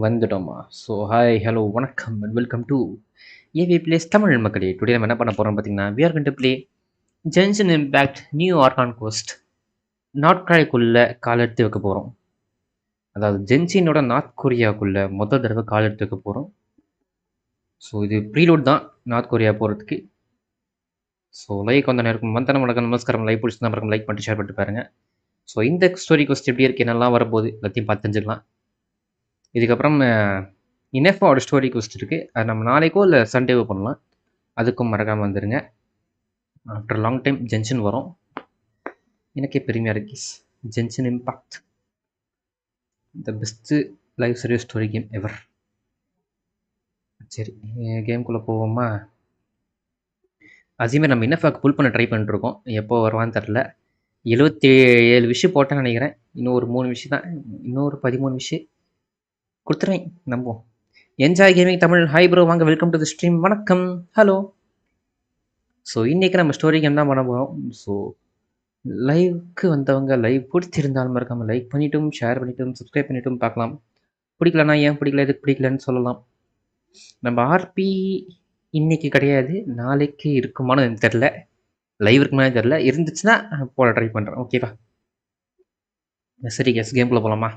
வந்துட்டோமா? So hi, hello, வணக்கம் and welcome to AV plays Tamil மக்களே. Today நம்ம என்ன பண்ண போகிறோம் பார்த்தீங்கன்னா, we are going to play Genshin Impact new Archon quest நார்த் கால் எடுத்து வைக்க போகிறோம். அதாவது ஜென்ஷினோட நார்த் கொரியாவுக்குள்ள மொதல் தடவை கால் எடுத்து வைக்க போகிறோம். ஸோ இது ப்ரீலோட் தான் நார்த் கொரியா போகிறதுக்கு. ஸோ லைக் வந்த நேரம் வந்தனம் வணக்கம் நமஸ்காரம். லைக் பிடிச்சி தான் லைக் பண்ணிட்டு ஷேர் பண்ணிட்டு பாருங்க. ஸோ இந்த ஸ்டோரி கோஸ்ட் எப்படி இருக்கு, என்னெல்லாம் வரப்போகுது எல்லாத்தையும் பார்த்து தெரிஞ்சுக்கலாம். இதுக்கப்புறம் இனஃபாவோட ஸ்டோரி கோஸ்ட் இருக்குது, அது நம்ம நாளைக்கோ இல்லை சண்டேவோ பண்ணலாம். அதுக்கும் மறக்காமல் வந்துடுங்க. ஆஃப்டர் லாங் டைம் ஜென்ஷன் வரும், எனக்கே பெருமையாக இருக்கு. Genshin Impact the best live service story game ever. சரி, கேம்குள்ளே போவோமா? அதேமாதிரி நம்ம இனஃபாக்கு புல் பண்ண ட்ரை பண்ணிட்டுருக்கோம், எப்போ வருவான்னு தெரில. 77 விஷயம் போட்டேன்னு நினைக்கிறேன். இன்னும் ஒரு 3 விஷயம் தான், இன்னொரு 13 விஷயம் கொடுத்துருவேன். நம்புவோம். Enjoy gaming Tamil. Hi bro, வாங்க, வெல்கம் டு தி ஸ்ட்ரீம். வணக்கம், ஹலோ. ஸோ இன்றைக்கி நம்ம ஸ்டோரி கேம் தான் பண்ண போகிறோம். ஸோ லைவுக்கு வந்தவங்க லைவ் பிடிச்சிருந்தாலும் மறக்காமல் லைக் பண்ணிட்டும் ஷேர் பண்ணிட்டும் சப்ஸ்கிரைப் பண்ணிட்டும் பார்க்கலாம். பிடிக்கலனா ஏன் பிடிக்கல, எதுக்கு பிடிக்கலன்னு சொல்லலாம். நம்ம ஆர்பி இன்னைக்கு கிடையாது, நாளைக்கு இருக்குமானு எனக்கு தெரில, லைவ் இருக்குமானே தெரில. இருந்துச்சுன்னா போட ட்ரை பண்ணுறேன், ஓகேவா? சரி கேஸ், கேம்குள்ளே போகலாமா?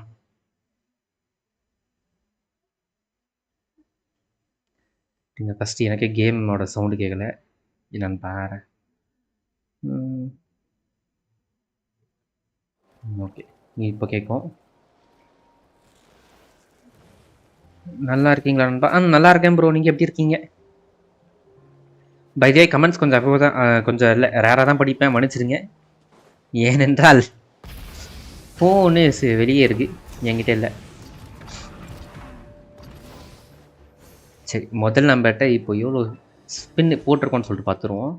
நீங்கள் ஃபஸ்ட்டு எனக்கு கேமோட சவுண்டு கேட்கல, என்னன்னு பாரு. ஓகே, இப்போ கேட்கும். நல்லா இருக்கீங்களா நண்பா? நல்லா இருக்கேன் ப்ரோ, நீங்கள் எப்படி இருக்கீங்க? பைதே கமெண்ட்ஸ் கொஞ்சம் அப்போ தான் கொஞ்சம் இல்லை, ரேராக தான் படிப்பேன், மன்னிச்சிருங்க. ஏனென்றால் ஃபோனு வெளியே இருக்குது, என்கிட்ட இல்லை. சரி, முதல் நம்பர்கிட்ட இப்போ எவ்வளோ ஸ்பின்னு போட்டிருக்கோன்னு சொல்லிட்டு பார்த்துருவோம்.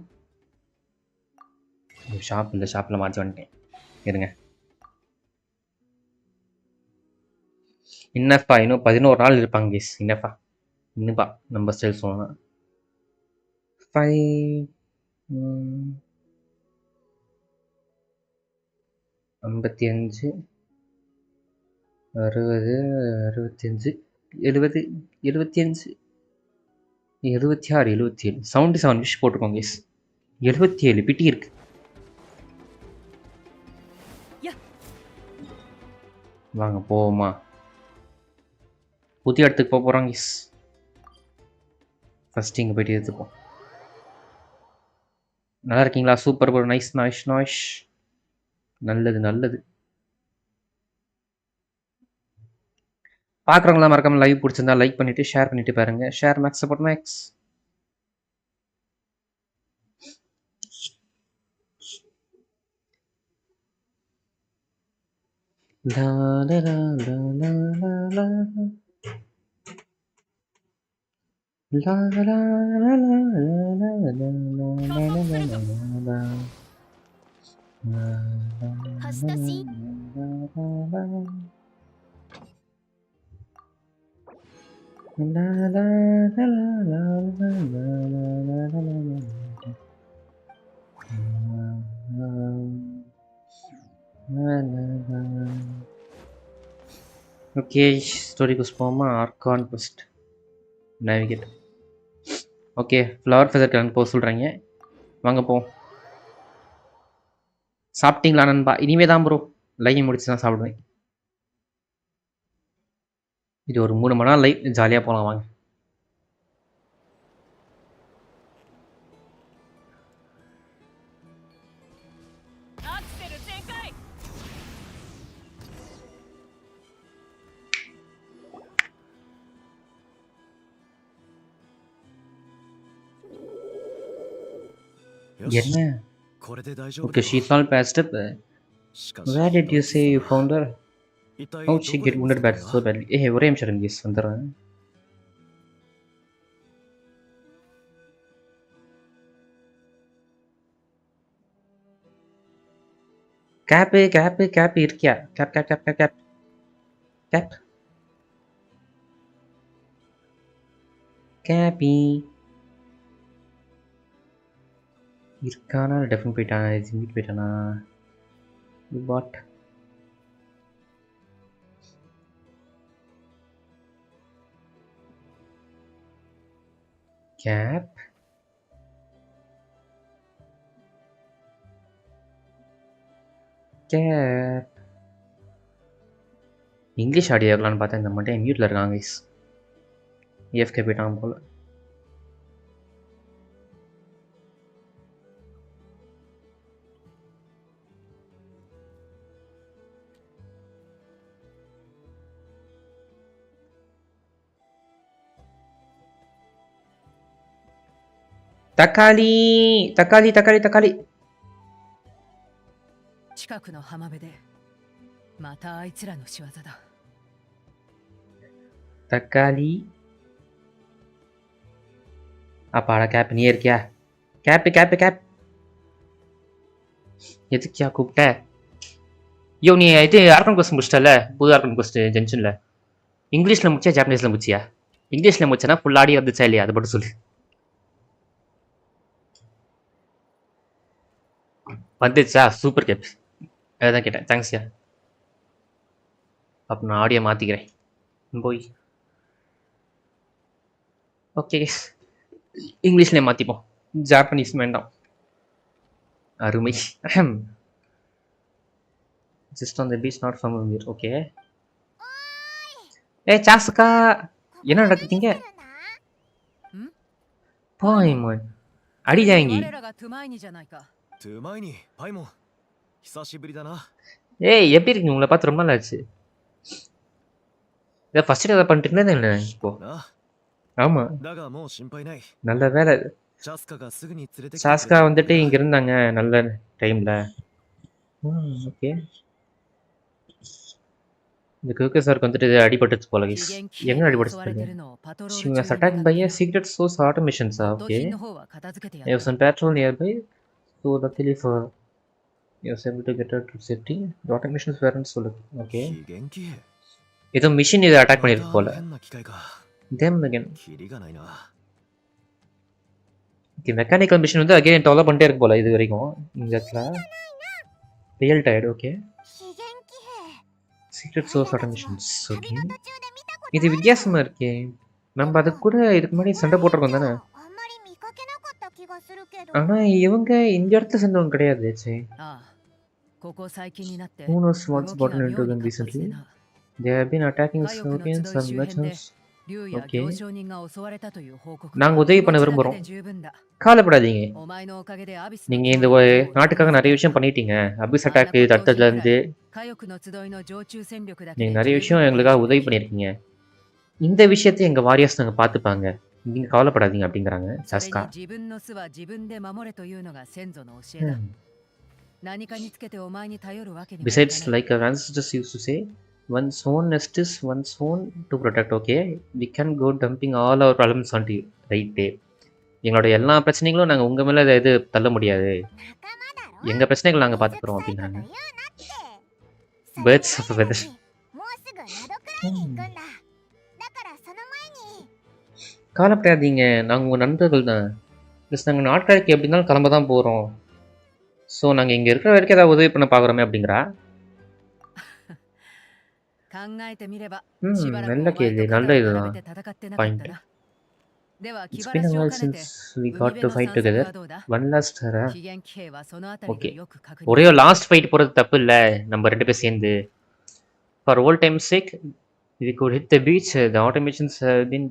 ஷாப் இல்லை, ஷாப்பில் மாற்றி வந்துட்டேன், இருங்க. இன்னஃபா இன்னும் 11 நாள் இருப்பாங்க கேஸ். இன்னஃபா இன்னுப்பா நம்ம ஸ்டைல் சொல்லணும். 55 60 65 70 75 76 77 77 விஷ் போட்டிருக்கோங்க கேஸ். 77 பிட்டி இருக்கு. வாங்க போவோமா? புதிய இடத்துக்கு போக போகிறோம் கேஸ். ஃபஸ்ட்டு இங்கே போயிட்டு எடுத்துப்போம். நல்லா இருக்கீங்களா? Super bro, nice noise noise. நல்லது நல்லது. பார்க்குறவங்களாம் மறக்காம லைவ் பிடிச்சிருந்தா லைக் பண்ணிவிட்டு ஷேர் பண்ணிவிட்டு பாருங்க. Share max support max. லா லா லா லா லா லா லா லா லா லா. ஓகே, ஸ்டோரிக்கு போமா. Archon quest navigate. Okay, flower feather கிளம்பி போக சொல்கிறாங்க, வாங்க போ. சாப்பிட்டீங்களா நண்பா? இனிமே தான் ப்ரோ, லைவ் முடிச்சு தான் சாப்பிடுவேன். இது ஒரு 3 மணி நேரம் லைவ், ஜாலியாக போகலாம் வாங்க. என்ன? Okay, she's all patched up. Where did you say you found her? How she get wounded bad so badly? ஏய், ஒரே நிமிஷம் இருங்க, எஸ் வந்துடுறேன். கேப்பு கேப்பு கேப்பு இருக்கியா? Cap cap cap cap cap cap கேப்பி இருக்கானா? டெஃபன் போயிட்டானா? ஜிங்கிட்டு போயிட்டானா? பாட் Cap. Cap. இங்கிலீஷ் ஆடியோ இருக்கலான்னு பார்த்தா இந்த மட்டும் மியூட்டில் இருக்காங்க கைஸ். EFK போயிட்டாங்க போல. தக்காளி தக்காளி தக்காளி தக்காளி. 近くの浜辺でまたあいつらの仕業だ。 தக்காளி. அப்பாடா கேப் நீ இருக்கியா? Cap cap gap. எதுக்கியா கூப்பிட்ட? யோ நீ இது ஆர்கன் கோஸ்ட் முடிச்சிட்டல, புது ஆர்கன் கோஸ்ட் ஜென்ஷன்ல. இங்கிலீஷ்ல முடிச்சியா ஜாப்பனீஸ்ல முடிச்சியா? இங்கிலீஷ்ல முடிச்சனா ஃபுல் ஆடி வந்துச்சா இல்லையா அதை மட்டும் சொல்லு. வந்துச்சா? Super cap. அதான் கேட்டேன். தேங்க்ஸ்யா. அப்போ நான் ஆடியோ மாற்றிக்கிறேன் போய். ஓகே இங்கிலீஷ்லேயே மாற்றிப்போம், ஜாப்பனீஸ் வேண்டாம். அருமை. Just on the beach not familiar. Okay. ஏ சாஸ்கா என்ன நடக்குதுங்க? பாய்மா அடி ஜாங்கி. ஏய் எப்படி இருக்கீங்க? உங்களை பார்த்து ரொம்ப நாள் ஆச்சு. இதை ஃபர்ஸ்ட் ஏதாவது பண்ணிட்டு இருந்தேன் இல்லை இப்போ? ஆமா நல்ல வேலை. சாஸ்கா வந்துட்டு இங்க இருந்தாங்க நல்ல டைம்ல. ஓகே. இந்த குக்கர் சாருக்கு வந்துட்டு அடிபட்டுச்சு போல. எங்க அடிபட்டுச்சு? She was attacked by a secret source automations. Okay. There was some patrol nearby, so luckily for you was able to get her to safety. The automations weren't so lucky. Okay. ஏதோ machine இதை attack பண்ணிருக்கு போல. Them again. Okay, mechanical machine வந்து again develop பண்ணிட்டே இருக்கு போல இது வரைக்கும். இந்த இடத்துல real tight. Okay. Secret source automations. Okay. இது வித்தியாசமா இருக்கே. நம்ம அது கூட இதுக்கு முன்னாடி சண்டை போட்டிருக்கோம் தானே. ஆனா இவங்க இந்த இடத்துல சேர்ந்தவங்க கிடையாது. சரி. Who knows what's gotten into them recently? They have been attacking civilians and merchants. Okay. நாங்க உதவி பண்ண விரும்புறோம். கவலைப்படாதீங்க. நீங்க இந்த நாட்டுக்காக நிறைய விஷயம் பண்ணிட்டீங்க. அபிஸ் அட்டாக் தடுத்ததுல இருந்து நீங்க நிறைய விஷயம் எங்களுக்காக உதவி பண்ணிருக்கீங்க. இந்த விஷயத்தை எங்க வாரியர்ஸ் நாங்க பாத்துப்பாங்க. நீங்க கவலைப்படாதீங்க அப்படிங்கிறாங்க சாஸ்கா. Besides, like our ancestors used to say, one's own nest is one's own to protect. Okay, we can go dumping all our problems onto you. Right. எங்களோட எல்லா பிரச்சனைகளும் நாங்கள் உங்கள் மேலே இது தள்ள முடியாது. எங்கள் பிரச்சனைகள் நாங்கள் பார்த்துக்குறோம் அப்படிங்கிறாங்க. Birds of weather. கவலைப்படாதீங்க, நாங்கள் உங்கள் நண்பர்கள் தான். ப்ளஸ் நாங்கள் நாட்காய்க்கு எப்படி இருந்தாலும் கிளம்ப தான் போகிறோம். ஸோ நாங்கள் இங்கே இருக்கிற வரைக்கும் ஏதாவது உதவி பண்ண பார்க்குறோமே அப்படிங்கிறா. நல்ல கேள்வி, நல்ல இதுதான் point. It's been a while since we got to fight together. One last hurrah. Okay. ஒரே ஒரு லாஸ்ட் ஃபைட் போகிறது தப்பு இல்லை, நம்ம ரெண்டு பேர் சேர்ந்து. For old time's sake, we could hit the beach. The automations have been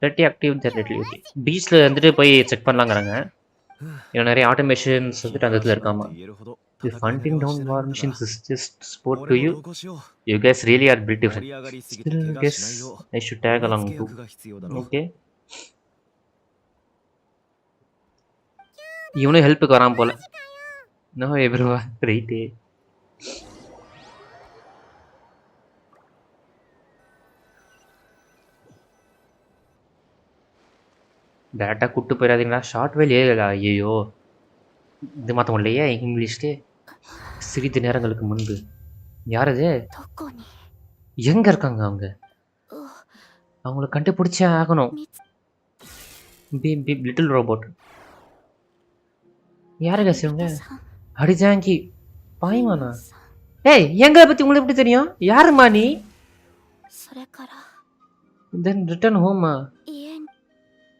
pretty active there lately. Okay. பீச்சில் வந்துட்டு போய் செக் பண்ணலாங்கிறாங்க. இன்னும் நிறைய ஆட்டோமேஷன்ஸ் வந்துட்டு அந்த இடத்துல இருக்காமா. If hunting down war machines is just sport to you, you guys really are built different. Still guess I should tag along too. Okay. இவனும் ஹெல்ப்புக்கு வரான் போல. நோ எவ்ரிவா ரைட்டு. டேரக்டாக கூப்பிட்டு போயிடாதீங்களா? ஷார்ட் வேல் ஏகலா. ஐயோ இது மாற்ற முடியலையே இங்கிலீஷ்லே. சிறிது நேரங்களுக்கு முன்பு. யார் அது? எங்கே இருக்காங்க அவங்க? அவங்கள கண்டுபிடிச்சே ஆகணும். Little robot. யாரு கசிவங்க? அடிஜாங்கி பாய்மானா? ஏய் எங்களை பற்றி உங்களுக்கு எப்படி தெரியும்? யாருமா நீ? தென் ரிட்டர்ன் ஹோமா?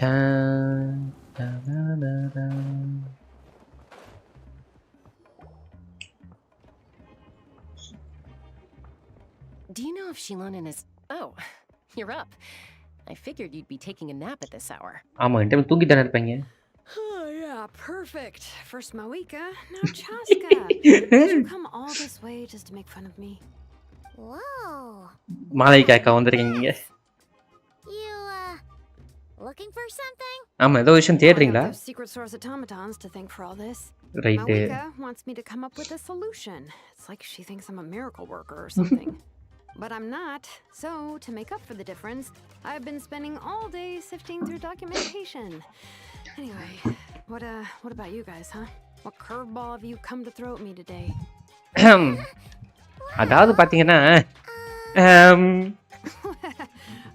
Dun, dun, dun, dun, dun. Do you know if Shilonen is... Oh, you're up. I figured you'd be taking a nap at this hour. ஆமா இந்த டைம் தூங்கிட்டு தானே இருப்பீங்க. Oh, yeah, perfect. First Moika, now Chaska. Did you come all this way just to make fun of me? Whoa. மாலைக்கு அக்கா வந்திருக்கீங்க. You, looking for something? ஆமா ஏதோ விஷயம் I got தேடுறீங்களா? those secret source automatons to thank for all this. Right. Moika wants me to come up with a solution. It's like she thinks I'm a miracle worker or something. But I'm not. So, to make up for the difference, I've been spending all day sifting through documentation. Anyway, what about you guys, huh? What curveball have you come to throw at me today? அதாவது பாத்தீங்கன்னா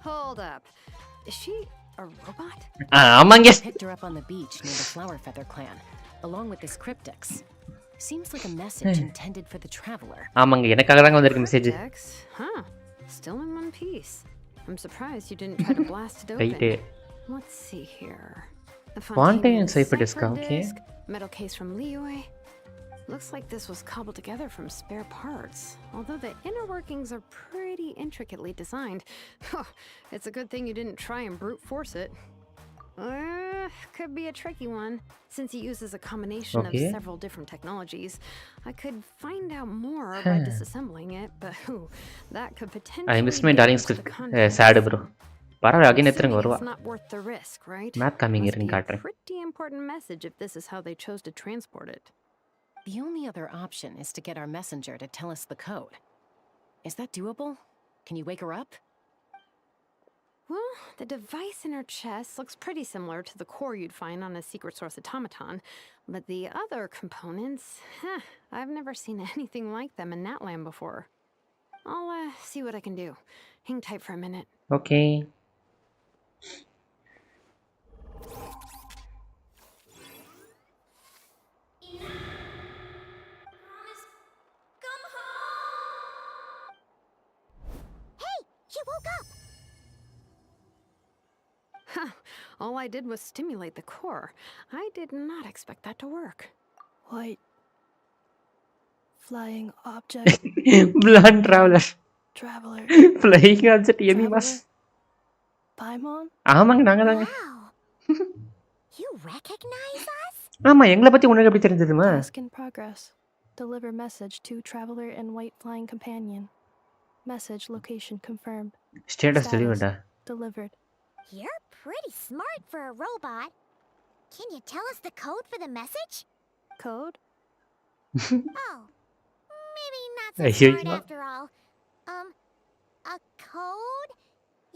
Hold up. Is she a robot? ஆமாங்க. Picked her up on the beach near the Flower Feather clan, along with this cryptex. Seems like a message intended for the traveler. ஆமாங்க எனக்காக தான் வந்திருக்கு message. Cryptex? Huh. Still in one piece. I'm surprised you didn't try to blast it right. open. Let's see here. The Fontaine cipher cipher disk, okay. disk, metal case from Liyue. Looks like this was cobbled together from spare parts. Although the inner workings are pretty intricately designed. It's a good thing you didn't try and brute force it. Could be a tricky one, since he uses a combination Okay. of several different technologies. I could find out more by disassembling it, but that could potentially I miss my darling damage the script. contents. sad bro. பரவாயில்ல again Assuming எத்தனைங்க வருவா. it's not worth the risk, right? Map காமிங்க Must இருங்க be a காட்டுறேன். pretty important message if this is how they chose to transport it. The only other option is to get our messenger to tell us the code. Is that doable? Can you wake her up? Well, the device in her chest looks pretty similar to the core you'd find on a secret source automaton, but the other components, I've never seen anything like them in that land before. I'll see what I can do. Hang tight for a minute. Okay. Hey, she woke up. All I did was stimulate the core. I did not expect that to work. White flying object Blunt traveler. traveler Flying object எமிமாஸ். Paimon. ஆமாங்க நாங்க தாங்க. Wow. You recognize us? ஆமா எங்களை பத்தி உனக்கு எப்படி தெரிஞ்சதுமா? Task in progress. Deliver message to traveler and white flying companion. Message location confirmed. Status டெலிவர்டா. Delivered. You're pretty smart for a robot. Can you tell us the code for the message? Code. Oh, maybe not so Ayyo, smart yeah. after all. A code?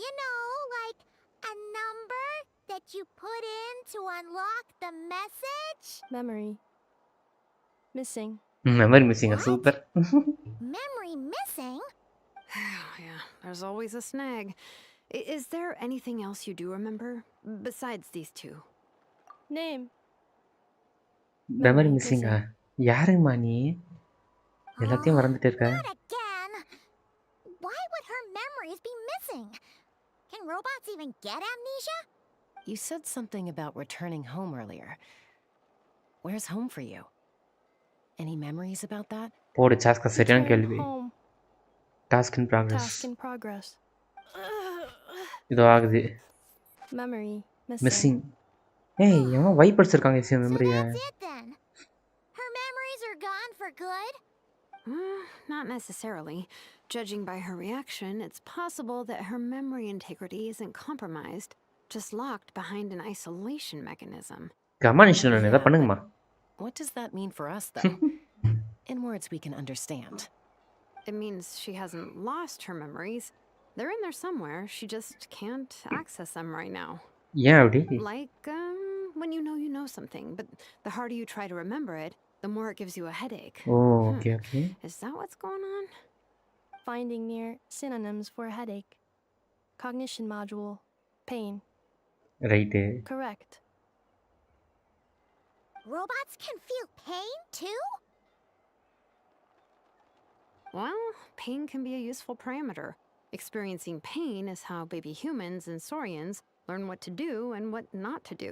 You know, like a number that you put in to unlock the message? Memory. Missing. Memory மிஸ்ஸிங்க super. Memory missing? Yeah, there's always a snag. Is there anything else you do remember besides these two? Name. Memory மிஸ்ஸிங்கா? யாருங்கம்மா நீ? எல்லாத்தையும் மறந்துட்டு இருக்க. Not again. Why would her memories be missing? Can robots even get amnesia? You said something about returning home earlier. Where's home for you? Any memories about that? போடு சாஸ்கா சரியான Return கேள்வி. home. Task in progress. Task in progress. இதோ ஆகுது. Memory. Missing. ஏய் எவன் vipers இருக்காங்க இந்த So மெமரியா? that's it then. Her memories are gone for good? Not necessarily. Judging by her reaction, it's possible that her memory integrity isn't compromised, just locked behind an isolation mechanism. கமானிஷன் நான் ஏதாவது பண்ணுங்கம்மா. What does that mean for us, though? In words we can understand. It means she hasn't lost her memories. They're in there somewhere. She just can't access them right now. ஏன் அப்படி? Like, when you know something, but the harder you try to remember it, the more it gives you a headache. Oh okay okay. Is that what's going on? Finding near synonyms for headache. Cognition module. Pain. Right. Correct. Robots can feel pain too? Well, pain can be a useful parameter. Experiencing pain is how baby humans and saurians learn what to do and what not to do.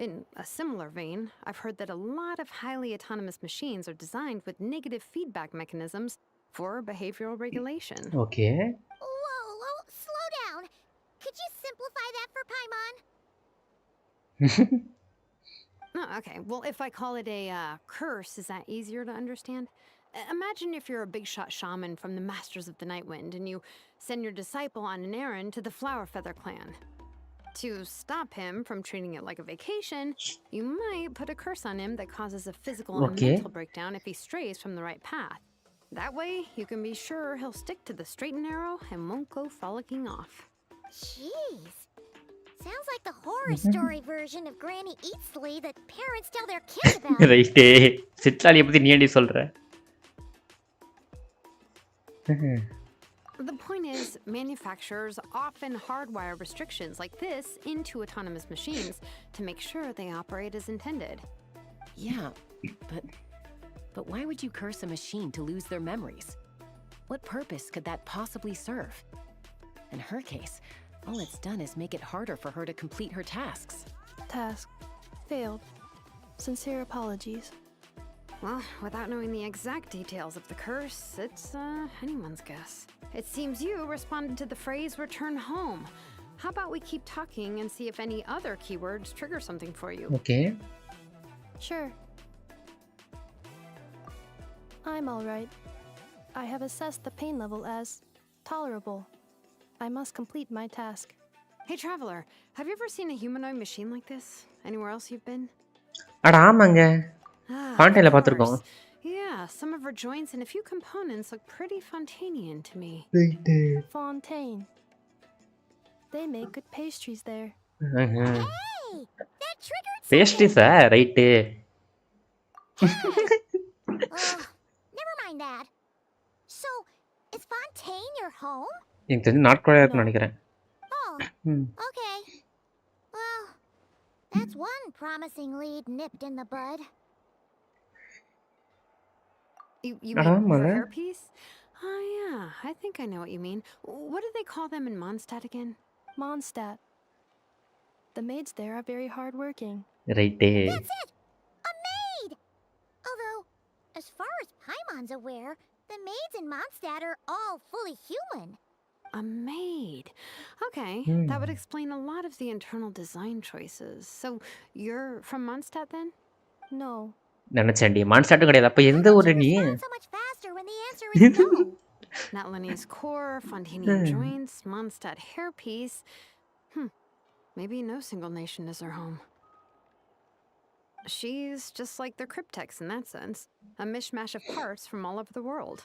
In a similar vein, I've heard that a lot of highly autonomous machines are designed with negative feedback mechanisms for behavioral regulation. Okay. Whoa, slow down. Could you simplify that for Paimon? Oh, okay, well, if I call it a curse, is that easier to understand? Imagine if you're a big shot shaman from the Masters of the Nightwind and you send your disciple on an errand to the Flowerfeather clan. To stop him from treating it like a vacation, you might put a curse on him that causes a physical and Okay. mental breakdown if he strays from the right path. That way, you can be sure he'll stick to the straight and narrow and won't go frolicking off. Jeez. Sounds like the horror story version of Granny Eatsley that parents tell their kids about. Right சிற்றாலியை பத்தி நீ ஏன்டி சொல்ற? The point is, manufacturers often hardwire restrictions like this into autonomous machines to make sure they operate as intended. Yeah, but why would you curse a machine to lose their memories? What purpose could that possibly serve? In her case, all it's done is make it harder for her to complete her tasks. Task failed. Sincere apologies. Well, without knowing the exact details of the curse, it's anyone's guess. It seems you responded to the phrase return home. How about we keep talking and see if any other keywords trigger something for you? Okay. Sure. I'm alright. I have assessed the pain level as tolerable. I must complete my task. Hey, Traveler, have you ever seen a humanoid machine like this? Anywhere else you've been? அட ஆமாங்க. Fontaineல Of பார்த்திருக்கோம். course. Yeah, some of her joints and a few components look pretty Fontainian to me. Right. Fontaine. They make good pastries there. Hey, that triggered something. பேஸ்ட்ரிஸா? Right. Never mind that. So, is Fontaine your home? எனக்கு தெரிஞ்சு நாட்கொலையா இருக்கும்னு நினைக்கிறேன். Oh, okay. Well, that's one promising lead nipped in the bud. You mean her ஆமால. hairpiece? Oh, yeah, I think I know what you mean. What do they call them in Mondstadt again? Mondstadt. The maids there are very hardworking. Right. That's it! A maid! Although, as far as Paimon's aware, the maids in Mondstadt are all fully human. A maid. Okay, that would explain a lot of the internal design choices. So, you're from Mondstadt then? No. நினைச்சேன்டி மான்ஸ்டாட்டும் கிடையாது. அப்ப எந்த ஊரு நீ? Respond so much faster when the answer is no. Natlanese core, Fontainian joints, Mondstadt hairpiece. Maybe no single nation is her home. She's just like the Cryptex in that sense. A mishmash of parts from all over the world.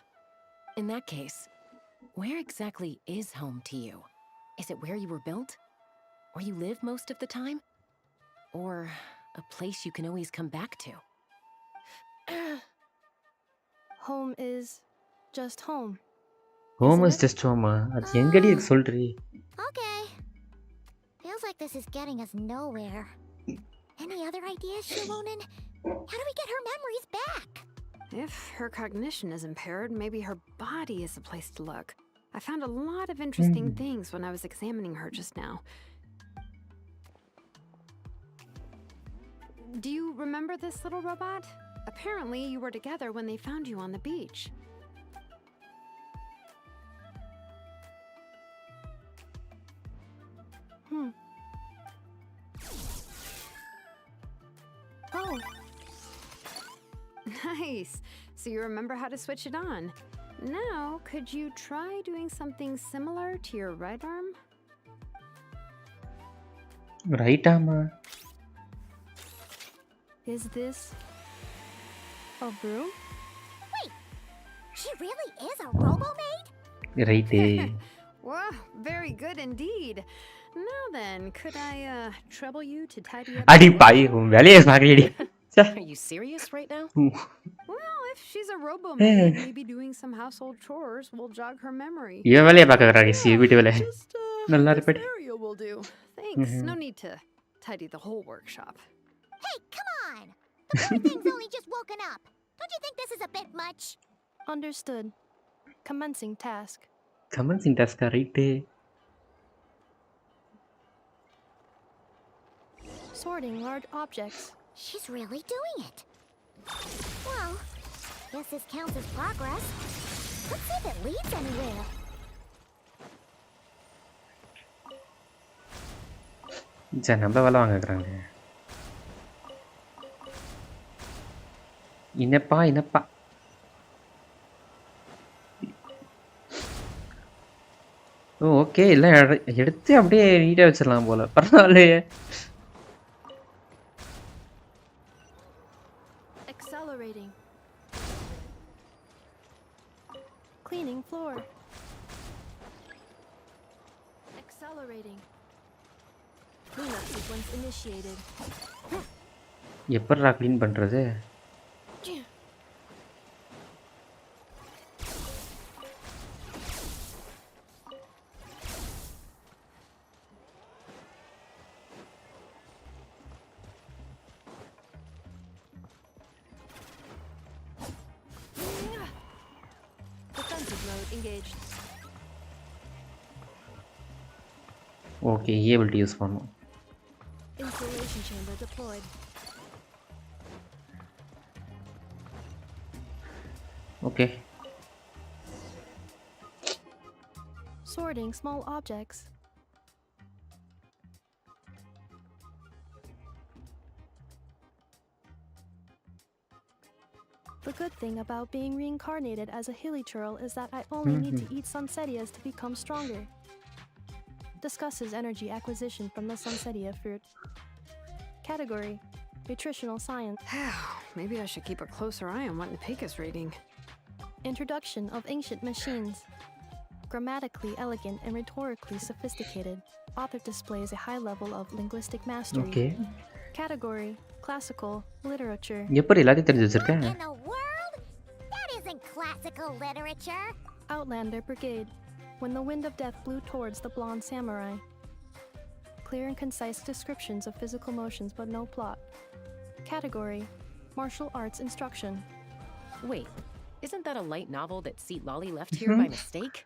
In that case, where exactly is home to you? Is it where you were built? Where you live most of the time? Or a place you can always come back to? Home is just home. Home is just ஹோமா? அது எங்கடி இருக்கு சொல்றீ? Okay. Feels like this is getting us nowhere. Any other ideas, Shilonen? How do we get her memories back? If her cognition is impaired, maybe her body is the place to look. I found a lot of interesting things when I was examining her just now. Do you remember this little robot? Apparently, you were together when they found you on the beach. Oh, Nice. So you remember how to switch it on. Now, could you try doing something similar to your right arm? ரைட்டாமா? is this a broom? She really is a robo-maid? Right. Wow, very good indeed. Now then, could I trouble you to tidy up? அடி your bye room? உன் வேலையை பார்க்கடி. Are you serious right now? Well, if she's a robo-maid, maybe doing some household chores will jog her memory. இவன் வேலையை பார்க்க வராடி C வீட்டு வேலை. Just நல்லா this இருப்படி. area will do. Thanks. No need to tidy the whole workshop. Hey, come on! The poor thing's only just woken up. Don't you think this is a bit much? Understood. Commencing task. Commencing டாஸ்கா? Right. Sorting large objects. She's really doing it. Well, guess this counts as progress. Let's see if it leads anywhere. நம்மள வேலை வாங்கிக்கிறாங்க. இனப்பா okay எல்லாம் எடுத்து அப்படியே நீட்டாக வச்சிடலாம் போல. பரவாயில்லையே. Accelerating. Cleaning floor. Accelerating. Cleanup sequence initiated. எப்படிடா க்ளீன் பண்ணுறது? Defensive mode engaged. Okay ability use பண்ணணும். Insulation chamber deployed. Okay. Sorting small objects. The good thing about being reincarnated as a hilichurl is that I only need to eat sunsettias to become stronger. Discusses energy acquisition from the sunsettia fruit. Category: Nutritional Science. Maybe I should keep a closer eye on what Nipik is reading. Introduction of Ancient Machines. Grammatically elegant and rhetorically sophisticated, author displays a high level of linguistic mastery. Okay. Category: Classical Literature. எப்படி எல்லாத்தையும் தெரிஞ்சு வச்சிருக்கேன்? In the world? That isn't classical literature. Outlander Brigade. When the wind of death blew towards the blonde samurai. Clear and concise descriptions of physical motions but no plot. Category: Martial arts instruction. Wait, isn't that a light novel that Seat Lolly left here by mistake?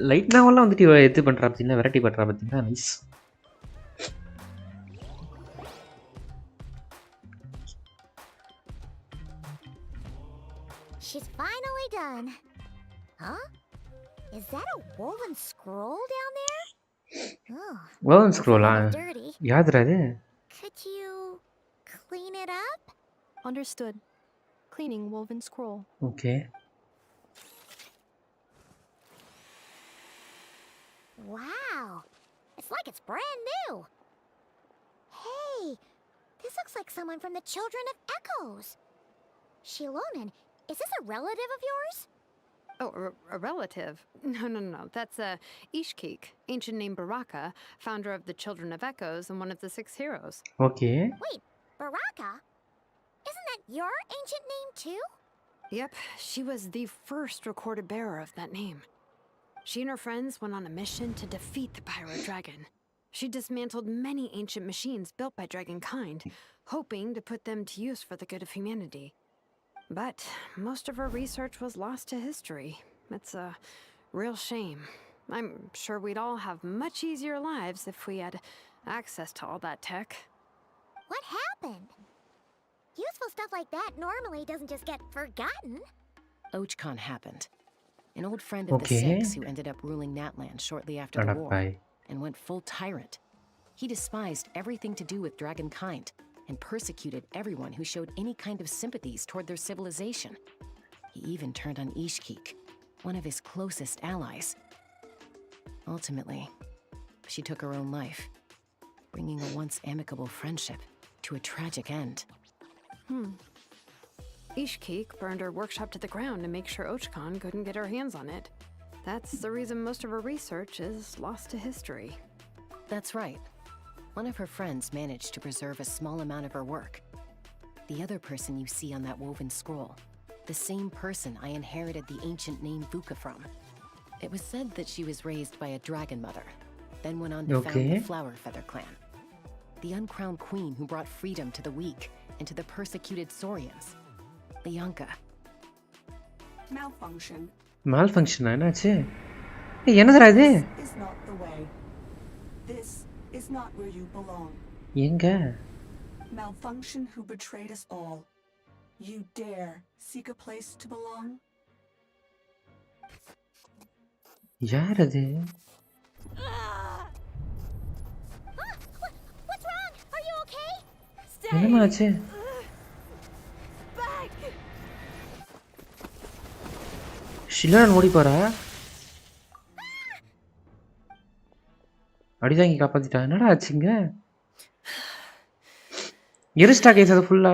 Light நாவெல்லாம் வந்துட்டு இது பண்ணுறா பார்த்தீங்கன்னா variety பண்ணுறா பார்த்தீங்கன்னா nice. She's finally done. Huh? Is that a woven scroll down there? Oh, oven ஸ்க்ரோலா? kinda dirty. யாதுடா இது? Could you clean it up? Understood. Cleaning woven scroll. Okay. Wow. It's like it's brand new. Hey, this looks like someone from the Children of Echoes. Shilonen, is this a relative of yours? Oh, a relative? No. That's Ishkik, ancient name Baraka, founder of the Children of Echoes and one of the 6 heroes. Okay. Wait, Baraka? Isn't that your ancient name too? Yep, she was the first recorded bearer of that name. She and her friends went on a mission to defeat the Pyro Dragon. She dismantled many ancient machines built by Dragonkind, hoping to put them to use for the good of humanity. But most of her research was lost to history. It's a real shame. I'm sure we'd all have much easier lives if we had access to all that tech. What happened? Useful stuff like that normally doesn't just get forgotten. Ochcon happened. An old friend of Okay. the 6 who ended up ruling Natland shortly after the war அடப்பாய். and went full tyrant. He despised everything to do with Dragonkind and persecuted everyone who showed any kind of sympathies toward their civilization. He even turned on Ishkik, one of his closest allies. Ultimately, she took her own life, bringing a once amicable friendship to a tragic end. Ishkik burned her workshop to the ground to make sure Ochcon couldn't get her hands on it. That's the reason most of her research is lost to history. That's right. One of her friends managed to preserve a small amount of her work. The other person you see on that woven scroll, the same person I inherited the ancient name Vuka from. It was said that she was raised by a dragon mother, then went on to found Okay. the Flower Feather clan. The uncrowned queen who brought freedom to the weak and to the persecuted Saurians. Lianka. Malfunction. மால் ஃபங்க்ஷனா என்னாச்சு? என்னதுடா இது? Is not the way. This is not where you belong. எங்க Malfunction who betrayed us all. You dare seek a place to belong? யார் அது What's wrong? Are you okay? என்னமா ஆச்சு ஷிலான் ஓடி போறா அடிதாங்கி காப்பாத்திட்டா என்னடா ஆச்சுங்க எரிஸ்டா கேஸ் அது ஃபுல்லா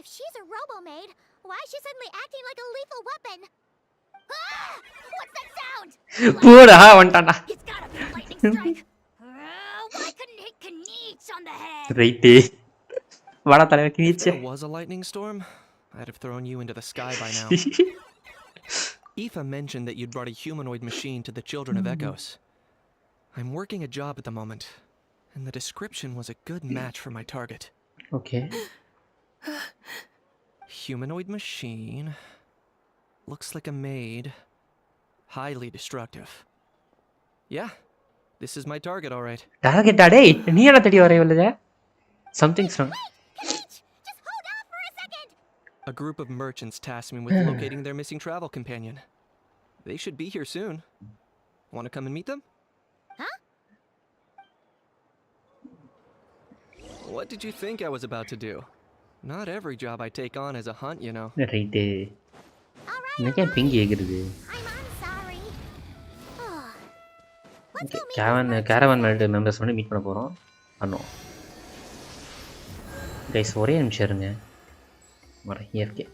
If she's a robo-maid, why is she suddenly acting like a lethal weapon? Ah! What's that sound? போடா வந்துட்டான்டா It's gotta be a lightning strike. Why couldn't it hit Kniech on the head? Right வாடா தலைவர் If கிழிச்சே there was a lightning storm, I'd have thrown you into the sky by now. Aoife mentioned that you'd brought a humanoid machine to the Children of Echoes. I'm working a job at the moment, and the description was a good match for my target. Okay Humanoid machine. Looks like a maid. Highly destructive. Yeah, this is my target, all right. டார்கெட்டா டேய் நீ என்ன தேடி வரே இல்லையா somethings wrong Kniech, just hold off for a second. A group of merchants tasked me with locating their missing travel companion. They should be here soon. Want to come and meet them? Huh? What did you think I was about to do? Not every job I take on is a hunt, you know. Right All right. எனக்கு ஏன் பிங்கி ஏகுறது I'm sorry. Oh. Let's okay go meet கேவன் these caravan members வந்து meet பண்ண போகிறோம் பண்ணோம் guys ஒரே நிமிஷம் இருங்க வரேன் இயற்கை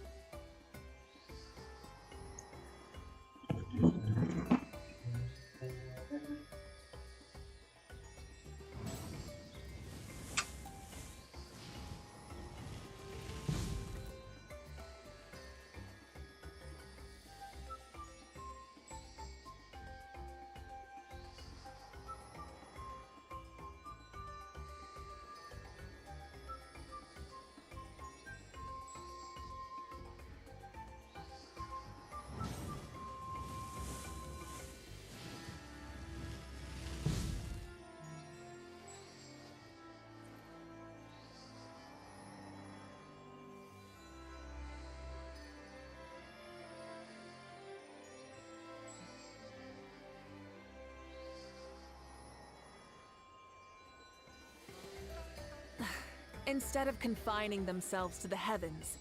Instead of confining themselves to the heavens,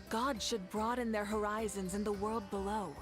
God should broaden their horizons in the world below.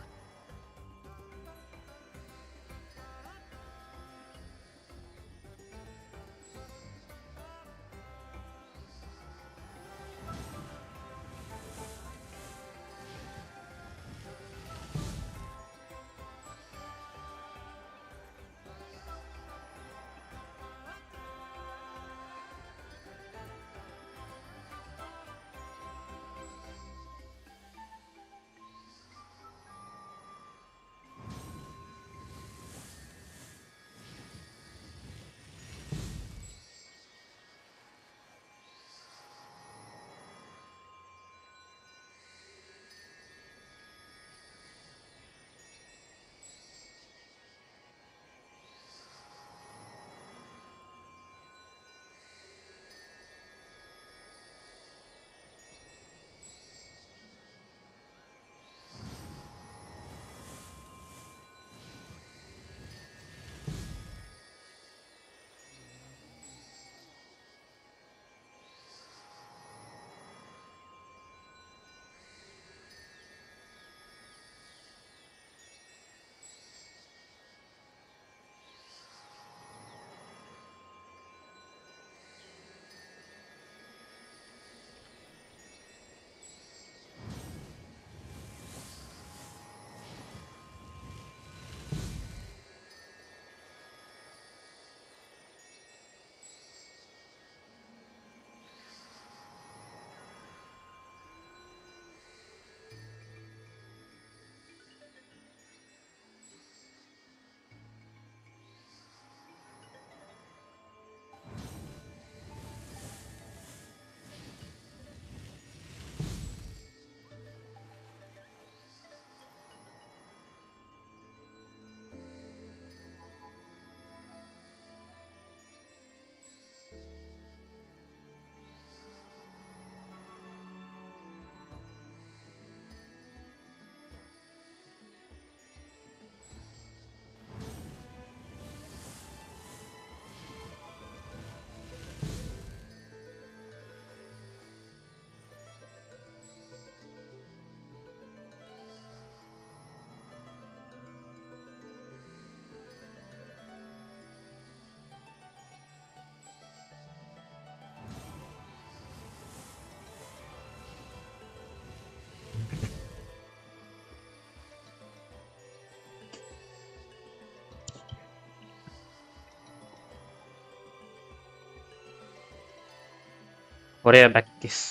ஒரே பேக் கிஸ்.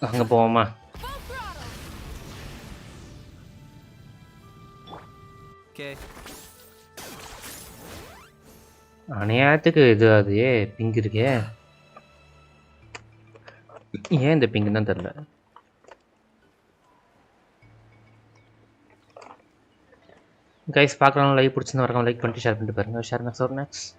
அங்க போவோமா? Okay. அநியாயத்துக்கு இது அது பிங்க் இருக்கே. ஏன் இந்த பிங்க் தான் தெரியல. கைஸ் பார்க்கலாம், லைவ் பிடிச்சிருந்தா வரலாம், லைக் பண்ணிட்டு ஷேர் பண்ணிட்டு பாருங்க. ஷேர் நெக்ஸ்ட் ஒரு நெக்ஸ்ட்.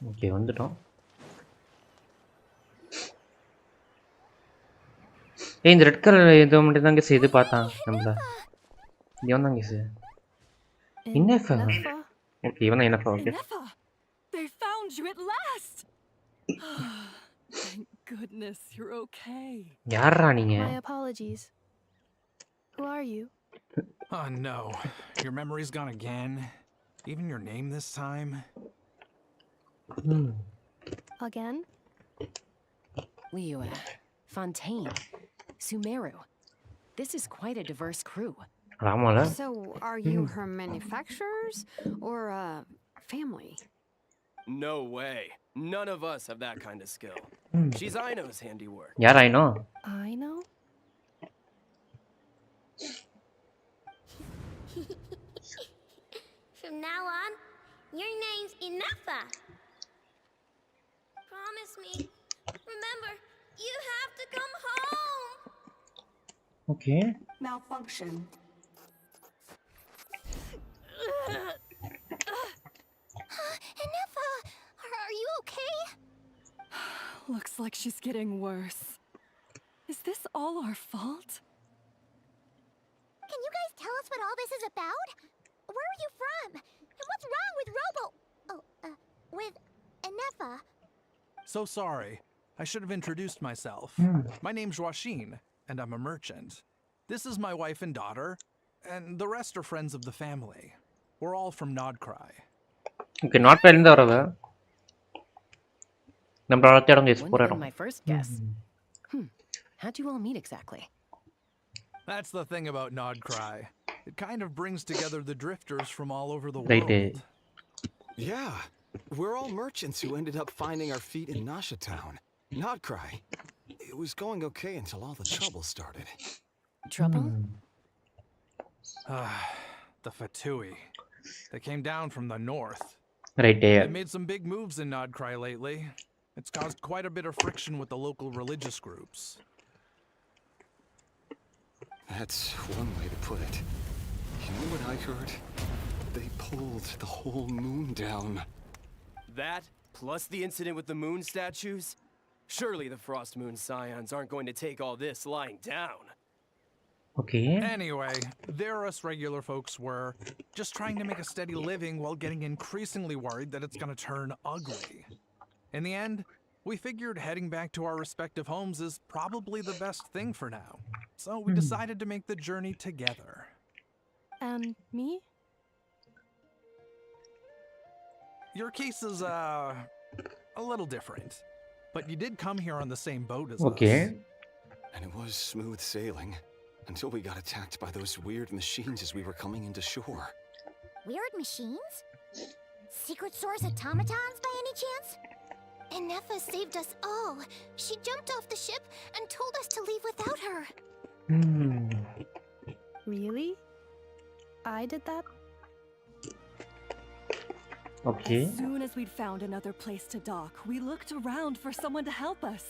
ஓகே வந்துட்டோம். இந்த ரெட் கலர் இது மட்டும் தான் கேஸ் இது பார்த்தான் நம்மள. இவன் தான் கேஸ். Ineffa. Okay, இவன் தான் Ineffa. Okay. Ineffa, they found you at last. Thank goodness you're okay. யாரா நீங்க? My apologies. Who are you? Oh no, your memory's gone again. Even your name this time. Again? Liu, Fontaine, Sumeru. This is quite a diverse crew. ராமால. So, are you her manufacturers or family? No way. None of us have that kind of skill. She's Aino's handiwork. யார் ஐனோ? I know? From now on, your name's Ineffa. Promise me. Remember, you have to come home. Okay. Malfunction. Ineffa, are you okay? Looks like she's getting worse. Is this all our fault? Can you guys tell us what all this is about? Where are you from? And what's wrong with with Ineffa? So sorry. I should have introduced myself. My name's Joachine, and I'm a merchant. This is my wife and daughter, and the rest are friends of the family. We're all from Nodcry. Okay, not telling the other. Wouldn't been my first guess. How'd you all meet exactly? That's the thing about Nodcry. It kind of brings together the drifters from all over the Right. world. Yeah, we're all merchants who ended up finding our feet in Nasha Town. Nodcry. It was going okay until all the trouble started. Trouble? The Fatui. They came down from the north. Right there. They made some big moves in Nodcry lately. It's caused quite a bit of friction with the local religious groups. That's one way to put it. You know what I heard? They pulled the whole moon down. That, plus the incident with the moon statues? Surely the Frost Moon Scions aren't going to take all this lying down. Okay. Anyway, there us regular folks were just trying to make a steady living while getting increasingly worried that it's gonna turn ugly. In the end, we figured heading back to our respective homes is probably the best thing for now. So we decided to make the journey together. And me? Your case is, a little different. But you did come here on the same boat as Okay. us. And it was smooth sailing until we got attacked by those weird machines as we were coming into shore. Weird machines? Secret source automatons by any chance? Ineffa saved us all. She jumped off the ship and told us to leave without her. Really? I did that? Okay. As soon as we'd found another place to dock, we looked around for someone to help us.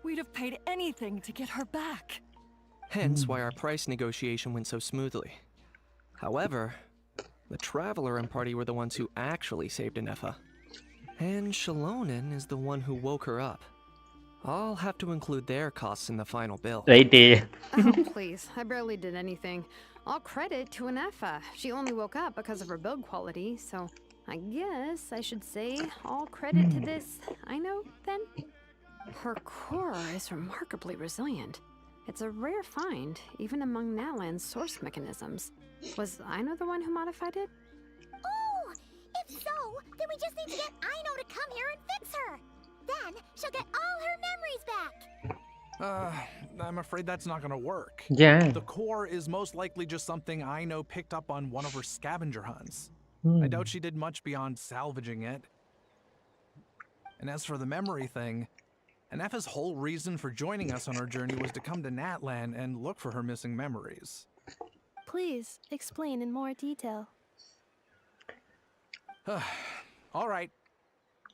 We'd have paid anything to get her back. Hence why our price negotiation went so smoothly. However, the Traveler and party were the ones who actually saved Ineffa. And Shalonen is the one who woke her up. I'll have to include their costs in the final bill. Right there. Oh, please. I barely did anything. All credit to Ineffa. She only woke up because of her build quality, so I guess I should say all credit to this Aino, then? Her core is remarkably resilient. It's a rare find, even among Nalan's source mechanisms. Was Aino the one who modified it? Oh! If so, then we just need to get Aino to come here and fix her. Then she'll get all her memories back. I'm afraid that's not gonna work. Yeah. The core is most likely just something Aino picked up on one of her scavenger hunts. I doubt she did much beyond salvaging it. And as for the memory thing, Anefa's whole reason for joining us on our journey was to come to Natlan and look for her missing memories. Please explain in more detail. All right.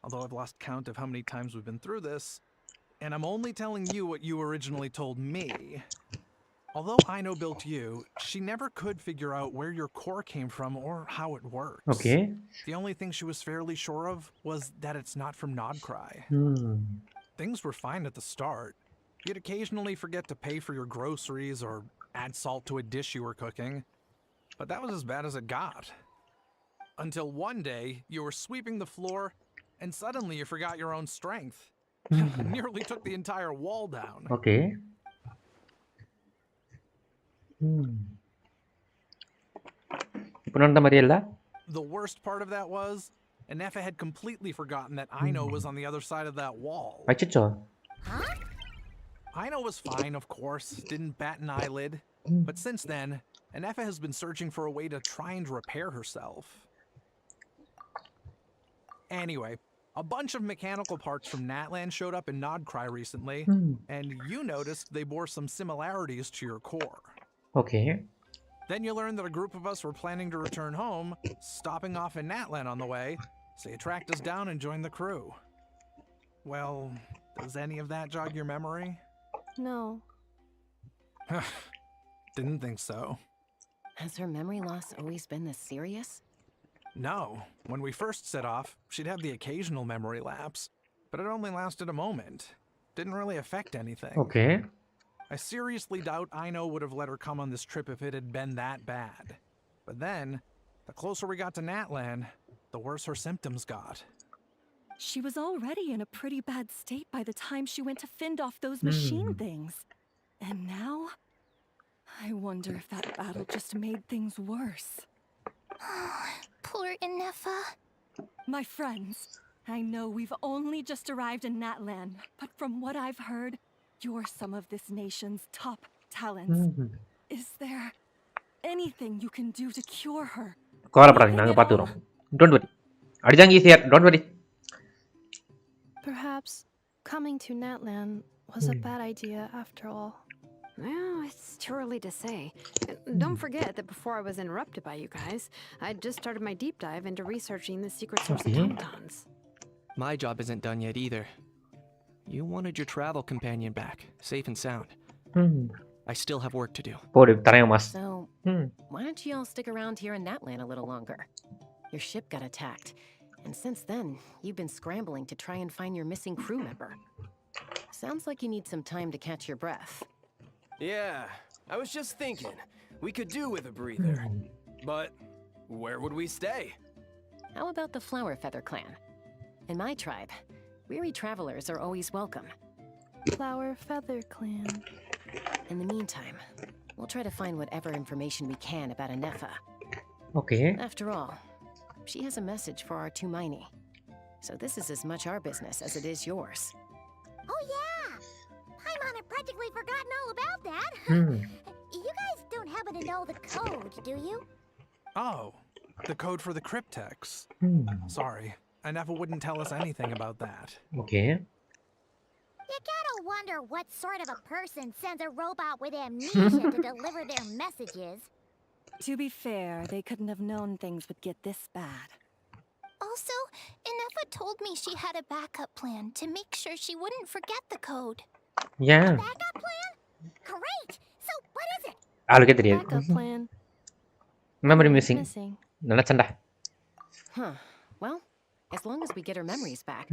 Although I've lost count of how many times we've been through this, and I'm only telling you what you originally told me. Although Aino built you, she never could figure out where your core came from or how it works. Okay. The only thing she was fairly sure of was that it's not from Nodcry. Things were fine at the start. You'd occasionally forget to pay for your groceries or add salt to a dish you were cooking. But that was as bad as it got. Until one day, you were sweeping the floor, and suddenly you forgot your own strength. Nearly took the entire wall down. Okay. The worst part of that was, Anefa had completely forgotten that Aino was on the other side of that wall. Aino was fine, of course, didn't bat an eyelid. But since then, Anefa has been searching for a way to try and repair herself. Anyway, a bunch of mechanical parts from Natlan showed up in Nodcry recently, and you noticed they bore some similarities to your core. Okay. Then you learned that a group of us were planning to return home, stopping off in Natlan on the way, so you tracked us down and joined the crew. Well, does any of that jog your memory? No. Didn't think so. Has her memory loss always been this serious? No. When we first set off, she'd have the occasional memory lapse, but it only lasted a moment. Didn't really affect anything. Okay. I seriously doubt Aino would have let her come on this trip if it had been that bad. But then, the closer we got to Natlan, the worse her symptoms got. She was already in a pretty bad state by the time she went to fend off those machine things. And now, I wonder if that battle just made things worse. Poor Anefa. My friends, I know we've only just arrived in Natlan, but from what I've heard, you're some of this nation's top talents. Is there anything you can do to cure her? Don't worry. Adijang is here. Don't worry. Perhaps coming to Natlan was a bad idea after all. Well, it's too early to say. Don't forget that before I was interrupted by you guys, I'd just started my deep dive into researching the secret source of automatons. My job isn't done yet either. You wanted your travel companion back, safe and sound. I still have work to do. So, why don't you all stick around here in Natlan a little longer? Your ship got attacked, and since then, you've been scrambling to try and find your missing crew member. Sounds like you need some time to catch your breath. Yeah, I was just thinking, we could do with a breather. But where would we stay? How about the Flower Feather clan? In my tribe, weary travelers are always welcome. Flower Feather clan. In the meantime, we'll try to find whatever information we can about Anefa. Okay. After all, she has a message for our Tumaini. So this is as much our business as it is yours. Oh yeah! Paimon had practically forgotten all about that. You guys don't happen to know the code, do you? Oh, the code for the cryptex. Sorry, Anefa wouldn't tell us anything about that. Okay. You gotta wonder what sort of a person sends a robot with amnesia to deliver their messages. To be fair, they couldn't have known things would get this bad. Also, Anefa told me she had a backup plan to make sure she wouldn't forget the code. Yeah. Backup plan? Great! So what is it? Backup plan. Memory missing. நினைச்சேன்டா. Huh. Well, as long as we get her memories back,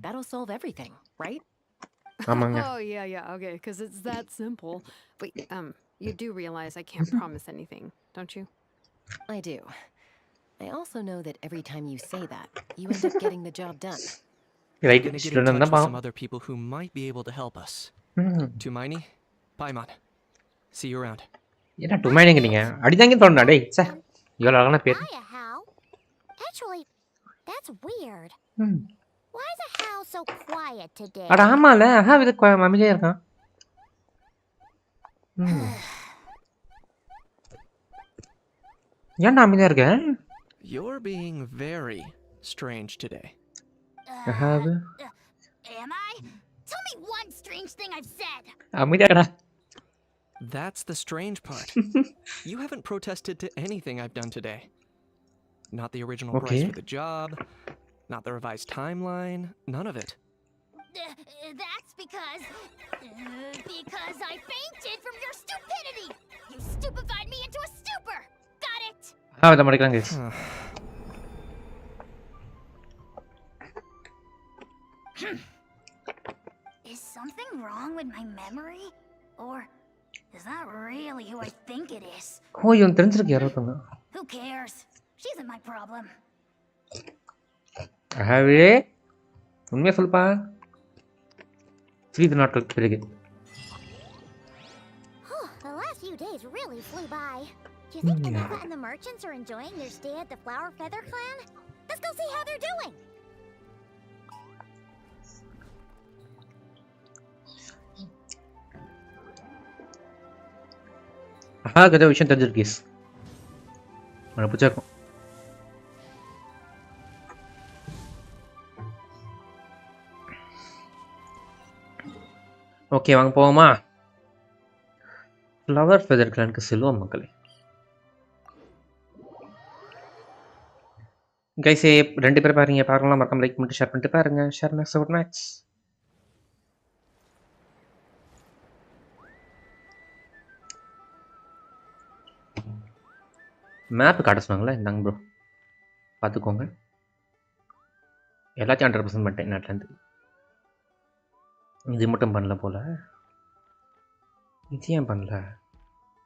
that'll solve everything, right? Oh, yeah, okay, because it's that simple. Wait, you do realize I can't promise anything, don't you? I do. I also know that every time you say that, you end up getting the job done. We're gonna get in touch with some other people who might be able to help us. Tumaini, Paimon. See you around. என்ன டுமைனிங்கறீங்க? அடிதாங்க தோணுடா டேய். ச்சே. இவ்வளவு அழகான பேர். Actually, that's weird. Why is a How so quiet today? அட ஆமால. ஹா இது அமைதியா இருக்கான். ஏன்டா அமைதியா இருக்க? You're being very strange today. have Am I? Tell me one strange thing I've said. அமைதியா இருடா. That's the strange part. You haven't protested to anything I've done today. Not the original price Okay. for the job, not the revised timeline, none of it. That's because I fainted from your stupidity. You stupefied me into a stupor. Got it? இதை மடிக்கலாம் guys. Is something wrong with my memory? Or is that really who I think it is? ஓ இவன் தெரிஞ்சிருக்கு யாரோ சொன்னா. Who cares? She isn't my problem. ஆகவே உண்மையா சொல்லுப்பா. சிறிது நாட்களுக்கு பிறகு. The last few days really flew by. Do you think Anafa and the merchants are enjoying their stay at the Flower Feather Clan? Let's go see how they're doing. ஏதோ விஷயம் தெரிஞ்சிருக்கு case. எனக்கு பிடிச்சிருக்கும். ஓகே வாங்க போவோமா? Flower feather கிளானுக்கு செல்வோம் மக்களே. Guys 2 பேர் பாருங்க, பார்க்கலாம் மறக்காம லைக் பண்ணிட்டு ஷேர் பண்ணிட்டு பாருங்க. Share max out max. Map காட்ட சொன்னாங்களே, இந்தாங்க ப்ரோ பார்த்துக்கோங்க. எல்லாத்தையும் 100% பண்ணிட்டேன் நாட்டிலேருந்து. இது மட்டும் பண்ணல போல். இது ஏன் பண்ணல?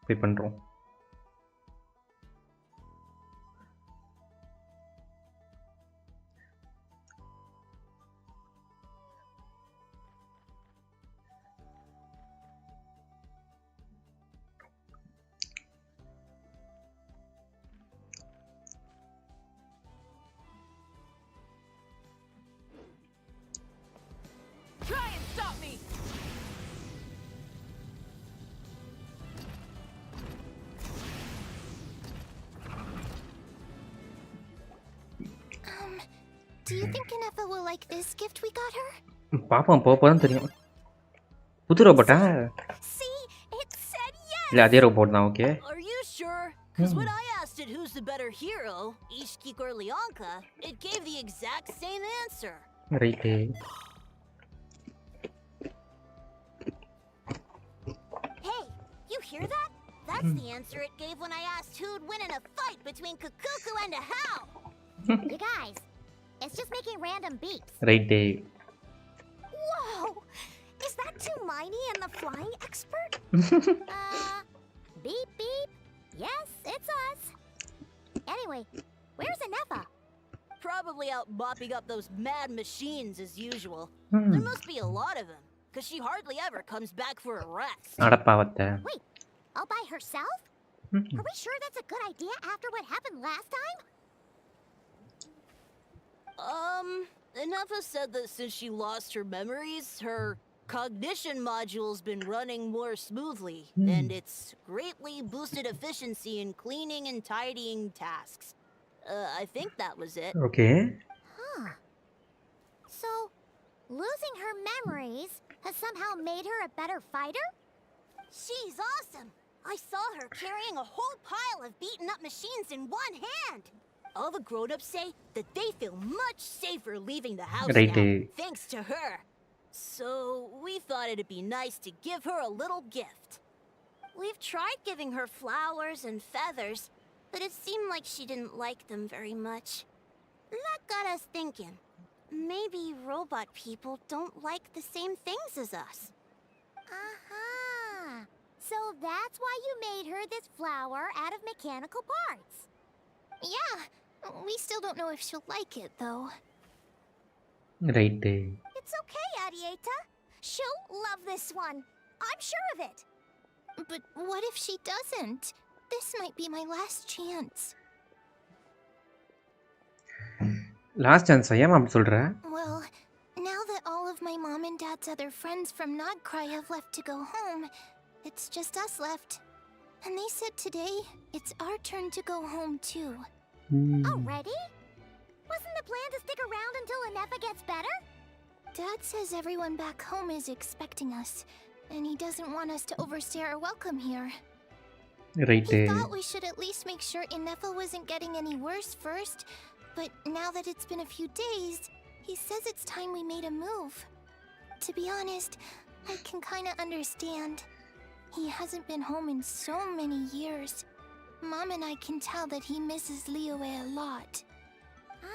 போய் பண்ணுறோம். Try and stop me! Do you think Anafa will like this gift we got her? பாப்போம் போதான் தெரியும். புது ரோபோட்டா? See, it said yes. இல்லை அதே ரோபோட் தான். Okay. Are you sure? Because when I asked it who's the better hero, Ishkik or Leonka, it gave the exact same answer. Right. Hey, you hear that? That's the answer it gave when I asked who'd win in a fight between Kukuku and a How. You guys, it's just making random beeps. Right. Whoa! Is that Tumaini and the flying expert? Beep beep. Yes, it's us. Anyway, where's Anafa? Probably out mopping up those mad machines as usual. There must be a lot of them, because she hardly ever comes back for a rest. அடப்பாவத்தை. Wait, all by herself? Are we sure that's a good idea after what happened last time? Anafa said that since she lost her memories, her cognition module's been running more smoothly, and it's greatly boosted efficiency in cleaning and tidying tasks. I think that was it. Okay. Huh. So, losing her memories has somehow made her a better fighter? She's awesome! I saw her carrying a whole pile of beaten up machines in one hand! All the grown-ups say that they feel much safer leaving the house now, thanks to her. So, we thought it'd be nice to give her a little gift. We've tried giving her flowers and feathers, but it seemed like she didn't like them very much. That got us thinking. Maybe robot people don't like the same things as us. Uh-huh. So that's why you made her this flower out of mechanical parts. Yeah, we still don't know if she'll like it, though. Right. It's okay, Arieta. She'll love this one. I'm sure of it. But what if she doesn't? This might be my last chance. Last chance, ஏன் அப்படி சொல்ற? Well, now that all of my mom and dad's other friends from Nagkrai have left to go home, It's just us left. And they said today it's our turn to go home too. Already? Wasn't the plan to stick around until Anefa gets better? Dad says everyone back home is expecting us, and he doesn't want us to overstay our welcome here. Right. He thought we should at least make sure Inefa wasn't getting any worse first, but now that it's been a few days, he says it's time we made a move. To be honest, I can kinda understand. He hasn't been home in so many years. Mom and I can tell that he misses Liyue a lot.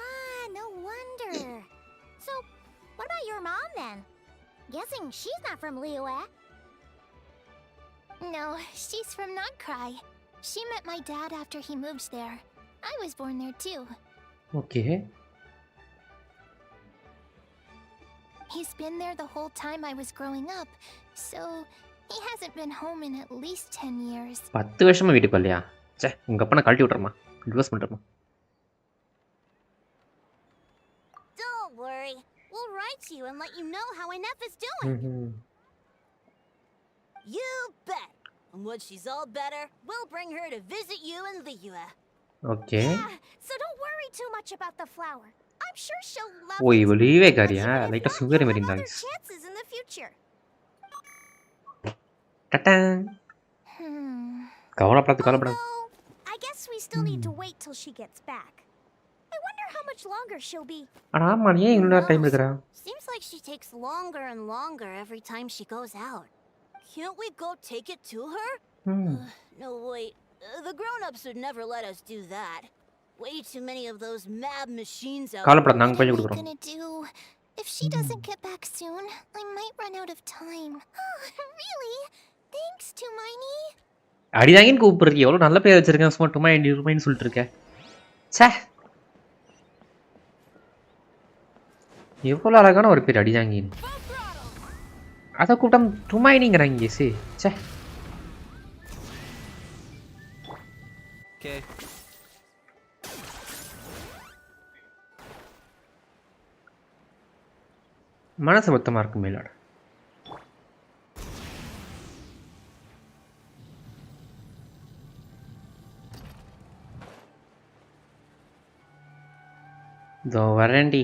Ah, no wonder. So, what about your mom then? Guessing she's not from Liyue. No, she's from Krai. She met my dad after he moved there. I was born there too. Okay. He's been there the whole time I was growing up, so he hasn't been home in at least 10 years. 10 வருஷமா வீட்டுக்கு வரலையா? ச்சே, உங்க அப்பா நான் கழட்டி விட்டுறமா, divorce பண்றமா. Don't worry. We'll write you and let you know how Inefa's doing. You bet. And when she's all better, we'll bring her to visit you in Liyue. Okay. Yeah, so don't worry too much about the flower. I'm sure she'll love oh it. இவ லீவே காரியா? லைட்டா sugar மாதிரி இருந்தாங்க. Chances in the future. டடன். கவலைப்படாத. I guess we still need to wait till she gets back. I wonder how much longer she'll be. அட ஆமா, நீ ஏன் இவ்வளவு time எடுக்கறா? Seems like she takes longer and longer every time she goes out. Can't we go take it to her? No, wait. The grown-ups would never let us do that. Way too many of those mad machines out there. கவலைப்படாத, நாங்க போய் What are we கொடுக்குறோம். gonna do? If she doesn't get back soon, I might run out of time. Really? Thanks, Tumaini. அடிதாங்கன்னு கூப்பிடுறீங்க. எவ்வளவு நல்ல பேர் வச்சிருக்கேன். சும்மா டுமைன்னு சொல்லிட்டு இருக்கேன். ச்சே. எவ்வளவு அழகான ஒரு பேர் அடிதாங்கின். அத கூப்பிட்டா டுமைனிங்கறாங்க சே. ச்சே. Okay. மனசு மொத்தமா இருக்கு மேலாட. தோ வரேன்டி.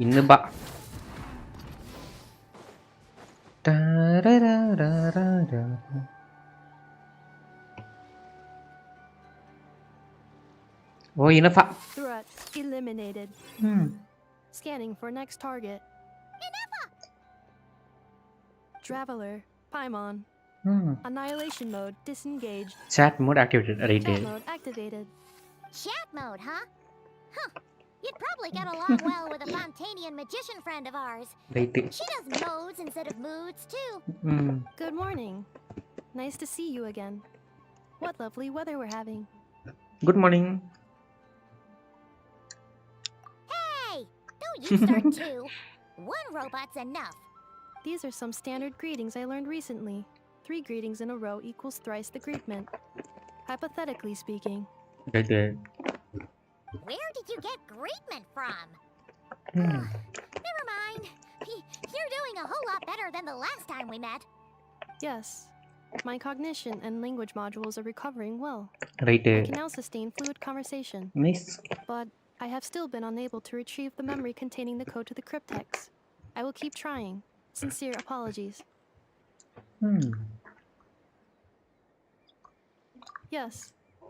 இன்னும் பா. Oh, enough. Threat eliminated. Scanning for next target. Traveler, Paimon. Annihilation mode disengaged. Chat mode activated. Right. Chat mode activated. Chat mode, huh? Huh. You'd probably get along well with a Fontanian magician friend of ours. Right. She does modes instead of moods, too. Good morning. Nice to see you again. What lovely weather we're having. Good morning. Hey! Don't you start too. One robot's enough. These are some standard greetings I learned recently. 3 greetings in a row equals thrice the greetment. Hypothetically speaking. Right. Where did you get greetment from? Never mind. You're doing a whole lot better than the last time we met. Yes. My cognition and language modules are recovering well. Right. I can now sustain fluid conversation. Nice. But I have still been unable to retrieve the memory containing the code to the cryptex. I will keep trying. Sincere apologies. Yes,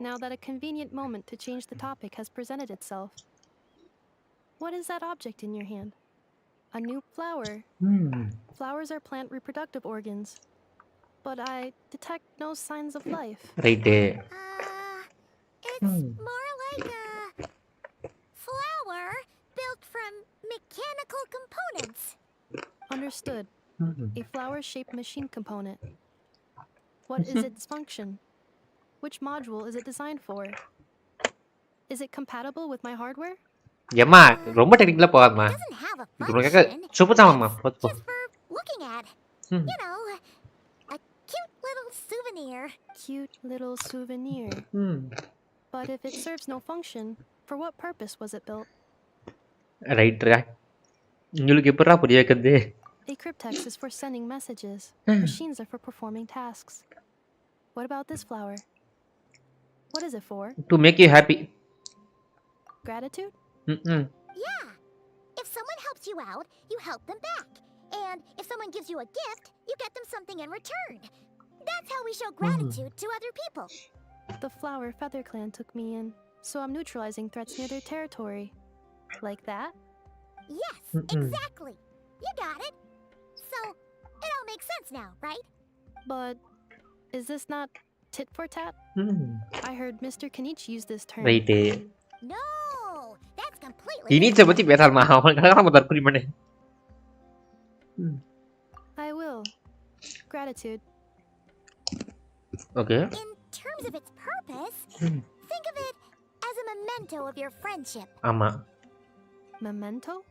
now that a convenient moment to change the topic has presented itself. What is that object in your hand? A new flower. Flowers are plant reproductive organs. But I detect no signs of life. Right. It's more like a flower built from mechanical components. Understood. A flower-shaped machine component. What is its function? Which module is it designed for? Is it compatible with my hardware? ஏம்மா ரொம்ப டெக்னிக்கலா போகாதம்மா. Doesn't have a இது உனக்கு function. சுபதாமம்மா. போ. Just for looking at. You know, a cute little souvenir. Cute little souvenir. But if it serves no function, for what purpose was it built? Right. உங்களுக்கு எப்படிடா புரிய வைக்கிறது? A cryptex is for sending messages. Machines are for performing tasks. What about this flower? What is it for? To make you happy. Gratitude? Yeah. If someone helps you out, you help them back. And if someone gives you a gift, you get them something in return. That's how we show gratitude to other people. The Flower Feather Clan took me in, so I'm neutralizing threats near their territory. Like that? Yes, exactly. You got it. So, it all makes sense now, right? But is this not tit for tat? I heard Mr. Kenichi use this term. Right. No, that's completely Ini coba sih biasa mahal. Kadang-kadang motor ku di mana? I will. Gratitude. Okay. In terms of its purpose, think of it as a memento of your friendship. Ama. Memento?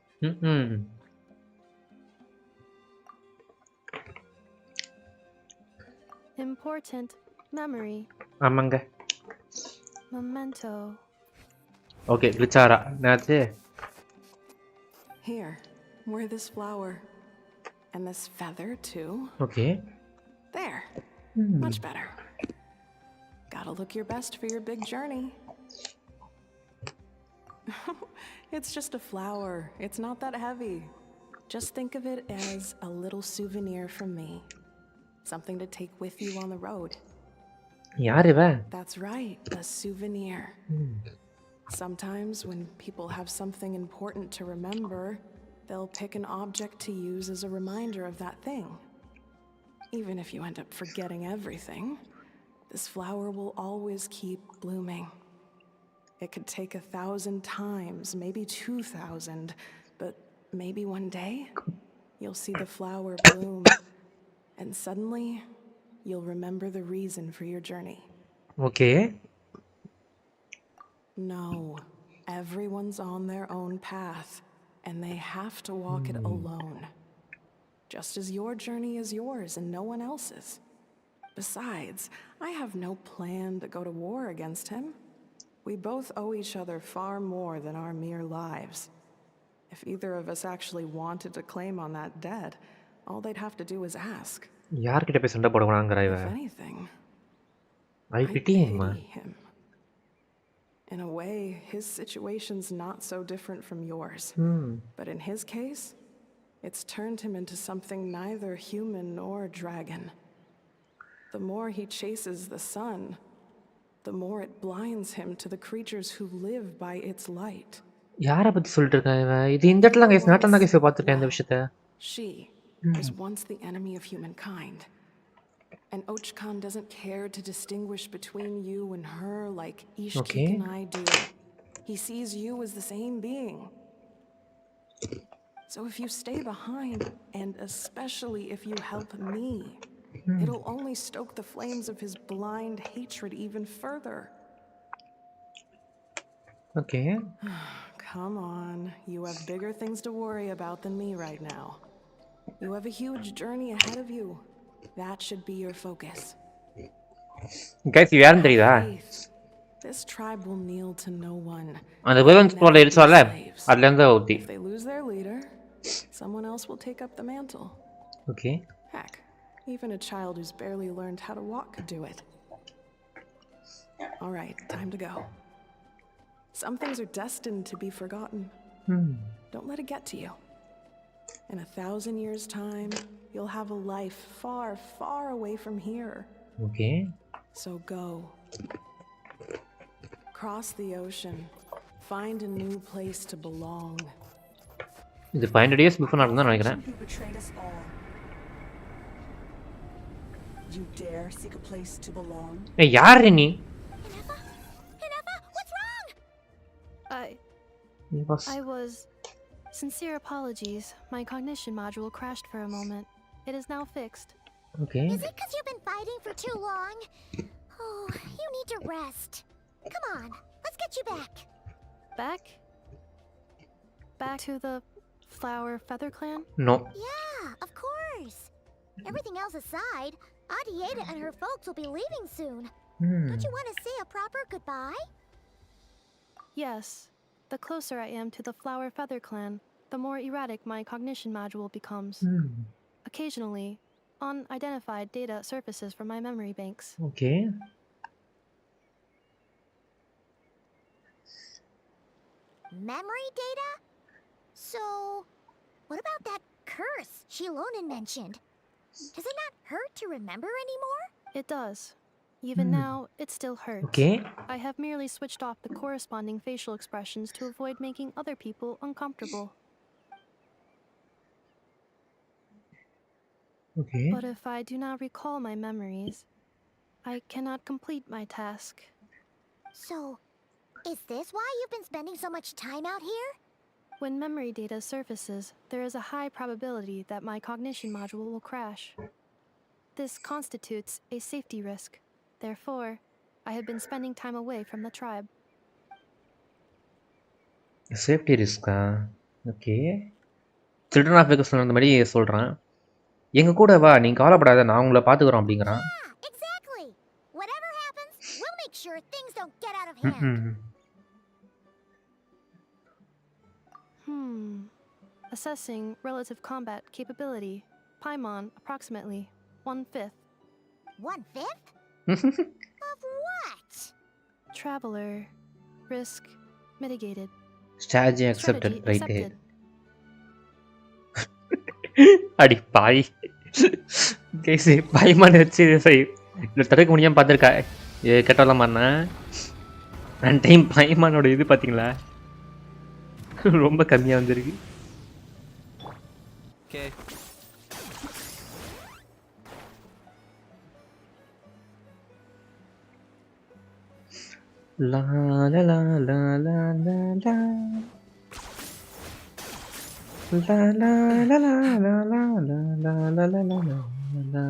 Important memory. Amang kah? Memento. Okay, bicara. Nanti. Here, wear this flower. And this feather, too. Okay. There. Much better. Gotta look your best for your big journey. It's just a flower. It's not that heavy. Just think of it as a little souvenir from me. Something to take with you on the road. Yaar iba. That's right, a souvenir. Sometimes when people have something important to remember, they'll pick an object to use as a reminder of that thing. Even if you end up forgetting everything, this flower will always keep blooming. It could take 1,000 times, maybe 2,000, but maybe one day you'll see the flower bloom, and suddenly you'll remember the reason for your journey. Okay. No, everyone's on their own path, and they have to walk it alone. Just as your journey is yours and no one else's. Besides, I have no plan to go to war against him. We both owe each other far more than our mere lives. If either of us actually wanted to claim on that debt, all they'd have to do is ask. Yaar kita pe sanda போடுவாங்கங்கற If iva. anything, I pity him. him. In a way, his situation's not so different from yours. But in his case, it's turned him into something neither human nor dragon. The more he chases the sun, the more it blinds him to the creatures who live by its light. யாரை பத்தி சொல்லிட்டு இருக்கா இவ? இது இந்த இடத்துல guys, நாட்டில் தான் guys பார்த்துருக்கேன் இந்த விஷயத்த. She was once the enemy of humankind. And Archon doesn't care to distinguish between you and her like Ishki and I do. He sees you as the same being. So if you stay behind, and especially if you help me, it'll only stoke the flames of his blind hatred even further. Okay. Come on, you have bigger things to worry about than me right now. You have a huge journey ahead of you. That should be your focus. Guys, இது யாருன்னு தெரியுதா? This tribe will kneel to no one. அந்த வேவன் ஸ்ப்ரோல இருச்சோல்ல, அதுல இருந்து ஊத்தி. If they lose their leader, someone else will take up the mantle. Okay. Heck, even a child who's barely learned how to walk could do it. All right, time to go. Some things are destined to be forgotten. Don't let it get to you. In 1,000 years' time, you'll have a life far, far away from here. Okay. So go. Cross the ocean. Find a new place to belong. இது 500 years before நடந்தா நினைக்கிறேன். Who betrayed us all. You dare seek a place to belong? ஏய் யார் நீ? I was... Sincere apologies. My cognition module crashed for a moment. It is now fixed. Okay. Is it because you've been fighting for too long? Oh, you need to rest. Come on, let's get you back. Back? Back to the Flower Feather Clan? No. Yeah, of course. Everything else aside, Adieta and her folks will be leaving soon. Don't you want to say a proper goodbye? Yes. The closer I am to the Flower Feather Clan, the more erratic my cognition module becomes. Occasionally, unidentified data surfaces from my memory banks. Okay. Memory data? So, what about that curse Shilonen mentioned? Does it not hurt to remember anymore? It does. Even now, it still hurts. Okay. I have merely switched off the corresponding facial expressions to avoid making other people uncomfortable. Okay. But if I do not recall my memories, I cannot complete my task. So, is this why you've been spending so much time out here? When memory data surfaces, there is a high probability that my cognition module will crash. This constitutes a safety risk. Therefore, I have been spending time away from the tribe. Safety risk. Okay. Children of Vegas அந்த மாதிரி சொல்றான். எங்க கூட வா, நீ கவலைப்படாத, நான் உங்களை பாத்துக்கறோம் அப்படிங்கறான். Yeah, exactly. Whatever happens, we'll make sure things don't get out of hand. Assessing relative combat capability. Paimon approximately 1/5. 1/5? Of what? Traveler. Risk mitigated. Strategy accepted. Strategy Right accepted. அடி பாய். கைஸ் பாய்மான வச்சு இல்லை தடுக்க முடியாமல் பார்த்துருக்கா. கெட்டலாமாண்ணா ரன் டைம் பாய்மானோட இது பார்த்தீங்களா ரொம்ப கம்மியாக வந்துருக்கு. Okay. La la la la la la la. La la la la la la la la la la la la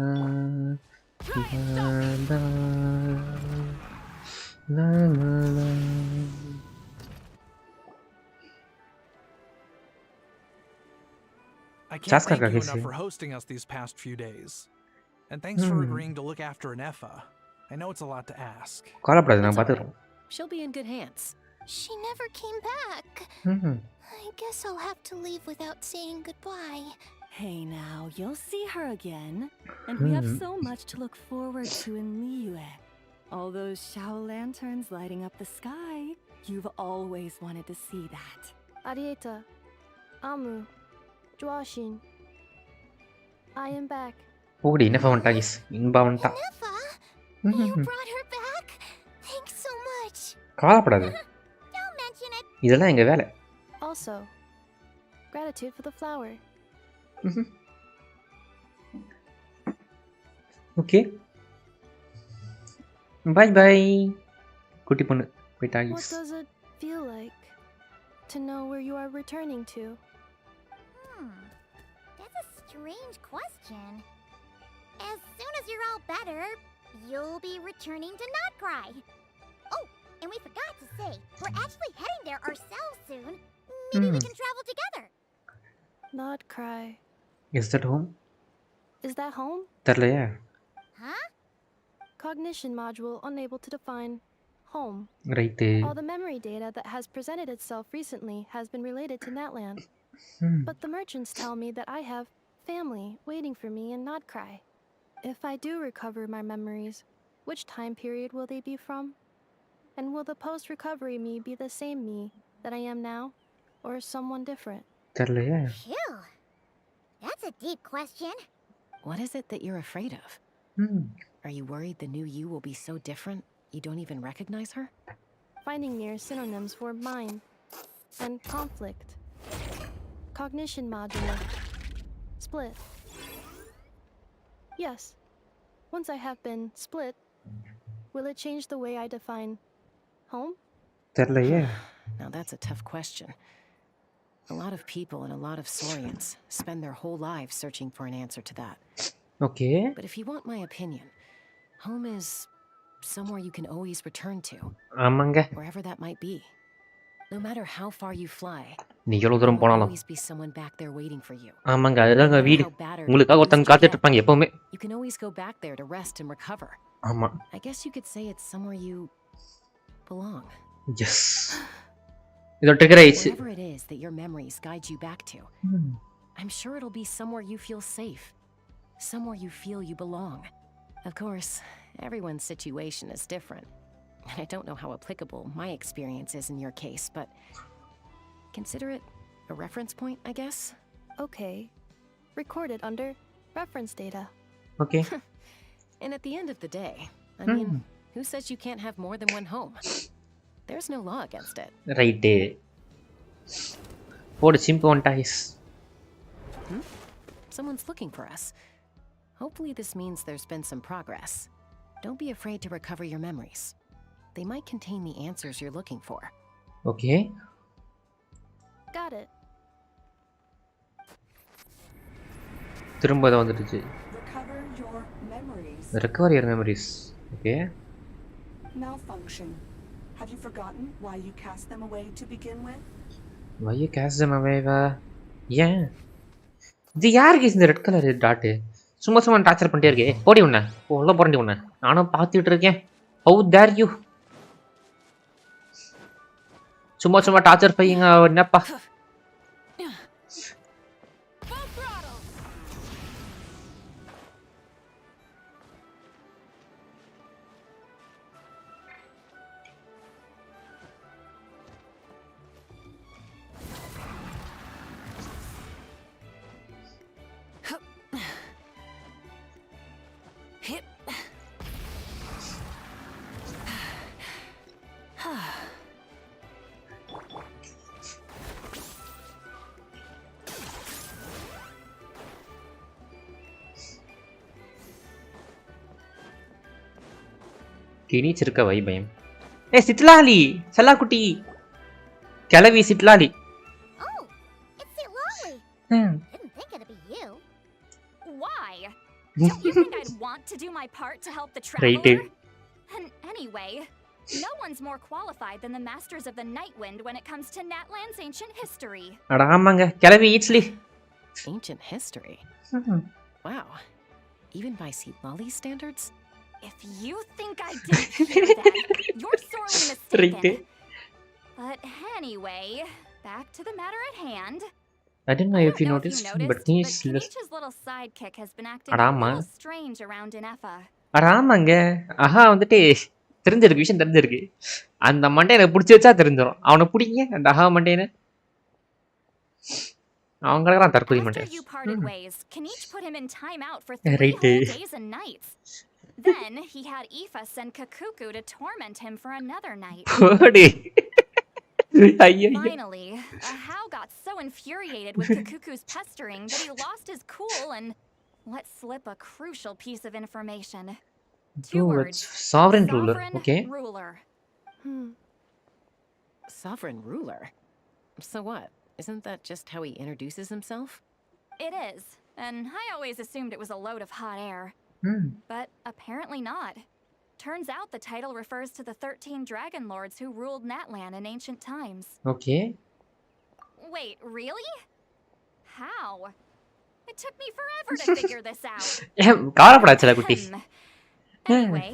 la la la. I can't thank you enough for hosting us these past few days. And thanks for agreeing to look after an Effa. I know it's a lot to ask. கவலைப்படாத, நான் பார்த்துக்கிறோம். She'll be in good hands. She never came back. I guess I'll have to leave without saying goodbye. Hey now, you'll see her again. And we have so much to look forward to in Liyue. All those Shao lanterns lighting up the sky. You've always wanted to see that. Arieta. Amu. Joashin. I am back. போடி என்ன ஃபவன்டா இஸ் இன்பா வண்டா. You brought her back? Thanks so much. கவலைப்படாத. Don't mention it. இதெல்லாம் எங்க வேலை. Also, gratitude for the flower. Okay. Bye bye. குட்டி பொண்ணு போய்ட்டா What is. does it feel like to know where you are returning to? That's a strange question. As soon as you're all better, you'll be returning to Not Cry. Oh, and we forgot to say, we're actually heading there ourselves soon. Maybe we can travel together. Not cry. Is that home? Is that home? தெரியலையா? Huh? Cognition module unable to define home. Right. All the memory data that has presented itself recently has been related to Natland. But the merchants tell me that I have family waiting for me in Not Cry. If I do recover my memories, which time period will they be from? And will the post-recovery me be the same me that I am now, or someone different? தெரியலையா? Phew. That's a deep question. What is it that you're afraid of? Are you worried the new you will be so different you don't even recognize her? Finding near synonyms for mind and conflict. Cognition module. Split. Yes. Once I have been split, will it change the way I define home? தெரியலையா? Now that's a tough question. A lot of people and a lot of Saurians spend their whole lives searching for an answer to that. Okay. But if you want my opinion, home is somewhere you can always return to. ஆமாங்க. Wherever that might be. No matter how far you fly, நீ எவ்வளவு தூரம் there will போனாலும். always be someone back there waiting for you. ஆமாங்க, அதுதாங்க No matter வீடு. how battered உங்களுக்காக you ஒருத்தங்க used to காத்துட்டு get, இருப்பாங்க எப்பவுமே. You can always go back there to rest and recover. ஆமா. I guess you could say it's somewhere you belong. Yes. இதோ trigger ஆயிடுச்சு. Wherever it is that your memories guide you back to, I'm sure it'll be somewhere you feel safe, somewhere you feel you belong. Of course, everyone's situation is different, and I don't know how applicable my experience is in your case, but consider it a reference point, I guess. Okay. Recorded under reference data. Okay. And at the end of the day, I mean, who says you can't have more than one home? There's no law against it. Right. What a simple one ties. Someone's looking for us. Hopefully this means there's been some progress. Don't be afraid to recover your memories. They might contain the answers you're looking for. Okay. Got it. திரும்ப அது வந்துடுச்சு. Recover your memories. Recover your memories. Okay. Malfunction. Have you forgotten why you cast them away to begin with? Why you cast them away? Yeah. இது யாருக்கு இந்த red colour dot? சும்மா சும்மா torture பண்ணிட்டே இருக்கே. போடி உன்ன. உள்ள போறண்டி உன்ன. நானும் பார்த்துட்டு இருக்கேன். How dare you? சும்மா சும்மா டார்ச்சர் பையங்க என்னப்பா? கிணிச்சிருக்க வை பயம். சித்லாலி செல்லாக்குட்டி கிளவி சித்லாலி. Oh, it's Sitlali. Didn't think it'd be you. Why? Don't you think I'd want to do my part to help the traveler? And anyway, no one's more qualified than the masters of the Night Wind when it comes to Natland's ancient history. அட ஆமாங்க கிளவி ஈட்ஸ்லி. Ancient history? Wow. Even by Sitlali's standards? If you think I didn't hear that, you're sorely mistaken. But anyway, back to the matter at hand. I didn't know if you noticed, but he's Kenich's little sidekick has been acting a little strange around Inefa. ஆமாங்க. ஆஹா வந்துட்டு தெரிஞ்சிருக்கு, விஷயம் தெரிஞ்சிருக்கு. அந்த மண்டையை பிடிச்சி வச்சா தெரிஞ்சிடும். அவனை பிடிங்க அந்த ஆஹா மண்டையனை. அவங்களுக்கெல்லாம் தற்கொலை மண்டை. After you parted ways, Kenich put him in timeout for 3 whole days and nights. Then he had Aoife send Kakuku to torment him for another night. Finally, Ahau got so infuriated with Kakuku's pestering that he lost his cool and let slip a crucial piece of information. 2 words. Sovereign ruler. Okay. Ruler. Sovereign ruler? So what? Isn't that just how he introduces himself? It is, and I always assumed it was a load of hot air. But apparently not. Turns out the title refers to the 13 dragon lords who ruled Natland in ancient times. Okay. Wait, really? How? It took me forever to figure this out. Anyway,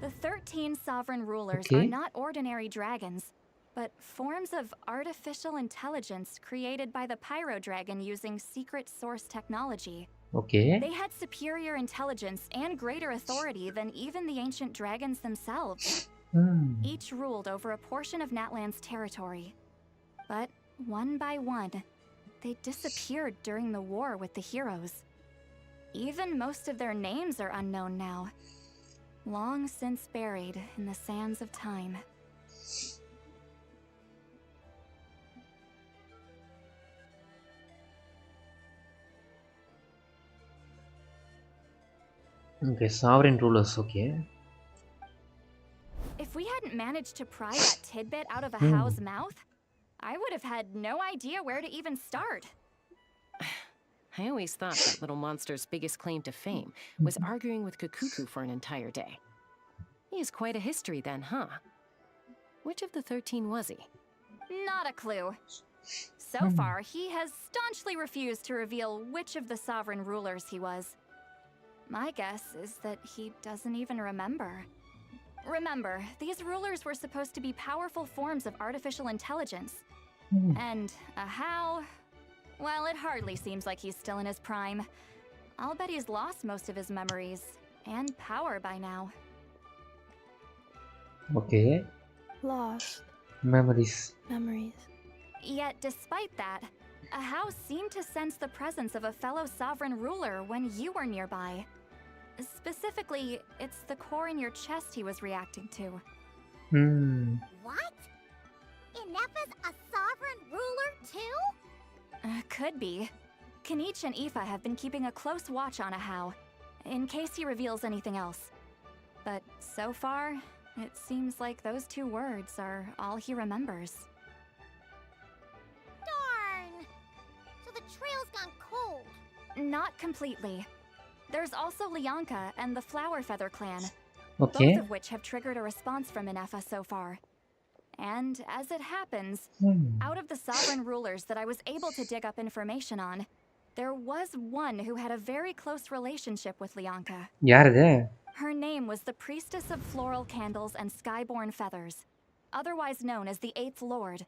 the 13 sovereign rulers are not ordinary dragons, but forms of artificial intelligence created by the Pyro Dragon using secret source technology. Okay. They had superior intelligence and greater authority than even the ancient dragons themselves. Each ruled over a portion of Natland's territory. But one by one, they disappeared during the war with the heroes. Even most of their names are unknown now, long since buried in the sands of time. Okay, sovereign rulers, okay. If we hadn't managed to pry that tidbit out of Ahau's mouth, I would have had no idea where to even start. I always thought that little monster's biggest claim to fame was arguing with Kakuku for an entire day. He has quite a history then, huh? Which of the 13 was he? Not a clue. So far, he has staunchly refused to reveal which of the sovereign rulers he was. My guess is that he doesn't even remember. Remember, these rulers were supposed to be powerful forms of artificial intelligence, And a how? Well, it hardly seems like he's still in his prime. I'll bet he's lost most of his memories and power by now. Okay. Lost. Memories. Yet, despite that, a how seemed to sense the presence of a fellow sovereign ruler when you were nearby. Specifically, it's the core in your chest he was reacting to. What? Ineppa's a sovereign ruler too? Could be. Kanich and Aoife have been keeping a close watch on a how, in case he reveals anything else. But so far, it seems like those 2 words are all he remembers. Darn! So the trail's gone cold. Not completely. There's also Lianka and the Flower Feather clan, Okay. both of which have triggered a response from Ineppa so far. And as it happens, out of the sovereign rulers that I was able to dig up information on, there was one who had a very close relationship with Lianka. யார் இது? Her name was the Priestess of Floral Candles and Skyborn Feathers, otherwise known as the 8th Lord.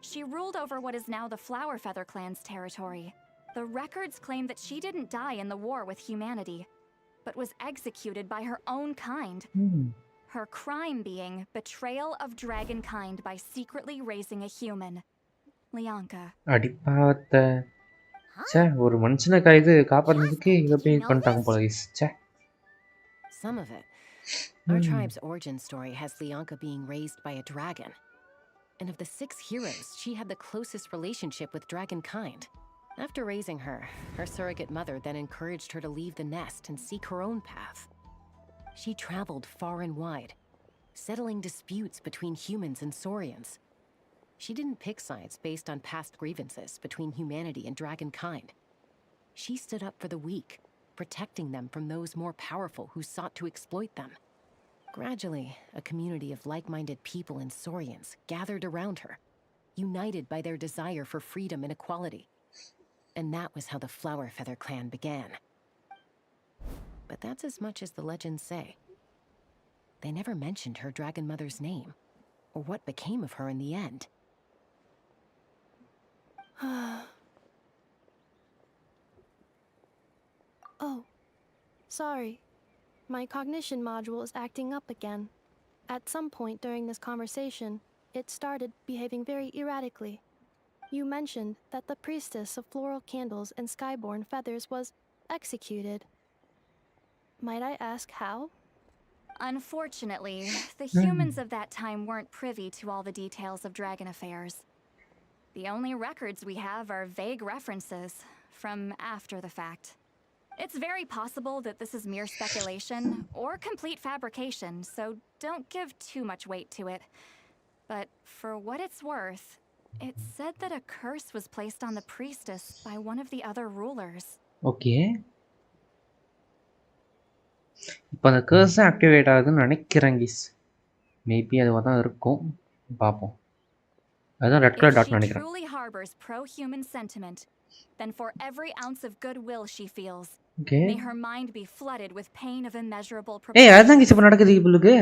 She ruled over what is now the Flower Feather clan's territory. The records claim that she didn't die in the war with humanity, but was executed by her own kind. Her crime being betrayal of dragonkind by secretly raising a human. Lianka. அடிப்பாவத்தை. ச்சே, ஒரு மனுஷனை இது காப்பாத்துறதுக்கு இதை போய் பண்ணிட்டாங்க போல guys. ச்சே. Some of it. Our tribe's origin story has Lianka being raised by a dragon. And of the 6 heroes, she had the closest relationship with dragonkind. After raising her, her surrogate mother then encouraged her to leave the nest and seek her own path. She traveled far and wide, settling disputes between humans and Saurians. She didn't pick sides based on past grievances between humanity and dragonkind. She stood up for the weak, protecting them from those more powerful who sought to exploit them. Gradually, a community of like-minded people and Saurians gathered around her, united by their desire for freedom and equality. And that was how the Flower Feather clan began. But that's as much as the legends say. They never mentioned her dragon mother's name, or what became of her in the end. Oh, sorry. My cognition module is acting up again. At some point during this conversation, it started behaving very erratically. You mentioned that the Priestess of Floral Candles and Skyborn Feathers was executed. Might I ask how? Unfortunately, the humans of that time weren't privy to all the details of dragon affairs. The only records we have are vague references from after the fact. It's very possible that this is mere speculation or complete fabrication, so don't give too much weight to it. But for what it's worth, it's said that a curse was placed on the priestess by one of the other rulers. Okay. இப்போ அந்த கர்ஸ் activate ஆகுதுன்னு நினைக்கிறேன் guys. Maybe அதுவாக தான் இருக்கும். பார்ப்போம். அதுதான் red colour dot நினைக்கிறேன். If she truly harbors pro-human sentiment, then for every ounce of goodwill she feels, Okay. may her mind be flooded with pain of immeasurable ஏய் proportions. அதுதான் guys இப்போ நடக்குது இவளுக்கு.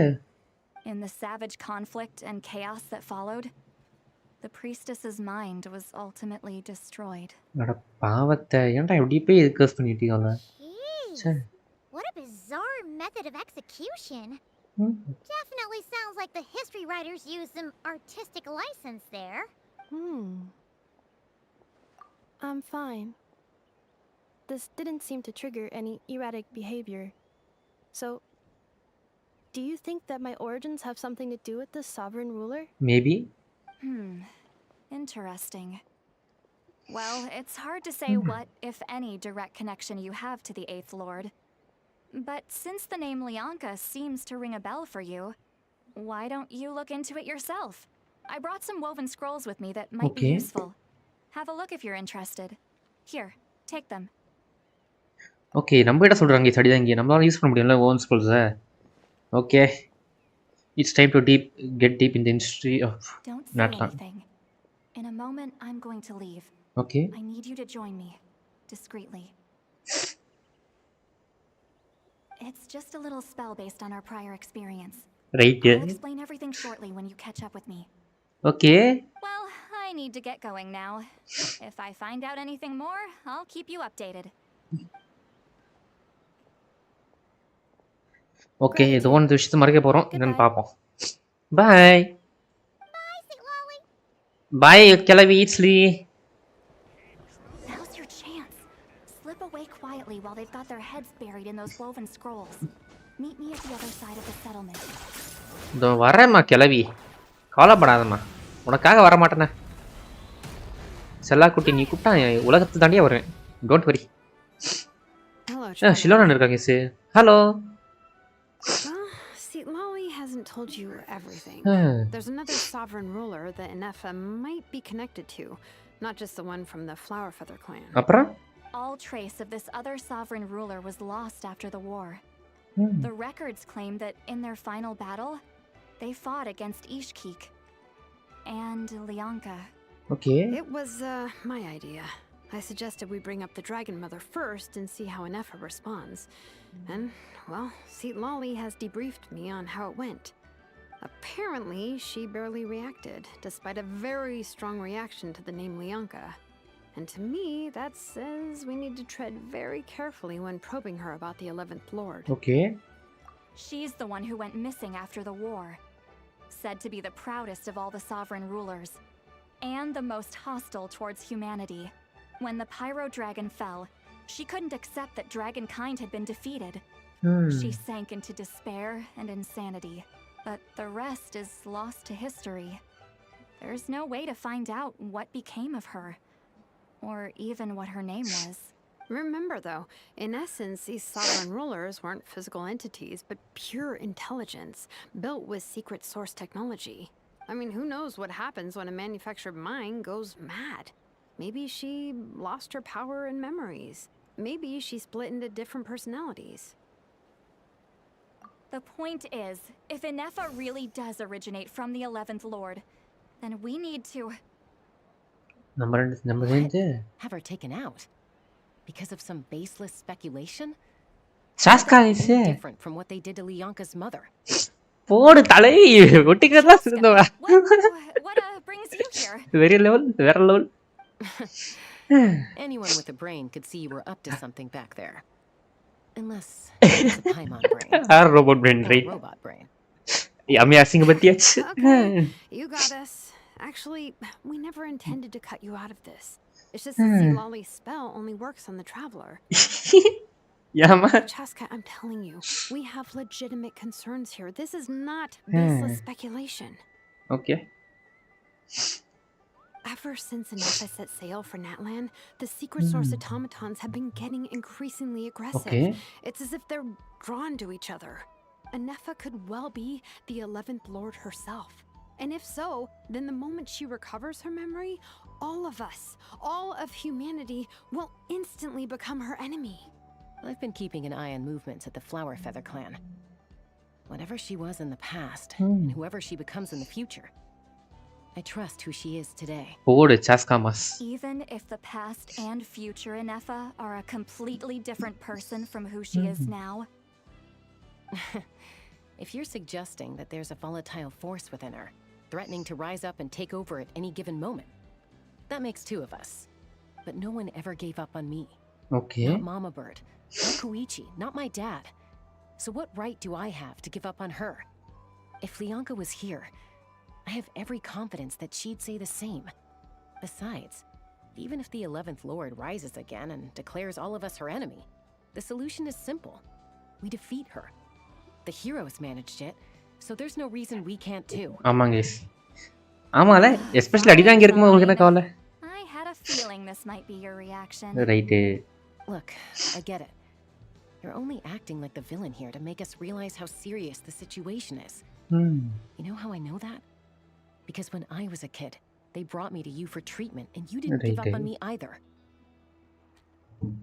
In the savage conflict and chaos that followed, the priestess's mind was ultimately destroyed. அட பாவத்தை ஏன்டா இப்படி போய் இது கர்ஸ் பண்ணிட்டீங்களா? Jeez. What a bizarre method of execution. Definitely sounds like the history writers used some artistic license there. I'm fine. This didn't seem to trigger any erratic behavior. So, do you think that my origins have something to do with this sovereign ruler? Maybe. Interesting. Well, it's hard to say what, if any, direct connection you have to the 8th Lord. But since the name Lianka seems to ring a bell for you, why don't you look into it yourself? I brought some woven scrolls with me that might be useful. Have a look if you're interested. Here, take them. Okay நம்ம கிட்ட சொல்கிறாங்க சரிதான் இங்கே நம்மளால use பண்ண முடியும்ல own ஸ்கூல்ஸை. Okay it's time to get deep in the history of Natlan. In a moment, I'm going to leave. Okay. I need you to join me, discreetly. It's just a little spell based on our prior experience. Right. I'll explain everything shortly when you catch up with me. Okay. Well, I need to get going now. If I find out anything more, I'll keep you updated. Okay இது ஒன்று விஷயத்தை மறைக்க போகிறோம் என்னன்னு பார்ப்போம். பாய் பாய் கிளவி ஈட்ஸ்லி. Now's your chance. Slip away quietly while they've got their heads buried in those woven scrolls. Meet me at the other side of the settlement. இதோ வரேம்மா கிளவி, கவலைப்படாதம்மா, உனக்காக வரமாட்டேனே. செல்லாக்குட்டி நீ கூப்பிட்டா உலகத்தை தாண்டியே வருவேன். Don't worry. ஷிலோனா இருக்காங்க miss. Hello. See, Lolly hasn't told you everything. There's another sovereign ruler that Inefa might be connected to, not just the one from the Flower Feather clan. அப்புறம் All trace of this other sovereign ruler was lost after the war. The records claim that in their final battle, they fought against Ishkik and Lianka. Okay. It was my idea. I suggested we bring up the Dragon Mother first and see how Inefa responds. And, well, Seat Lolly has debriefed me on how it went. Apparently, she barely reacted, despite a very strong reaction to the name Lianka. And to me, that says we need to tread very carefully when probing her about the 11th Lord. Okay. She's the one who went missing after the war. Said to be the proudest of all the sovereign rulers. And the most hostile towards humanity. When the Pyro Dragon fell, she couldn't accept that dragonkind had been defeated. She sank into despair and insanity. But the rest is lost to history. There's no way to find out what became of her. Or even what her name was. Remember, though, in essence, these sovereign rulers weren't physical entities, but pure intelligence, built with secret source technology. I mean, who knows what happens when a manufactured mind goes mad? Maybe she lost her power and memories. Maybe she split into different personalities. The point is, if Inefa really does originate from the 11th Lord, then we need to... Number Have her taken out? Because of some baseless speculation? Chaska is different from what they did to Lianka's mother. போடு தலை ஒட்டிக்கிறதா சிறந்தவா. What brings you here? Very level, very level. Anyone with a brain could see you were up to something back there. Unless it's a Paimon brain. Or robot brain, right? Robot brain. Yummy asking about the Okay, you got us. Actually, we never intended to cut you out of this. It's just that Sea Lolly's spell only works on the Traveler. Yeah, man. Chaska, I'm telling you, we have legitimate concerns here. This is not baseless speculation. Okay. Ever since Inefa set sail for Natlan, the secret source automatons have been getting increasingly aggressive. Okay. It's as if they're drawn to each other. Inefa could well be the 11th Lord herself. And if so, then the moment she recovers her memory, all of us, all of humanity, will instantly become her enemy. I've been keeping an eye on movements at the Flower Feather clan. Whatever she was in the past, and whoever she becomes in the future, I trust who she is today. போடு சாஸ்காமஸ். Even if the past and future Inefa are a completely different person from who she is now. If you're suggesting that there's a volatile force within her, threatening to rise up and take over at any given moment, that makes two of us. But no one ever gave up on me. Okay. Not Mama Bird, not Koichi, not my dad. So what right do I have to give up on her? If Lianka was here, I have every confidence that she'd say the same. Besides, even if the 11th Lord rises again and declares all of us her enemy, the solution is simple. We defeat her. The heroes managed it, so there's no reason we can't too. ஆமாங்க. ஆமால, especially அடிதாங்க இருக்கும்போது உங்களுக்கு என்ன கவலை? I had a feeling this might be your reaction. Right. Look, I get it. You're only acting like the villain here to make us realize how serious the situation is. You know how I know that? Because when I was a kid, they brought me to you for treatment and you didn't give up on me either.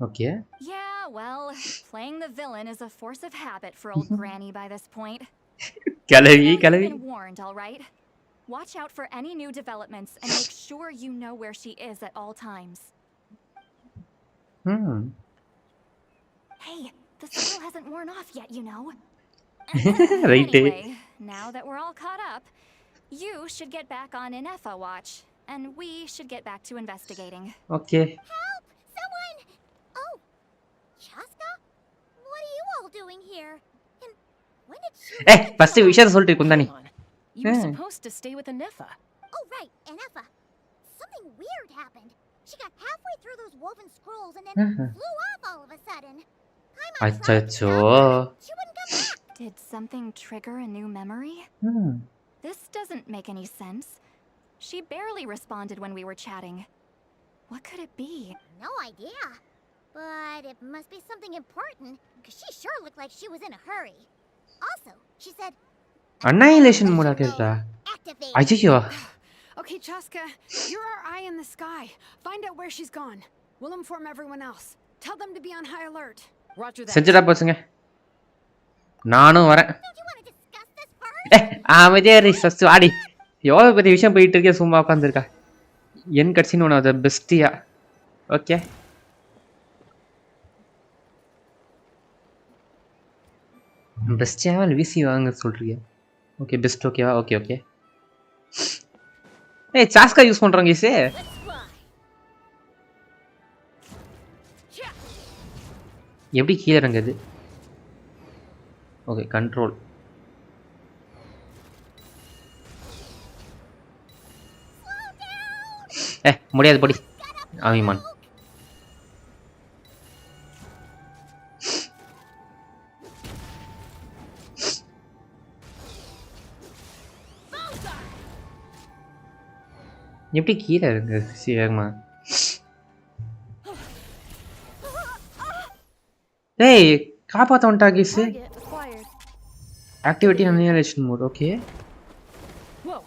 Okay. Yeah, well, playing the villain is a force of habit for old Granny by this point. Kalavi. You've been warned, all right? Watch out for any new developments and make sure you know where she is at all times. Hey, the spell hasn't worn off yet, you know. Right. Anyway, now that we're all caught up, you should get back on Inefa watch and we should get back to investigating. Okay. Help! Someone! Oh, Chaska? What are you all doing here? And when did she... first விஷயத்தை சொல்லிட்டு குந்தானி. You were supposed to stay with Anefa. Oh, right, Anefa. Something weird happened. She got halfway through those woven scrolls and then flew off all of a sudden. அச்சச்சோ. She wouldn't come back. Did something trigger a new memory? This doesn't make any sense. She barely responded when we were chatting. What could it be? No idea. But it must be something important, because she sure looked like she was in a hurry. Also, she said... Annihilation mode ஆகிட்டா. ஐயோ. Okay, Chaska, you're our eye in the sky. Find out where she's gone. We'll inform everyone else. Tell them to be on high alert. Roger that. செஞ்சுடா போச்சுங்க. நானும் வரேன். அமைதியா first ஆடி. எவ்வளவு பெரிய விஷயம் போயிட்டு இருக்கே சும்மா உட்காந்துருக்கா. என் கட்சின்னு ஒன்று அது பெஸ்டியா. ஓகே. பெஸ்டியாவா விசி வாங்க சொல்றீங்க. ஓகே பெஸ்ட் ஓகேவா? Okay okay. ஏய் சாஸ்கா யூஸ் பண்றாங்க இசே. எப்படி கீழே இறங்குது? Okay control. முடியாது படி. ஆமிமான். எப்படி கீழே இருக்கு சீக்கிரமா? ஏய் காப்பாத்த வந்துட்டா கேஸ். Activity annihilation mode. Okay. Whoa,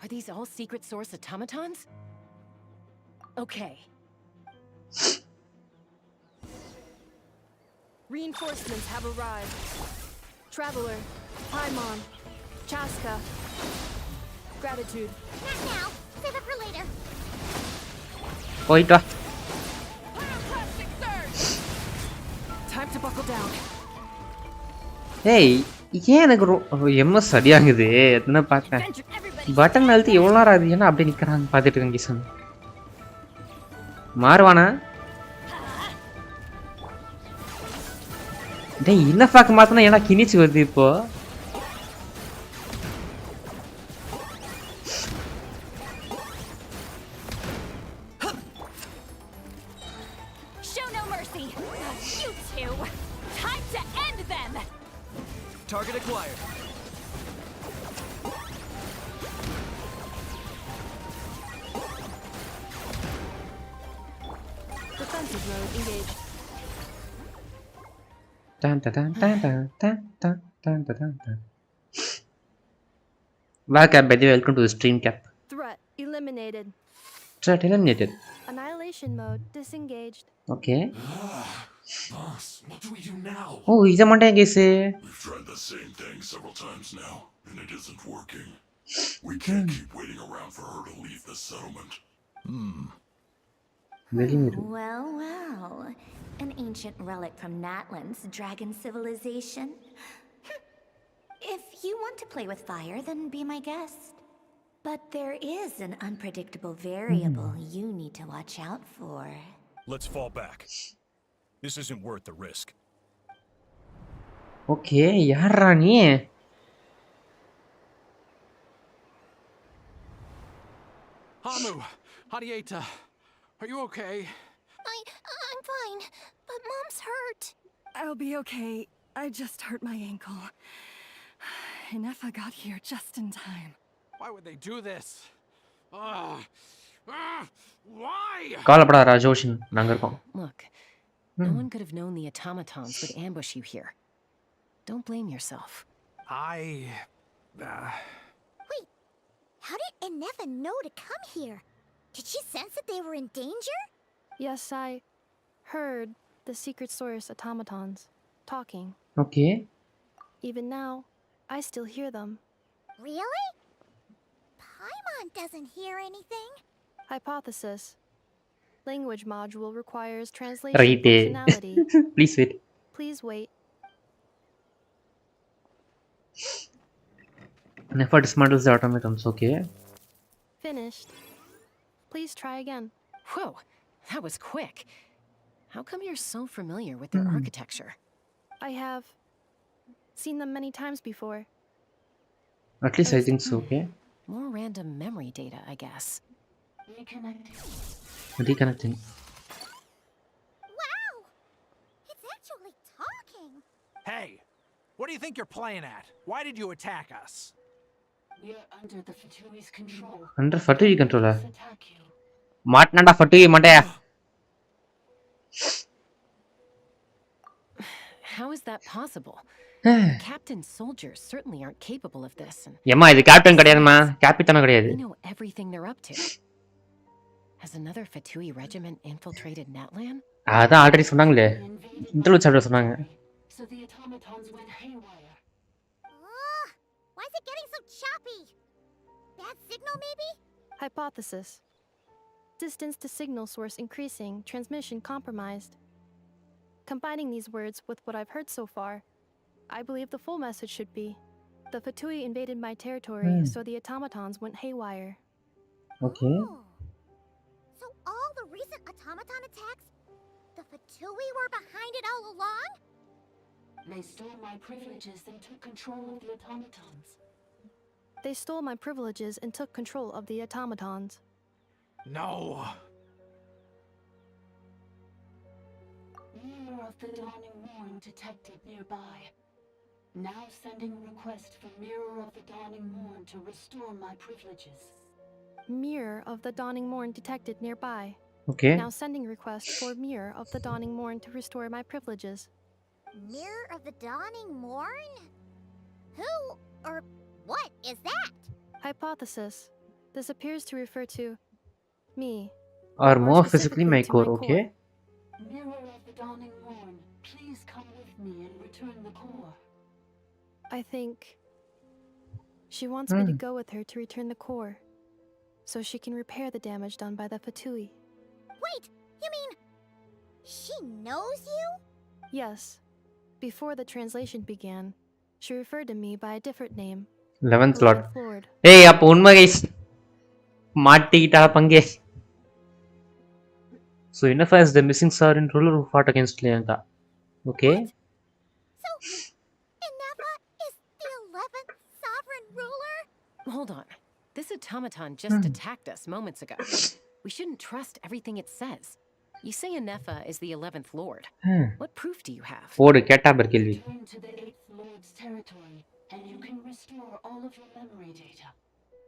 are these all secret source automatons? Okay. Reinforcements have arrived. Traveler, Paimon, Chaska. Gratitude. Not now. Save it for later. போய்ட்டு வா. Time to buckle down. ஏய் ஏன் எனக்கு எம்எஸ் சரியாகுது? என்ன பார்த்தேன் பட்டன் அழுத்தி எவ்வளோ நேரம் ஆகுது? ஏன்னா அப்படியே நிற்கிறாங்க பார்த்துட்டு இருக்கேன் கிஷன். மாறுவானா? டேய் என்ன பார்க்க மாத்தினா ஏன்னா கிணிச்சு வருது இப்போ. Target acquired. Defensive mode engaged. Dun dun dun dun dun dun dun dun dun dun. Welcome, by the way, welcome to the stream cap. Threat eliminated. Threat eliminated. Annihilation mode disengaged. Okay. Boss, what do we do now? Oh, இத மட்டும் case. We've tried the same thing several times now, and it isn't working. We can't keep waiting around for her to leave the settlement. Well, well. An ancient relic from Natlan's dragon civilization. If you want to play with fire, then be my guest. But there is an unpredictable variable you need to watch out for. Let's fall back. This isn't worth the risk. Okay, யாரா நீ? Hamu, Hadieta, are you okay? I'm fine, but Mom's hurt. I'll be okay. I just hurt my ankle. Anefa got here just in time. Why would they do this? Why? கவலைப்படாத ராஜோஷன், நாங்க இருக்கோம். Look, no one could have known the automatons would ambush you here. Don't blame yourself. Wait, how did Anefa know to come here? Did she sense that they were in danger? Yes, I heard the secret source automatons talking. Okay. Even now, I still hear them. Really? Paimon doesn't hear anything. Hypothesis. Language module requires translation Right. functionality. Please wait. Please wait. Never dismantles the automatons, okay? Finished. Please try again. Whoa, that was quick. How come you're so familiar with their architecture? I have seen them many times before. At least I think so, okay? More random memory data, I guess. Reconnecting. Wow! It's actually talking! Hey! What do you think you're playing at? Why did you attack us? We're under the Fatui's control. Under Fatui controller. Matnada Fatui Mataya. How is that possible? The captain's soldiers certainly aren't capable of this. And Yamma, இது captain கிடையாதுமா. Captain கிடையாது. we know everything they're up to. Has another Fatui regiment infiltrated Natlan? அதான் already சொன்னாங்களே. Interview chapter சொன்னாங்க. So the automatons went haywire. Why is it getting so choppy? Bad signal, maybe? Hypothesis. Distance to signal source increasing, transmission compromised. Combining these words with what I've heard so far, I believe the full message should be: the Fatui invaded my territory, so the automatons went haywire. Okay. So all the recent automaton attacks, the Fatui were behind it all along? They stole my privileges and took control of the automatons. They stole my privileges and took control of the automatons. No! Mirror of the Dawning Morn detected nearby. Now sending request for Mirror of the Dawning Morn to restore my privileges. Mirror of the Dawning Morn detected nearby. Okay. Now sending request for Mirror of the Dawning Morn to restore my privileges. Mirror of the Dawning Morn? Who or what is that? Hypothesis. This appears to refer to me. Or more physically my core, okay? Mirror of the Dawning Morn, please come with me and return the core. I think she wants me to go with her to return the core, so she can repair the damage done by the Fatui. Wait, you mean she knows you? Yes. Before the translation began, she referred to me by a different name. 11th Lord. Lord. Hey, appo unma guys. Maattikitta pange. So Innafa is the missing sovereign ruler who fought against Lanka. Okay. So Innafa is the 11th sovereign ruler? Hold on. This automaton just attacked us moments ago. We shouldn't trust everything it says. You say Innafa is the 11th Lord. What proof do you have? Podu ketta berkelvi. Return to the 8th Lord's territory, and you can restore all of your memory data.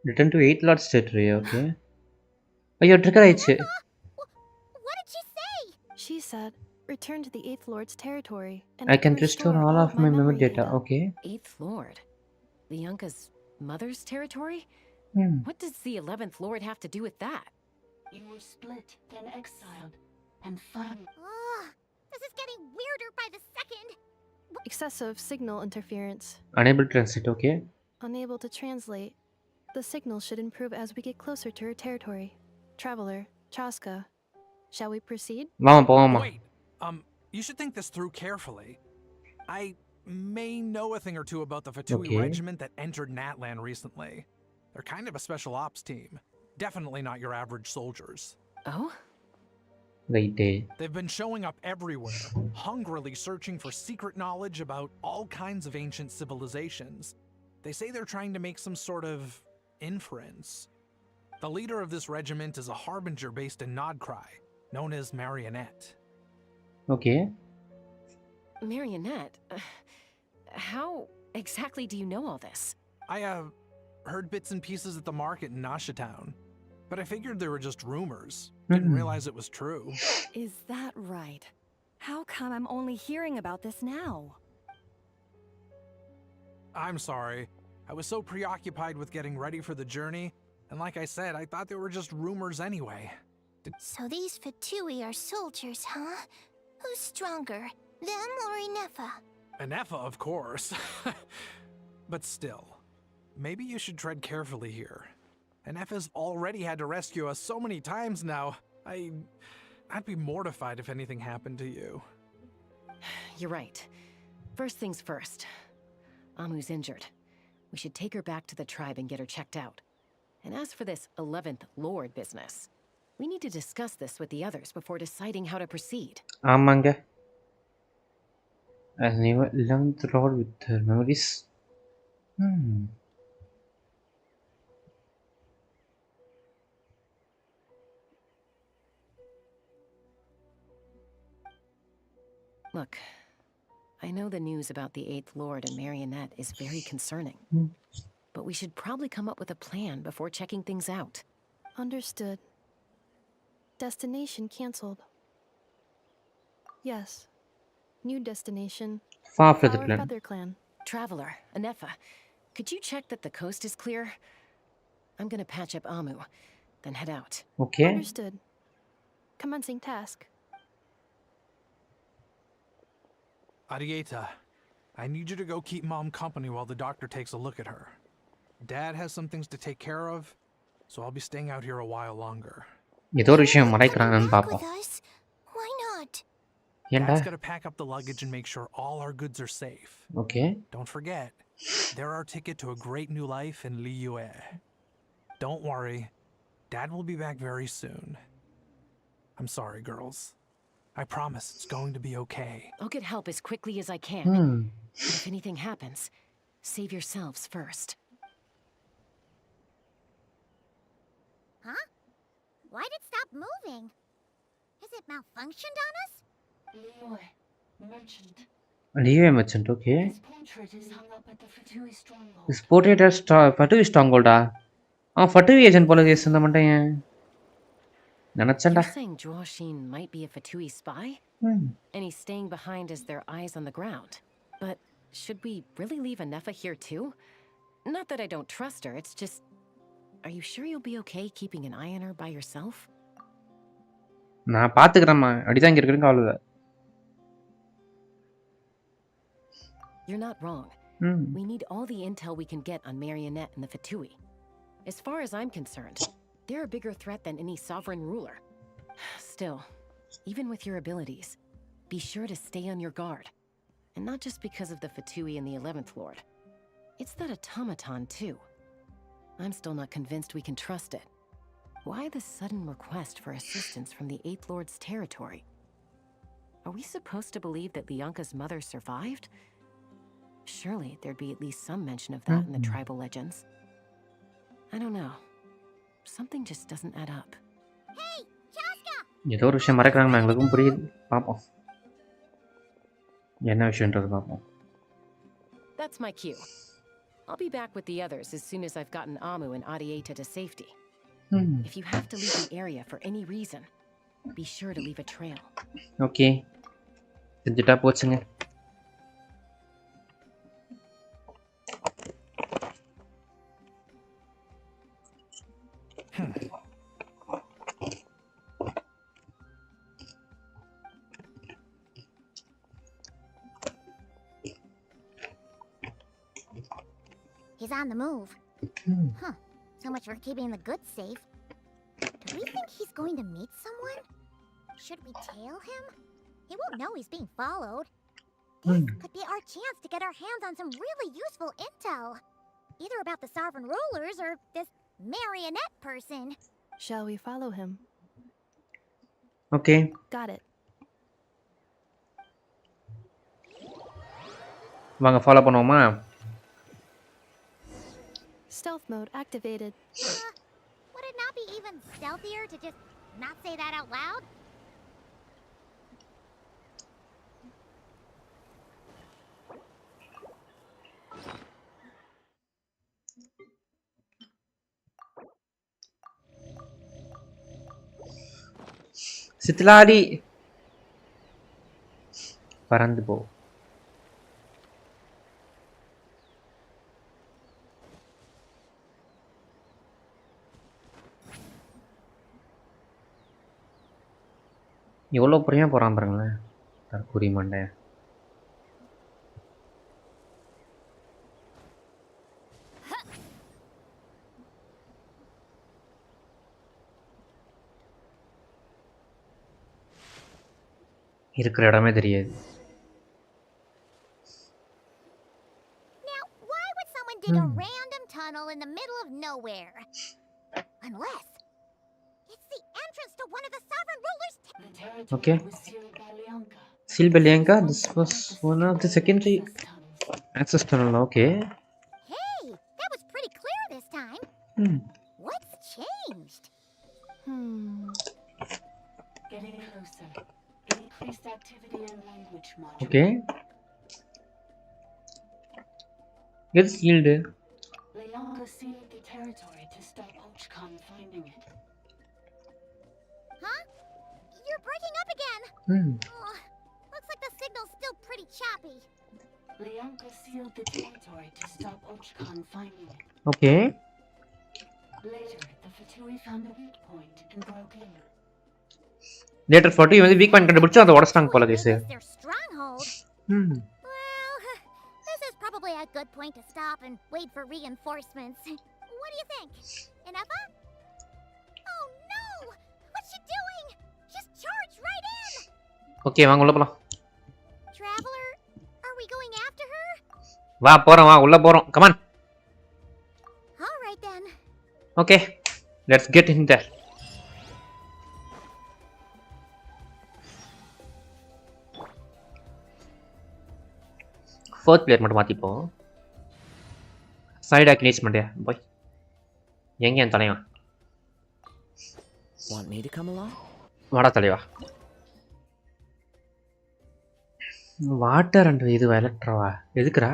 Return to 8th Lord's territory, okay. Ayyo trigger aichu. What did she say? She said, return to the 8th Lord's territory, and I can restore all of my memory data, okay. 8th Lord? The Yunka's mother's territory? What does the 11th Lord have to do with that? You were split, then exiled, and finally... This is getting weirder by the second. Excessive signal interference. Unable to translate, okay. Unable to translate. The signal should improve as we get closer to her territory. Traveler, Chaska, shall we proceed? Wait, you should think this through carefully. I may know a thing or two about the Fatui regiment that entered Natlan recently. They're kind of a special ops team. Definitely not your average soldiers. Oh? They've been showing up everywhere, hungrily searching for secret knowledge about all kinds of ancient civilizations. They say they're trying to make some sort of inference. The leader of this regiment is a harbinger based in Nodkrai, known as Marionette. Okay. Marionette? How exactly do you know all this? I heard bits and pieces at the market in Nasha Town, but I figured they were just rumors. Didn't realize it was true. Is that right? How come I'm only hearing about this now? I'm sorry. I was so preoccupied with getting ready for the journey, and like I said, I thought they were just rumors anyway. So these Fatui are soldiers, huh? Who's stronger, them or Innafa? Innafa, of course. But still, maybe you should tread carefully here. Innafa's already had to rescue us so many times now. I'd be mortified if anything happened to you. You're right. First things first. Amu's injured. We should take her back to the tribe and get her checked out. And as for this 11th Lord business, We need to discuss this with the others before deciding how to proceed. ஆமாங்க. As never 11th Lord with her memories. Look, I know the news about the 8th Lord and Marionette is very concerning. But we should probably come up with a plan before checking things out. Understood. Destination cancelled. Yes. New destination. Far Feather Flower Clan. Feather Clan. Traveler, Anefa, could you check that the coast is clear? I'm gonna patch up Amu, then head out. Okay. Understood. Commencing task. Arieta, I need you to go keep Mom company while the doctor takes a look at her. Dad has some things to take care of, so I'll be staying out here a while longer. ஏதோ ஒரு விஷயம் மறைக்கிறாங்கன்னு பாப்போம். Why not? ஏன்டா? Dad's gotta pack up the luggage and make sure all our goods are safe. Okay. Don't forget, they're our ticket to a great new life in Liyue. Don't worry, Dad will be back very soon. I'm sorry, girls. I promise it's going to be okay. I'll get help as quickly as I can. If anything happens, save yourselves first. Huh? Why did it stop moving? Has it malfunctioned on us? Liyue, merchant. Liyue merchant, okay. His portrait is hung up at the Fatui stronghold. This portrait as Fatui stronghold ah. Fatui agent போல case இந்த மண்டையன். நினைச்சேன்டா. You're saying Joashin might be a Fatui spy? And he's staying behind as their eyes on the ground. But should we really leave Anefa here too? Not that I don't trust her, it's just... Are you sure you'll be okay keeping an eye on her by yourself? நான் பாத்துக்கறேம்மா. அடிதான் இங்க இருக்குன்னு கவலை இல்ல. You're not wrong. We need all the intel we can get on Marionette and the Fatui. As far as I'm concerned, they're a bigger threat than any sovereign ruler. Still, even with your abilities, be sure to stay on your guard. And not just because of the Fatui and the 11th Lord. It's that automaton too. I'm still not convinced we can trust it. Why the sudden request for assistance from the 8th Lord's territory? Are we supposed to believe that Lianka's mother survived? Surely there'd be at least some mention of that in the tribal legends. I don't know. Something just doesn't add up. Hey, Chaska! ஏதோ ஒரு விஷயம் மறைக்கிறாங்க எங்களுக்கும் புரியுது. பாப்போம். என்ன விஷயம்ன்றது பாப்போம். That's my cue. I'll be back with the others as soon as I've gotten Amu and Arieta to safety. If you have to leave the area for any reason, be sure to leave a trail. Okay. செஞ்சுட்டா போச்சுங்க. He's on the move. Huh. So much for keeping the goods safe. Do we think he's going to meet someone? Should we tail him? He won't know he's being followed. This could be our chance to get our hands on some really useful intel. Either about the sovereign rulers or this marionette person. Shall we follow him? Okay. Got it. வாங்க follow பண்ணுவோமா? Stealth mode activated. Would it not be even stealthier to just not say that out loud? சித்லாடி பறந்து போ. எவ்வளோ பொறுமையாக போகிறான் பாருங்களேன் தற்கூரி மண்டை. இருக்கிற இடமே தெரியாது. Now, why would someone dig a random tunnel in the middle of nowhere? Unless it's the entrance Okay. Silbelianka, this was one of the secondary access tunnel. Okay. Hey, that was pretty clear this time. Hmm. What's changed? Getting closer. Increased activity in language module. Okay. Get sealed. Leonka sealed the territory to stop Ochcon finding it. Huh? You're breaking up again. Oh, looks like the signal's still pretty choppy. Leonka sealed the territory to stop Ochcon finding it. Okay. Later, the Fatui found a weak point and broke in. Later 40 வந்து weak point கண்டுபிடிச்சு அதை உடைச்சிட்டாங்க போல guys. Their stronghold. Well, this is probably a good point to stop and wait for reinforcements. What do you think? Enough? Oh no! What's she doing? Just charge right in! Okay வாங்க உள்ள போலாம். Traveler, are we going after her? வா போறோம் வா உள்ள போறோம். Come on. All right then. Okay. Let's get in there. Fourth player மட்டும் மாற்றிப்போம். Side acnes பண்ணியா பாய் எங்கே என் தலைவா வாடா தலைவா. வாட்டர் அண்ட் இது எலக்ட்ராவா எதுக்குறா?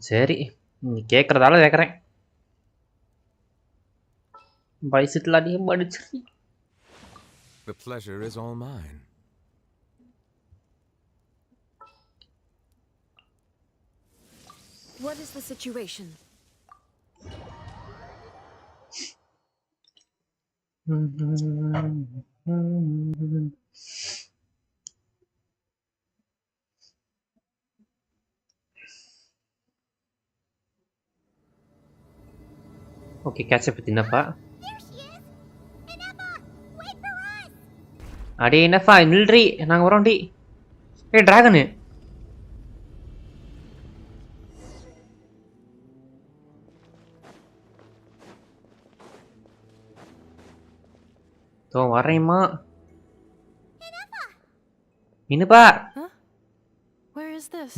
சரி நீ கேட்குறதால கேட்குறேன். பைசிட்டில் அதிகம் படிச்சு. The pleasure is all mine. What is the situation? Okay catch up என்னப்பா? அடே என்னப்பா மிலிட்ரி நாங்கள் வரோம் டி. ஏ டிராகனு தோ வரேம்மா. இனுப்பா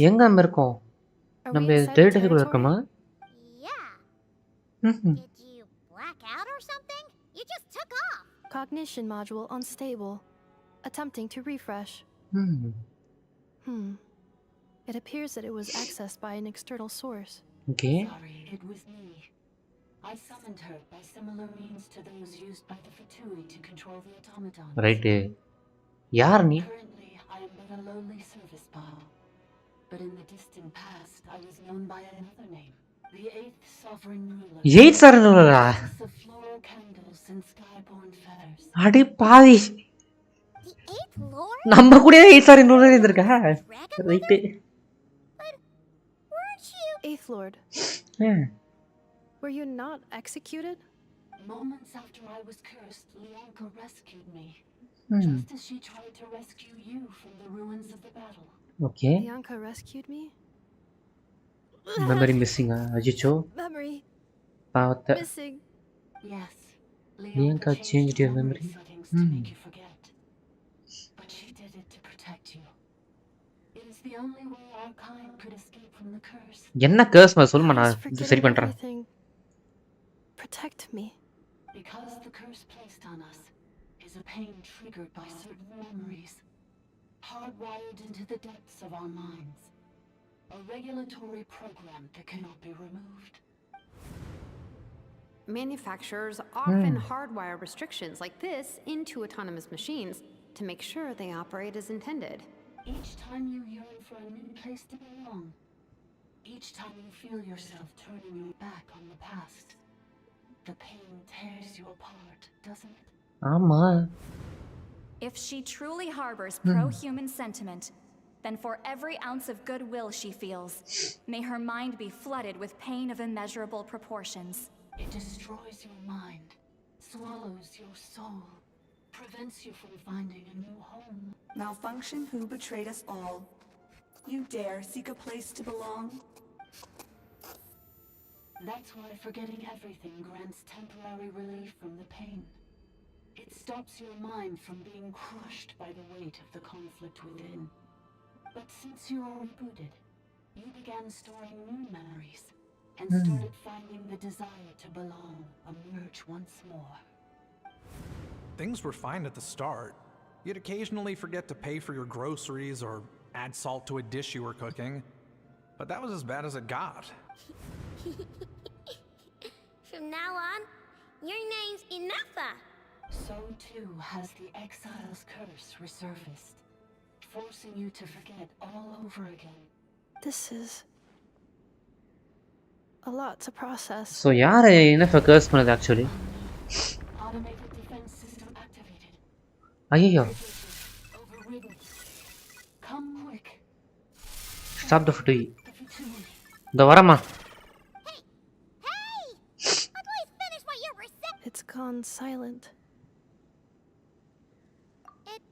எங்க நம்ம இருக்கோம்? நம்ம டெரிட்டரிக்குள்ள இருக்கோமா? Did you black out or something? You just took off. Cognition module unstable. Attempting to refresh. It appears that it was accessed by an external source. Okay. Sorry, it was me. I summoned her by similar means to those used by the Fatui to control the automatons. Right. யார் நீ? Currently, I am but a lowly service bow. But in the distant past, I was known by another name. The 8th sovereign ruler. 8th sovereign ruler. Of floral candles and skyborn feathers. அடே பாவி. நம்ம கூட 8th sovereign ruler இருந்திருக்கா? Right. Eighth Lord. Were you not executed? Moments after I was cursed, Leonka rescued me. Just as she tried to rescue you from the ruins of the battle. Okay. Leonka rescued me? Memory missing. Ajicho. Memory. Paavata. Missing. Yes. Leonka changed your memory. To make you forget. But she did it to protect you. It is the only way our kind could escape from the curse. என்ன curse மா சொல்லுமா நான் சரி பண்றேன். Protect me. Because the curse placed on us is a pain triggered by certain memories, hardwired into the depths of our minds. A regulatory program that cannot be removed. Manufacturers often hardwire restrictions like this into autonomous machines to make sure they operate as intended. Each time you yearn for a new place to belong, each time you feel yourself turning your back on the past, the pain tears you apart, doesn't it? ஆமா. If she truly harbors pro-human sentiment, then for every ounce of goodwill she feels, may her mind be flooded with pain of immeasurable proportions. It destroys your mind, swallows your soul, prevents you from finding a new home. Malfunction who betrayed us all. You dare seek a place to belong? That's why forgetting everything grants temporary relief from the pain. It stops your mind from being crushed by the weight of the conflict within. But since you are rebooted, you began storing new memories and started finding the desire to belong emerge once more. Things were fine at the start. You'd occasionally forget to pay for your groceries or add salt to a dish you were cooking. But that was as bad as it got. From now on, your name's Inafa. So too has the exile's curse resurfaced, forcing you to forget all over again. This is a lot to process. So யார் என்ன curse பண்ணது actually? Automated defense system activated. ஐயோ. Overridden. Come quick. Stop the footy. இந்த வரமா. It's gone silent. It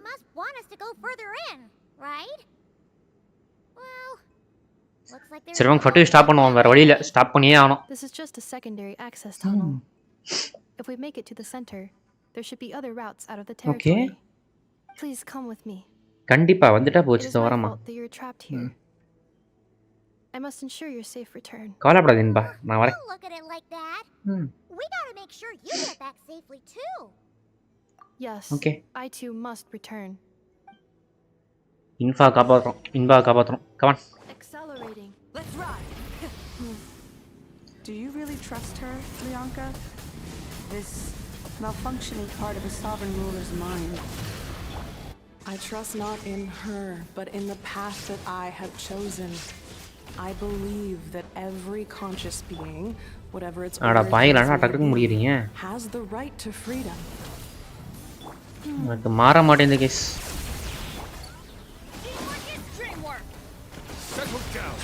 must want us to go further in, right? Well, looks like there's சரி வாங்க ஃபட்டு stop பண்ணுவோம் வேற வழி இல்ல ஸ்டாப் பண்ணியே ஆகணும். This is just a secondary access tunnel. If we make it to the center, there should be other routes out of the territory. Please come with me. கண்டிப்பா வந்துட்டா போச்சு It is my வரமா. fault that you're trapped here. I must ensure your safe return. கவலைப்படாதீன்பா நான் வரேன். Don't look at it like that. We gotta make sure you get back safely too. Yes. Okay. I too must return. Inba காப்பாத்துறோம். Come on. Accelerating. Let's ride. Do you really trust her, Lianka? This malfunctioning part of a sovereign ruler's mind. I trust not in her, but in the path that I have chosen. I believe that every conscious being, whatever its origins may be, has the right to freedom. எனக்கு மாற மாட்டேங்குது case. Settle down.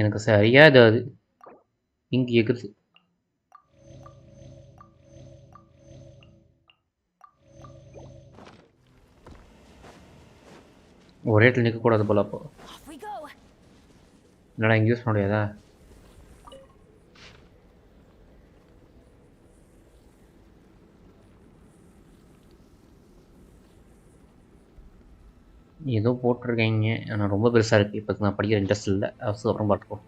எனக்கு சரியா அது இங்க இருக்குது. ஒரே இடத்துல நிற்க கூடாது போல அப்போ. என்னடா இங்க யூஸ் பண்ண முடியாதா? ஏதோ போட்டிருக்கீங்க ஆனால் ரொம்ப பெருசாக இருக்குது. இப்போ நான் படிக்கிற இன்ட்ரெஸ்ட் இல்லை. அப்புறம் பார்த்துக்கோ.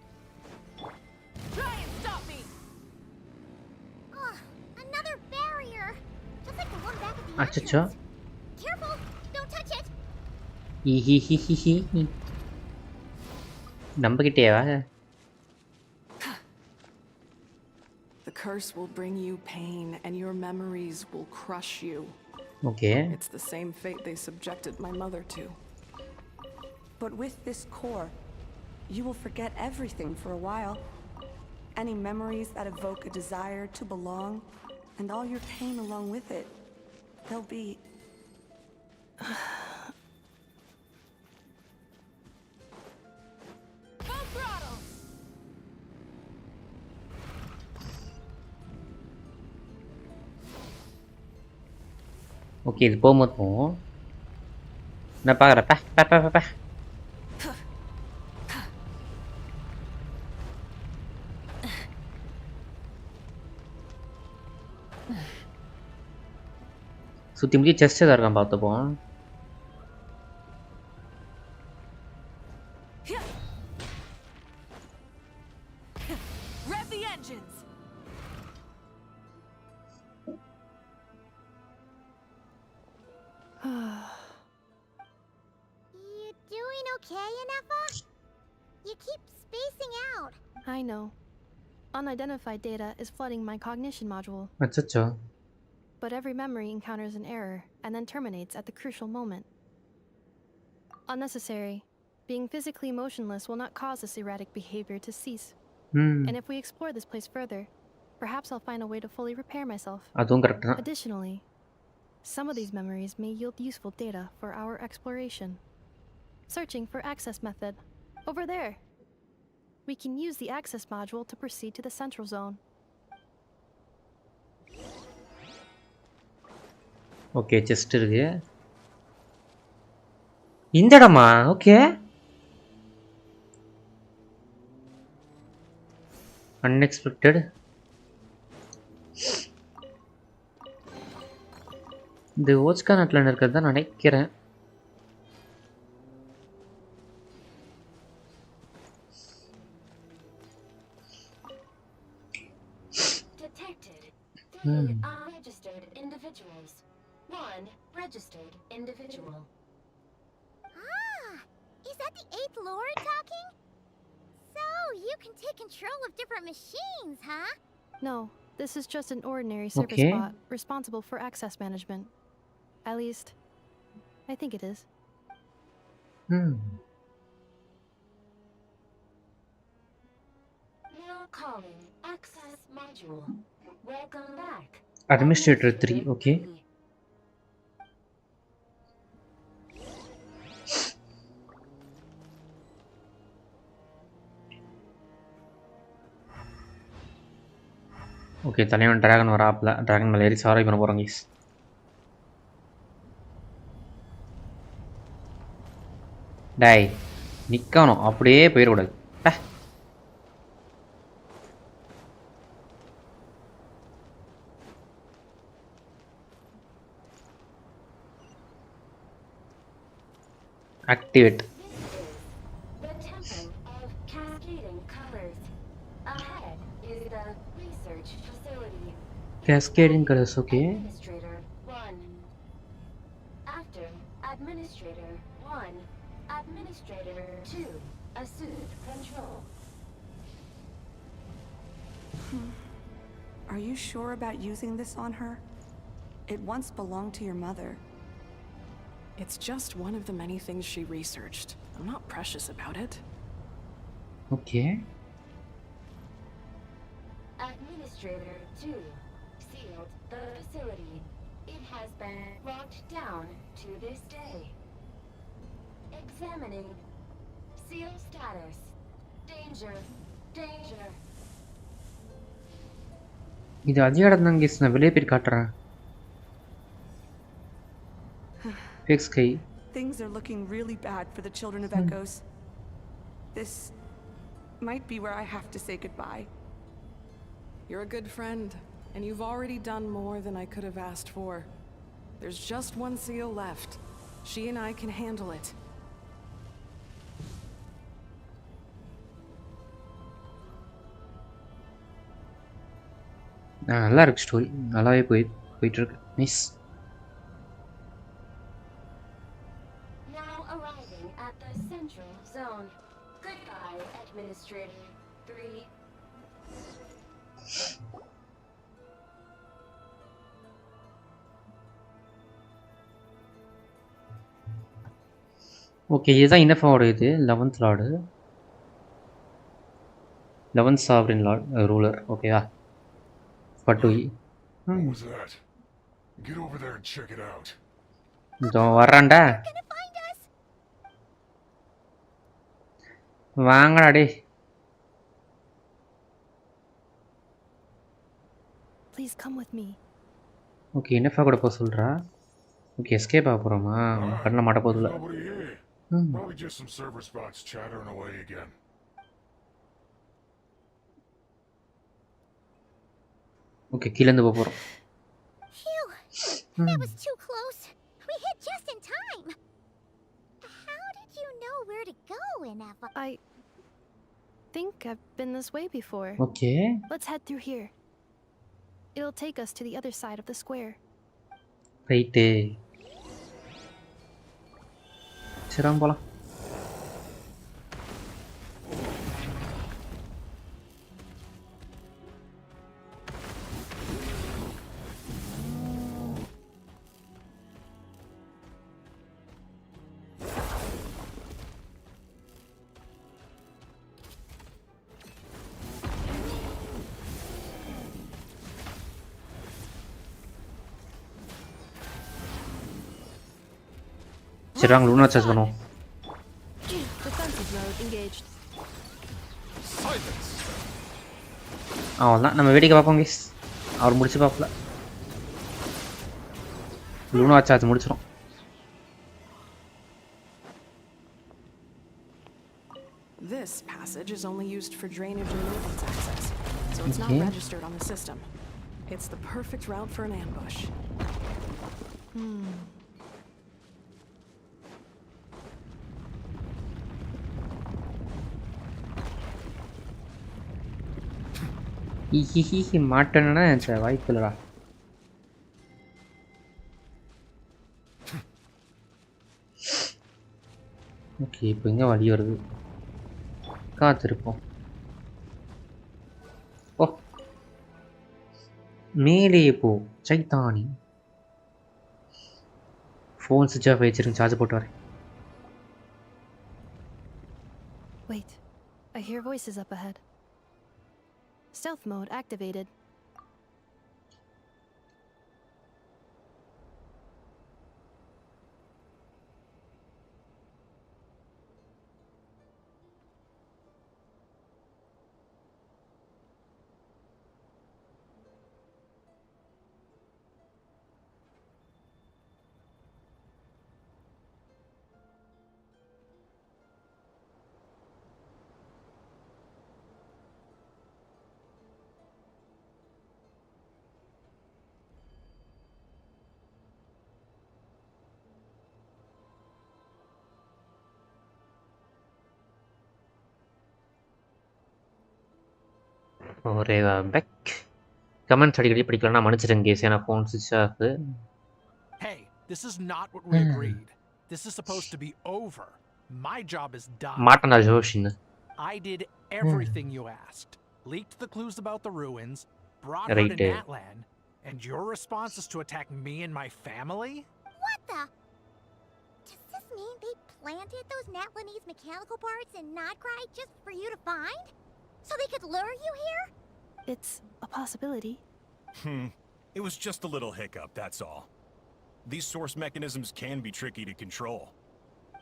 அச்சோ நம்பகிட்டேவா? The curse will bring you pain and your memories will crush you. Okay. It's the same fate they subjected my mother to. But with this core, you will forget everything for a while. Any memories that evoke a desire to belong, and all your pain along with it. They'll be... okay இது போகும்போது போவோம். நான் பார்க்குறேன். சுற்றி முற்றி chest தான் இருக்கான் பார்த்துப்போம். You doing okay, Inafa? You keep spacing out. I know. Unidentified data is flooding my cognition module. அச்சச்சோ. But every memory encounters an error and then terminates at the crucial moment. Unnecessary. Being physically motionless will not cause this erratic behavior to cease. And if we explore this place further, perhaps I'll find a way to fully repair myself. Additionally, some of these memories may yield useful data for our exploration. Searching for access method. Over there. We can use the access module to proceed to the central zone. Okay chest இருக்கு. இந்த இடமா? Okay. Unexpected. இந்த ஓச்கா நாட்டில் இருக்கிறது தான் நினைக்கிறேன். Detected 3 unregistered individuals. 1 registered individual. Ah, is that the 8th Lord talking? So, you can take control of different machines, huh? No, this is just an ordinary service Okay. bot responsible for access management. At least, I think it is. Now calling access module. Welcome back. Administrator 3, okay. Okay தலைவன் dragon வராப்ல. Dragon மேலே ஏறி sorry பண்ண போகிறோம் guys. டேய் நிற்கணும், அப்படியே போயிடக்கூடாது. Activate. The temple of cascading colors. Ahead is the research facility. Cascading colors, okay. Administrator 1. After Administrator 1, Administrator 2, assume control. Are you sure about using this on her? It once belonged to your mother. It's just one of the many things she researched. I'm not precious about it. Okay. Administrator 2 sealed the facility. It has been locked down to this day. Examining. Seal status. Danger. Danger. இது அதே இடம் தான் case. நான் வெளியே போய் காட்டுறேன். Fix key. Things are looking really bad for the children of Echoes. This might be where I have to say goodbye. You're a good friend, and you've already done more than I could have asked for. There's just one seal left. She and I can handle it. நல்லா இருக்கு story. நல்லாவே போயிட்டு இருக்கு. Nice. Now arriving at the central zone. Goodbye, Administrator 3. Okay இதுதான் இனஃபாவோட இது 11th Lord. 11th sovereign Lord ruler. ஓகேவா? பட்டுயி. What was that? Get over there and check it out. இதோ வர்றான்டா. வாங்கடா டேய். Please come with me. Okay இனஃபா கூட போக சொல்றா. ஓகே எஸ்கேப் ஆக போறோமா? கண்ண மாட்ட போதுல. Nobody here. Probably just some server spots chattering away again. Okay கீழ இருந்து போறோம். Phew, that was too close. We hit just in time. How did you know where to go, Ineva? I think I've been this way before. Okay. Let's head through here. It'll take us to the other side of the square. Right. சரி போலாம். சரி வாங்க Luna charge பண்ணுவோம். Defensive mode engaged. அவ்வளோதான் நம்ம வேடிக்கை பார்ப்போம் guys. அவர் முடிச்சு பார்ப்பல. லூனா சார்ஜ் முடிச்சிரும். This passage is only used for drainage and maintenance access, so it's not registered on the system. It's the perfect route for an ambush. மாட்டேன்னா வாய்ப்பு இல்லடா. ஓகே, இப்போ எங்கே வழி வருது? காத்திருப்போம். ஓ, மேலே போ சைத்தானி. ஃபோன் சுவிட்ச் ஆஃப் ஆயிடுச்சிருங்க, சார்ஜ் போட்டு வரேன். Wait, I hear voices up ahead. Stealth mode activated. ஒரே பேக் கமெண்ட்ஸ் அடிக்கடி படிக்கலன்னா மன்னிச்சிடுங்க கேஸ், ஏன்னா ஃபோன் சுவிட்ச் of. Hey, this is not what we agreed. This is supposed to be over. My job is done. மாட்டேன்டா ஜோஷின்னு. I did everything you asked. Leaked the clues about the ruins, brought her to Natlan, and your response is to attack me and my family? What the? Does this mean they planted those Natlanese mechanical parts in Nodcry just for you to find? So they could lure you here? It's a possibility. It was just a little hiccup, that's all. These source mechanisms can be tricky to control.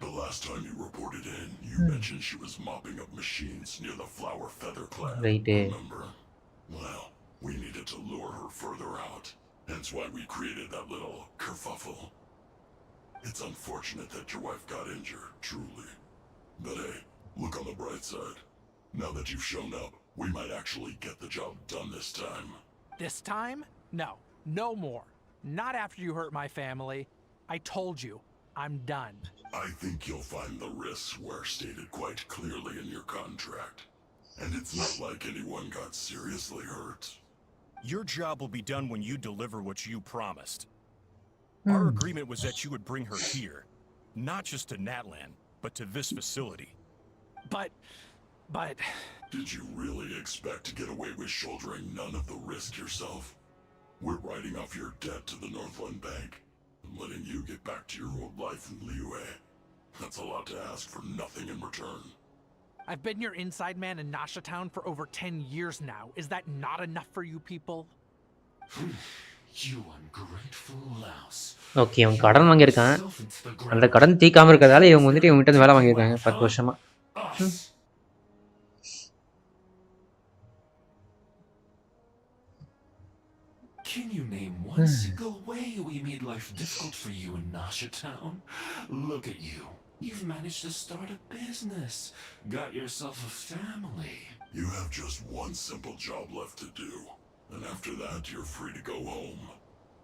The last time you reported in, you mentioned she was mopping up machines near the Flower Feather Clan. Remember? Well, we needed to lure her further out. Hence why we created that little kerfuffle. It's unfortunate that your wife got injured, truly. But hey, look on the bright side. Now that you've shown up, we might actually get the job done this time. This time? No. No more. Not after you hurt my family. I told you. I'm done. I think you'll find the risks were stated quite clearly in your contract. And it's not like anyone got seriously hurt. Your job will be done when you deliver what you promised. Our agreement was that you would bring her here. Not just to Natlan, but to this facility. But... Did you really expect to get away with shouldering none of the risk yourself? We're writing off your debt to the Northland Bank and letting you get back to your old life in Liyue. That's a lot to ask for nothing in return. I've been your inside man in Nasha Town for over 10 years now. Is that not enough for you people? You ungrateful louse. Okay, அவன் கடன் வாங்கியிருக்கான். அந்த கடன் தீக்காம இருக்கிறதால இவங்க வந்துட்டு இவங்ககிட்ட வேலை வாங்கியிருக்காங்க 10 வருஷமா. Can you name one single way we made life difficult for you in Nasha Town? Look at you. You've managed to start a business. Got yourself a family. You have just one simple job left to do. And after that, you're free to go home.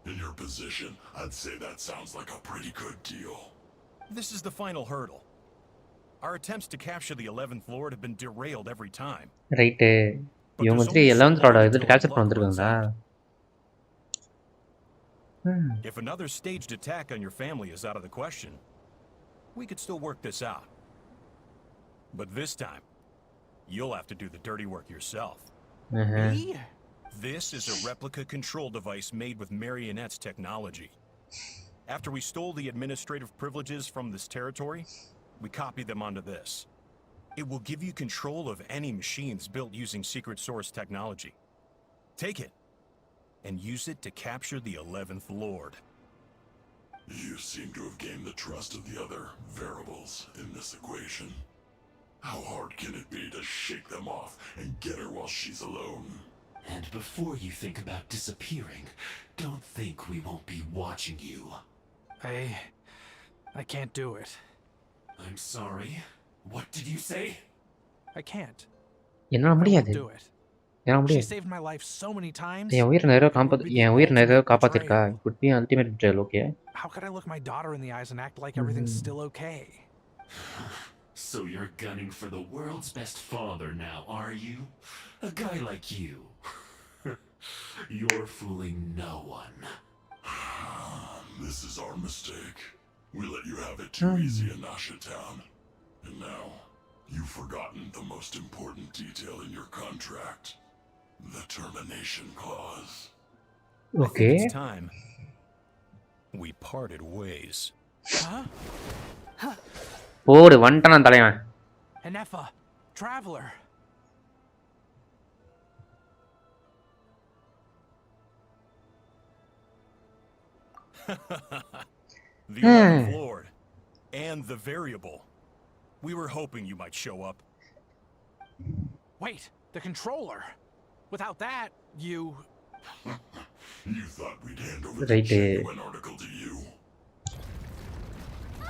In your position, I'd say that sounds like a pretty good deal. This is the final hurdle. Our attempts to capture the 11th Lord have been derailed every time. Right. இவங்க வந்துட்டு 11th Lord இது capture பண்ண வந்திருக்காங்களா? If another staged attack on your family is out of the question, we could still work this out. But this time, you'll have to do the dirty work yourself. Me? This is a replica control device made with Marionette's technology. After we stole the administrative privileges from this territory, we copied them onto this. It will give you control of any machines built using secret source technology. Take it, and use it to capture the 11th Lord. You seem to have gained the trust of the other variables in this equation. How hard can it be to shake them off and get her while she's alone? And before you think about disappearing, don't think we won't be watching you. I can't do it. I'm sorry. What did you say? I can't. என்னால I won't முடியாது. do it. என்னால She முடியாது. saved my life so many times. என் உயிர் நிறைய It would be the என் உயிர் நிறைய ultimate காப்பாத்திருக்கா. betrayal. It would be ultimate betrayal, okay? How could I look my daughter in the eyes and act like everything's still okay? So you're gunning for the world's best father now, are you? A guy like you. You're fooling no one. This is our mistake. We let you have it too easy in Nasha Town. And now, you've forgotten the most important detail in your contract. The termination clause. Okay. I think it's time we parted ways. Huh? போடு வந்துட்டான் தலைவன். Enefa, Traveler. The 11th Lord and the Variable. We were hoping you might show up. Wait, the controller. Without that, you... You thought we'd hand over the Right. genuine article to you.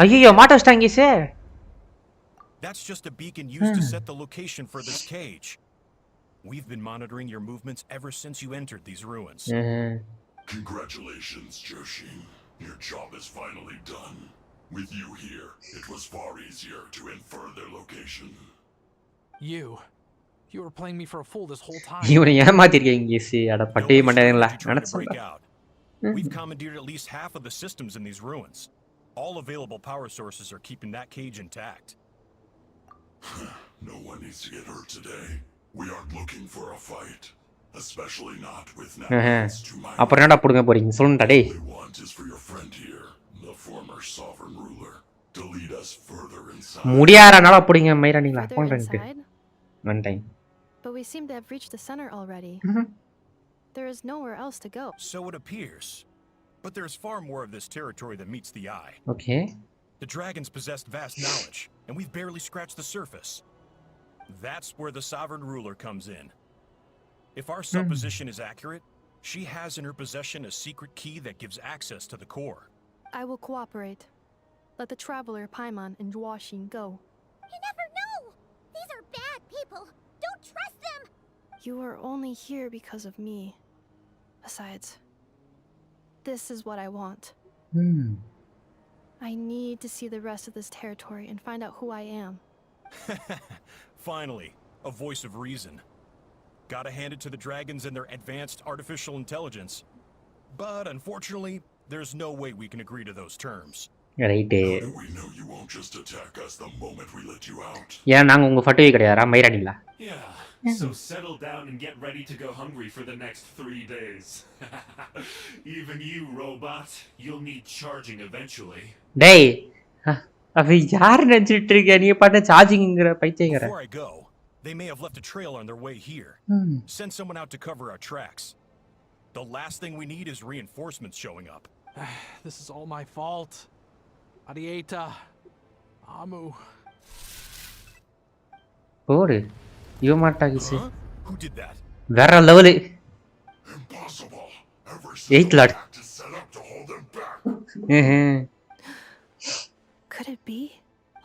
ஐயோ மாட்ட வச்சிட்டாங்க sir. That's just a beacon used to set the location for this cage. We've been monitoring your movements ever since you entered these ruins. Congratulations, Joshin. Your job is finally done. With you here, it was far easier to infer their location. You were playing me for a fool this whole time. இவனை ஏமாத்திருக்கீங்க C அட பட்டி மண்டைங்களா Trying to break நினைச்சேன். out. We've commandeered at least half of the systems in these ruins. All available power sources are keeping that cage intact. No one needs to get hurt today. We aren't looking for a fight. Especially not with to my அப்புறம் என்னடா புடுங்க போறீங்க சொல்லுடா டேய். All we want is for your friend here, the former sovereign ruler, to lead us further inside. முடியாறனால புடிங்க மைரானிங்களா போன்றேன்ட்டு. One time. But we seem to have reached the center already. There is nowhere else to go. So it appears. But there's far more of this territory than meets the eye. Okay. The dragons possessed vast knowledge, and we've barely scratched the surface. That's where the sovereign ruler comes in. If our supposition is accurate, she has in her possession a secret key that gives access to the core. I will cooperate. Let the traveler Paimon and Huaxin go. You never know! These are bad people! Don't trust them! You are only here because of me. Besides, this is what I want. I need to see the rest of this territory and find out who I am. Finally, a voice of reason. Gotta hand it to the dragons and their advanced artificial intelligence. But unfortunately, there's no way we can agree to those terms. Right. How do we know you won't just attack us the moment we let you out? ஏன் நாங்க உங்க ஃபட்டுவே கிடையாதா மைரானிங்களா? Yeah. So settle down and get ready to go hungry for the next 3 days. Even you, robot, you'll need charging eventually. டேய் அவ யார் நினைச்சிட்டு இருக்க நீ பாட்ட சார்ஜிங்ங்கற பைத்தியக்கார. Before I go, they may have left a trail on their way here. Send someone out to cover our tracks. The last thing we need is reinforcements showing up. This is all my fault. Arieta. Amu. போடு. இவ மாட்டாகிச்சு. Who did that? வேற level. Impossible. Ever 8 lord. to set up to hold them back. Could it be?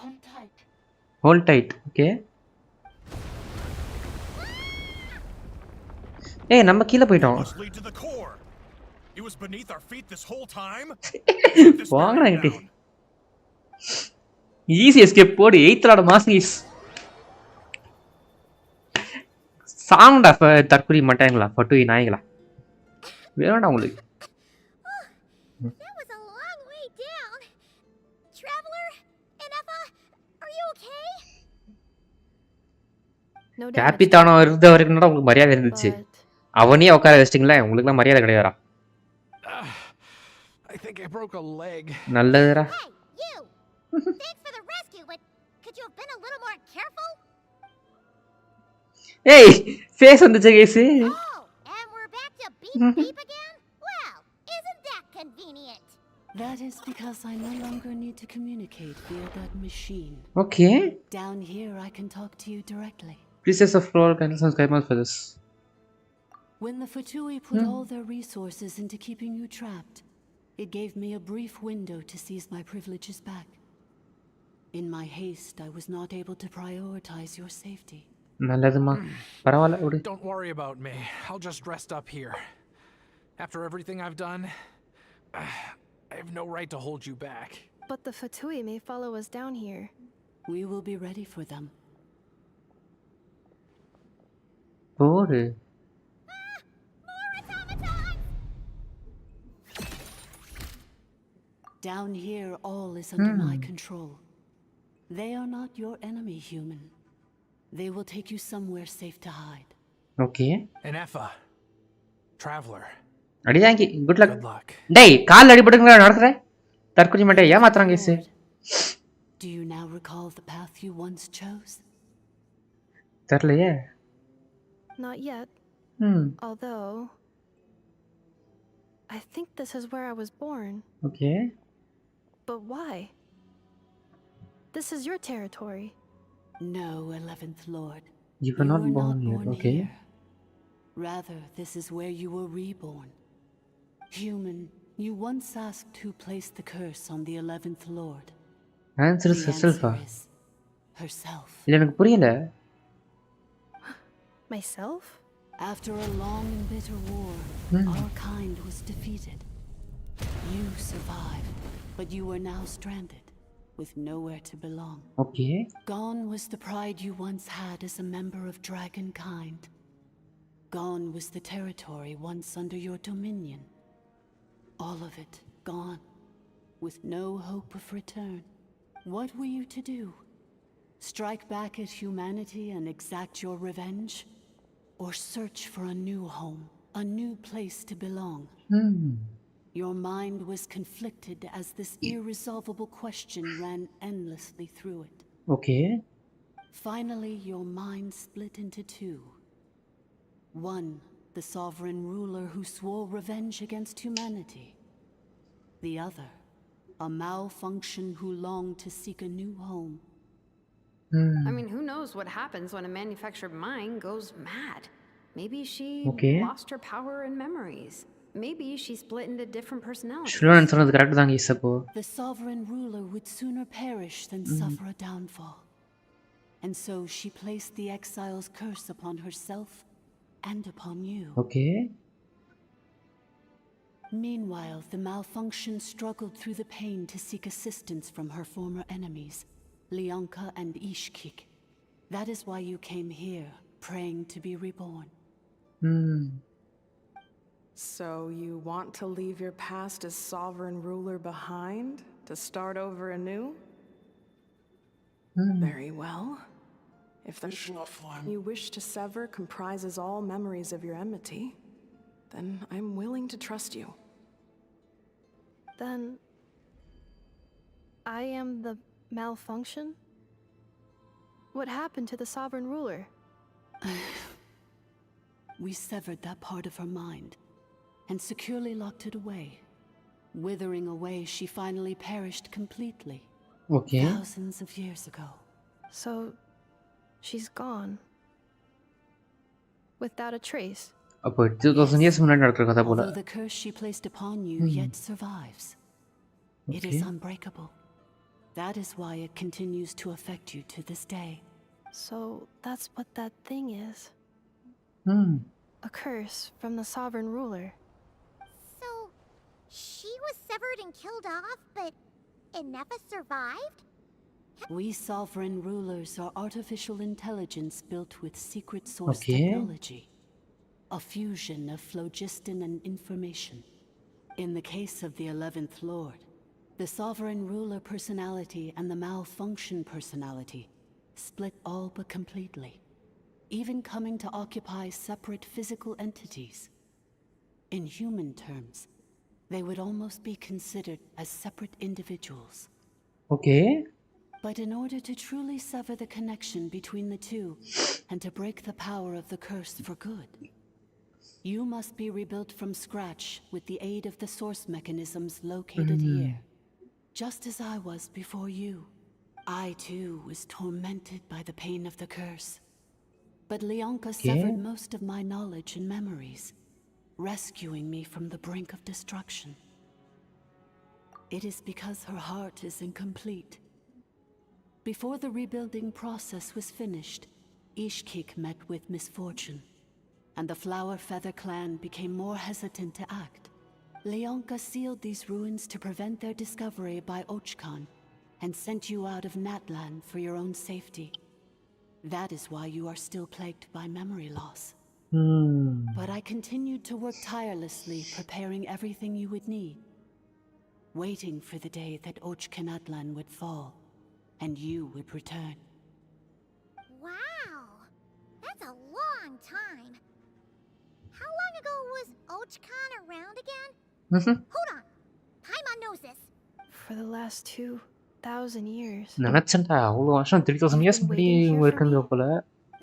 Hold tight. Hold tight. Okay. ஏய் நம்ம கீழ போய்ட்டோம். Must lead to the core. It was beneath our feet this whole time. வாங்கடா இங்க. Easy escape போடு 8th lord masters. சாங்கடா தற்குறி மாட்டாங்களா ஃபட்டுவி நாய்களா வேறடா உங்களுக்கு. That was a long way down. Traveler, Enefa, are you okay? No doubt. கேபிட்டானோ இருந்த வரைக்கும் தான் உங்களுக்கு மரியாதை இருந்துச்சு. அவனே உட்கார வச்சிட்டீங்களா உங்களுக்குலாம் மரியாதை கிடையாதா? I think I broke a leg. நல்லதுடா. Hey, you! Thanks for the rescue, but could you have been a little more careful? ஏய் ஃபேஸ் வந்துச்சு case. Oh, and we're back to beep beep again? Well, isn't that convenient? That is because I no longer need to communicate via that machine. Okay. Down here, I can talk to you directly. Pieces of floor can subscribe for this. When the Fatui put all their resources into keeping you trapped, It gave me a brief window to seize my privileges back. In my haste, I was not able to prioritize your safety. நல்லதுமா பரவாயில்ல விடு. Don't worry about me. I'll just rest up here. After everything I've done, I have no right to hold you back. But the Fatui may follow us down here. We will be ready for them. போடு. Down here, all is under my control. They are not your enemy, human. They will take you somewhere safe to hide. Okay. And Effa, traveler. அடிதாங்கி good luck. Good luck. டேய் கால் அடிபடுங்கடா நடக்குற. தற்கொலை மாட்டே ஏமாத்துறாங்க guys. Do you now recall the path you once chose? தெரியலையே. Not yet. Hmm. Although I think this is where I was born. Okay. But why? This is your territory. No, 11th Lord. You were not born here. Okay. Rather, this is where you were reborn. Human, you once asked who placed the curse on the 11th Lord. Answer is herself. Herself. இல்ல எனக்கு புரியல. Myself? After a long and bitter war, our kind was defeated. You survived, but you are now stranded, with nowhere to belong. Okay. Gone was the pride you once had as a member of dragonkind. Gone was the territory once under your dominion. All of it gone, with no hope of return. What were you to do? Strike back at humanity and exact your revenge? Or search for a new home, a new place to belong? Your mind was conflicted as this irresolvable question ran endlessly through it. Okay. Finally, your mind split into two. One, the sovereign ruler who swore revenge against humanity. The other, a malfunction who longed to seek a new home. I mean, who knows what happens when a manufactured mind goes mad? Maybe she lost her power and memories. Maybe she split into different personalities. சொன்னது correct தான் case அப்போ. The sovereign ruler would sooner perish than suffer a downfall. And so she placed the exile's curse upon herself and upon you. Okay. Meanwhile, the malfunction struggled through the pain to seek assistance from her former enemies, Leonka and Ishkik. That is why you came here, praying to be reborn. So you want to leave your past as sovereign ruler behind, to start over anew? Very well. If the you wish to sever comprises all memories of your enmity, then I'm willing to trust you. Then I am the malfunction? What happened to the sovereign ruler? We severed that part of her mind and securely locked it away. Withering away, she finally perished completely. Okay. Thousands of years ago. So she's gone. Without a trace. அப்போ 2000 years முன்னாடி நடக்கிற கதை போல. Although the curse she placed upon you yet survives. It is unbreakable. That is why it continues to affect you to this day. So that's what that thing is. A curse from the sovereign ruler. So, she was severed and killed off, but Inefa survived? We sovereign rulers are artificial intelligence built with secret source technology. A fusion of phlogiston and information. In the case of the 11th Lord, the sovereign ruler personality and the malfunction personality split all but completely, even coming to occupy separate physical entities. In human terms, they would almost be considered as separate individuals. Okay. But in order to truly sever the connection between the two, and to break the power of the curse for good, you must be rebuilt from scratch with the aid of the source mechanisms located here. Just as I was before you. I too was tormented by the pain of the curse. But Leonka severed most of my knowledge and memories, rescuing me from the brink of destruction. It is because her heart is incomplete. Before the rebuilding process was finished, Ishkik met with misfortune, and the Flower Feather clan became more hesitant to act. Leonka sealed these ruins to prevent their discovery by Ochkan, and sent you out of Natlan for your own safety. That is why you are still plagued by memory loss. But I continued to work tirelessly, preparing everything you would need, waiting for the day that Ochkanatlan would fall, and you would return. Wow, that's a long time. How long ago was Ochkan around again? Hold on, Paimon knows this. For the last 2,000 years. நினைச்சேன்டா அவ்வளோ வருஷம் 3000 years முன்னாடி இவங்க இருக்காங்க போல.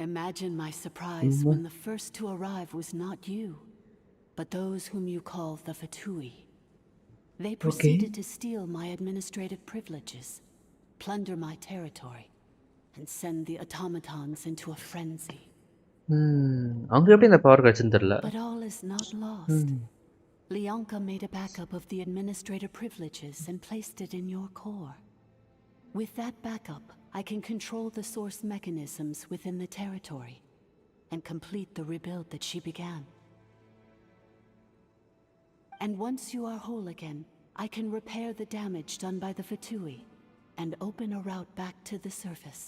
Imagine my surprise when the first to arrive was not you, but those whom you call the Fatui. They proceeded to steal my administrative privileges, plunder my territory, and send the automatons into a frenzy. அவங்க எப்படி இந்த power கிடைச்சுன்னு தெரியல. But all is not lost. Leonka made a backup of the administrator privileges and placed it in your core. With that backup, I can control the source mechanisms within the territory and complete the rebuild that she began. And once you are whole again, I can repair the damage done by the Fatui and open a route back to the surface.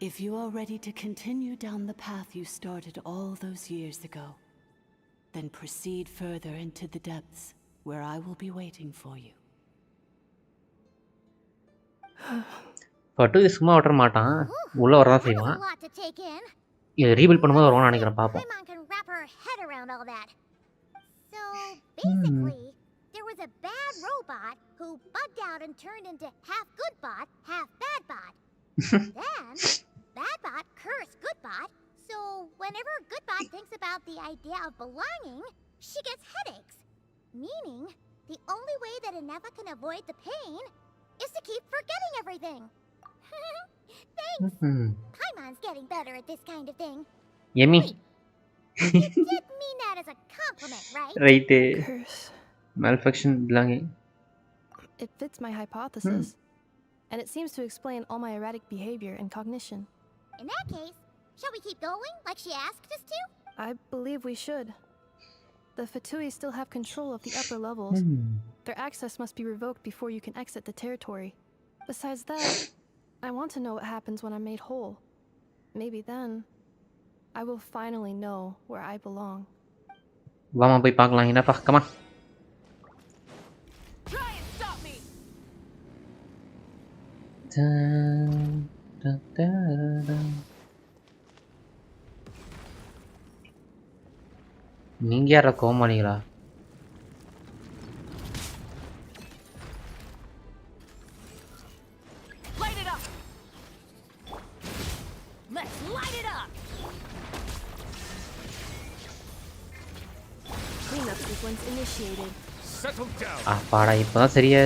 If you are ready to continue down the path you started all those years ago, then proceed further into the depths, where I will be waiting for you. பட்டு சும்மா விட்டுற மாட்டான், உள்ள வரதான் செய்வான். இதை rebuild பண்ணும்போது வருவான்னு நினைக்கிறேன், பார்ப்போம். Paimon can wrap her head around all that. So basically, there was a bad robot who bugged out and turned into half good bot, half bad bot. Then bad bot cursed good bot. So whenever Goodbot thinks about the idea of belonging, she gets headaches. Meaning, the only way that Aneva can avoid the pain is to keep forgetting everything. Thanks. Paimon's getting better at this kind of thing. Yummy. You did mean that as a compliment, right? Right. Curse. Malfunction belonging. It fits my hypothesis. And it seems to explain all my erratic behavior and cognition. In that case, shall we keep going, like she asked us to? I believe we should. The Fatui still have control of the upper levels. Their access must be revoked before you can exit the territory. Besides that, I want to know what happens when I'm made whole. Maybe then, I will finally know where I belong. Vamos போய் பார்க்கலாம் என்னப்பா, come on. Try and stop me. நீங்க யாரா கோமாளிகளா? Light it up. Let's light it up. Cleanup sequence initiated. Settle down. பாடா இப்பதான் சரியா.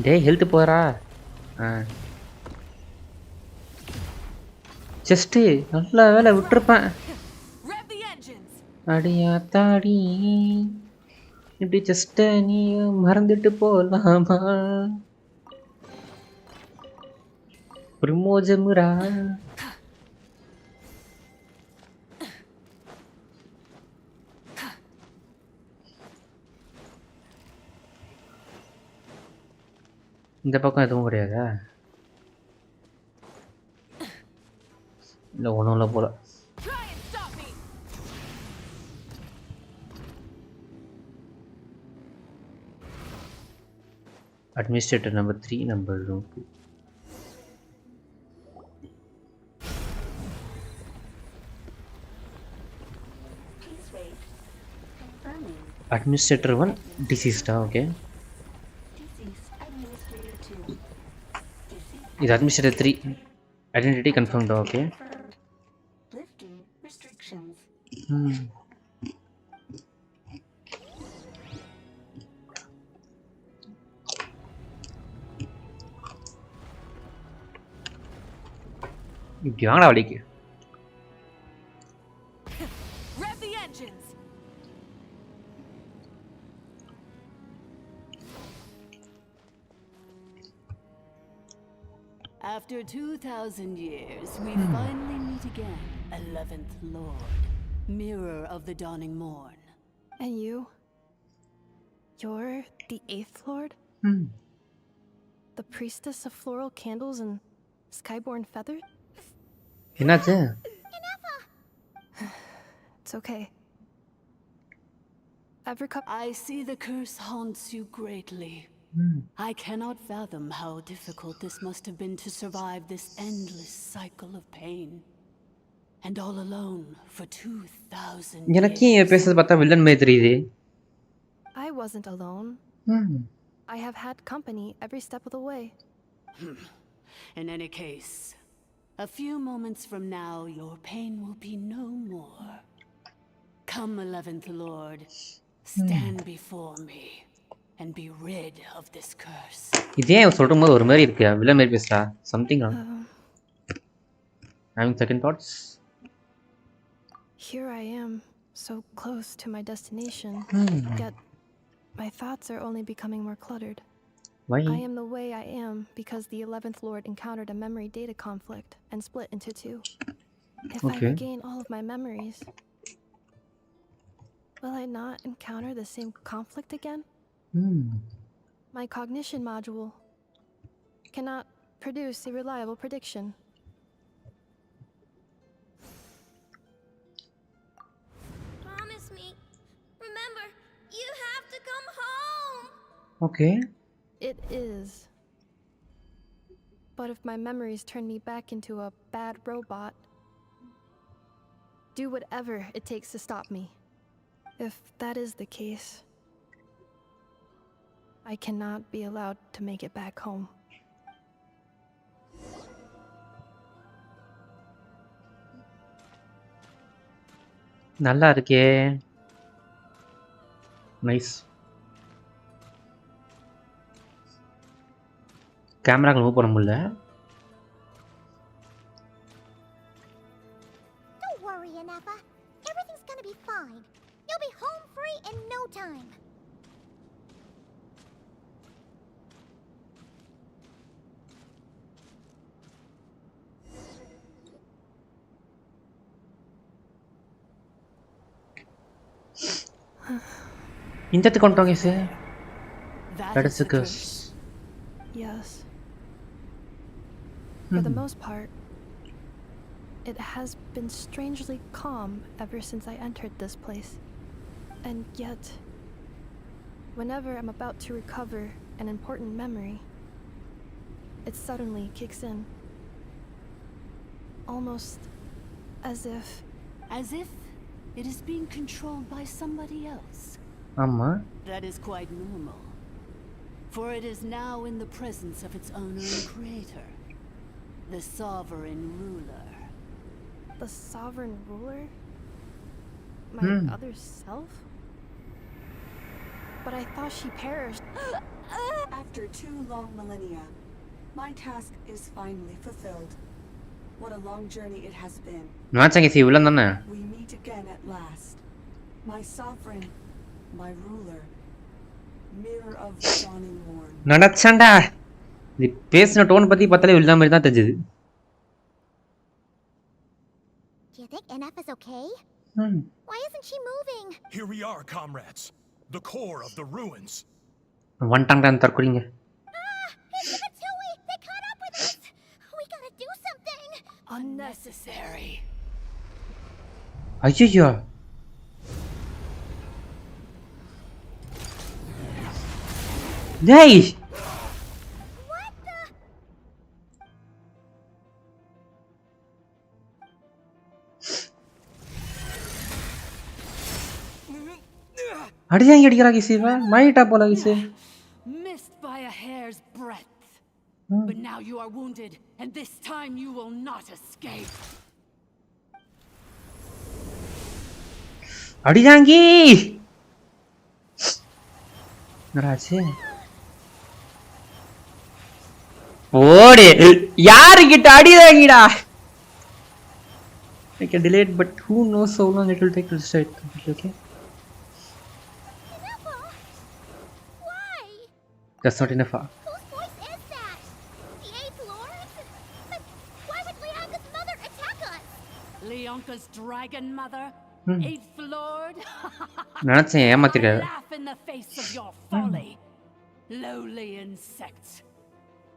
டேய் health போறா. ஜஸ்ட் நல்ல வேலை விட்டுருப்பேன். அடியா தாடி இப்படி ஜஸ்ட் நீ மறந்துட்டு போலாமா பிரமோஜமுரா. இந்த பக்கம் எதுவும் கிடையாதா? இல்லை ஒன்றும் இல்லை போல. Administrator number 3, number 2. Administrator 1 deceased, okay. Is Administrator 3 identity confirmed, okay. Lifting restrictions. இப்படி வாங்கடா வழிக்கு. Rev the engines. After 2,000 years, we finally meet again, 11th Lord, Mirror of the Dawning Morn. And you? You're the 8th Lord? The priestess of floral candles and skyborn feather? என்னாச்சு? It's okay. I see the curse haunts you greatly. I cannot fathom how difficult this must have been to survive this endless cycle of pain. And all alone for 2,000 எனக்கு years. ஏன் பேசுறது பார்த்தா villain மாதிரி தெரியுது. I wasn't alone. I have had company every step of the way. In any case, a few moments from now, your pain will be no more. Come, 11th Lord, stand before me and be rid of this curse. இதே சொல்லும்போது ஒரு மாதிரி இருக்கு. Villain மாதிரி பேசுறா. Something wrong. Having second thoughts. Here I am, so close to my destination, yet my thoughts are only becoming more cluttered. Why? I am the way I am because the 11th Lord encountered a memory data conflict and split into two. If I regain all of my memories, will I not encounter the same conflict again? My cognition module cannot produce a reliable prediction. Promise me. Remember, you have to come home. Okay. It is. But if my memories turn me back into a bad robot, do whatever it takes to stop me. If that is the case, I cannot be allowed to make it back home. நல்லா இருக்கே. Nice. கேமராக்கு move பண்ண முடியல. Don't worry, Anafa. Everything's gonna be fine. You'll be home free in no time. இந்த இடத்துக்கு வந்துட்டோங்க sir. That is the curse. Yes. For the most part, it has been strangely calm ever since I entered this place. And yet, whenever I'm about to recover an important memory, it suddenly kicks in. Almost as if... As if it is being controlled by somebody else. Amma. That is quite normal. For it is now in the presence of its owner and creator, the sovereign ruler. The sovereign ruler? My other self? But I thought she perished. After 2 long millennia, my task is finally fulfilled. What a long journey it has been. We meet again at last. My sovereign, my ruler, mirror of the dawning morn. நடச்சண்டா. நீ பேசின tone பத்தி பார்த்தாலே villain மாதிரி தான் தெரியுது. Do you think NF is okay? Why isn't she moving? Here we are, comrades. The core of the ruins. வந்துட்டாங்கடா தற்கொலைங்க. It's the Matsui! They caught up with us! We gotta do something! Unnecessary. ஐயோ. டேய். What the? அடியாங்க அடிக்கறாங்க Siva. மாயிட்டா போல கிசே. Missed by a hair's breadth. But now you are wounded, and this time you will not escape. அடியாங்கி. நராச்சே. ஓடி. யாரு கிட்ட அடிதாங்கடா? I can delay it, but who knows how long it will take to restart it completely, okay? Why? That's not enough. Whose voice is that? The Eighth Lord? But why would Leonka's mother attack us? Leonka's dragon mother? Hmm. Eighth Lord? நினைச்சேன் I ஏமாத்திருக்காரு. laugh in the face of your folly. Lowly insects.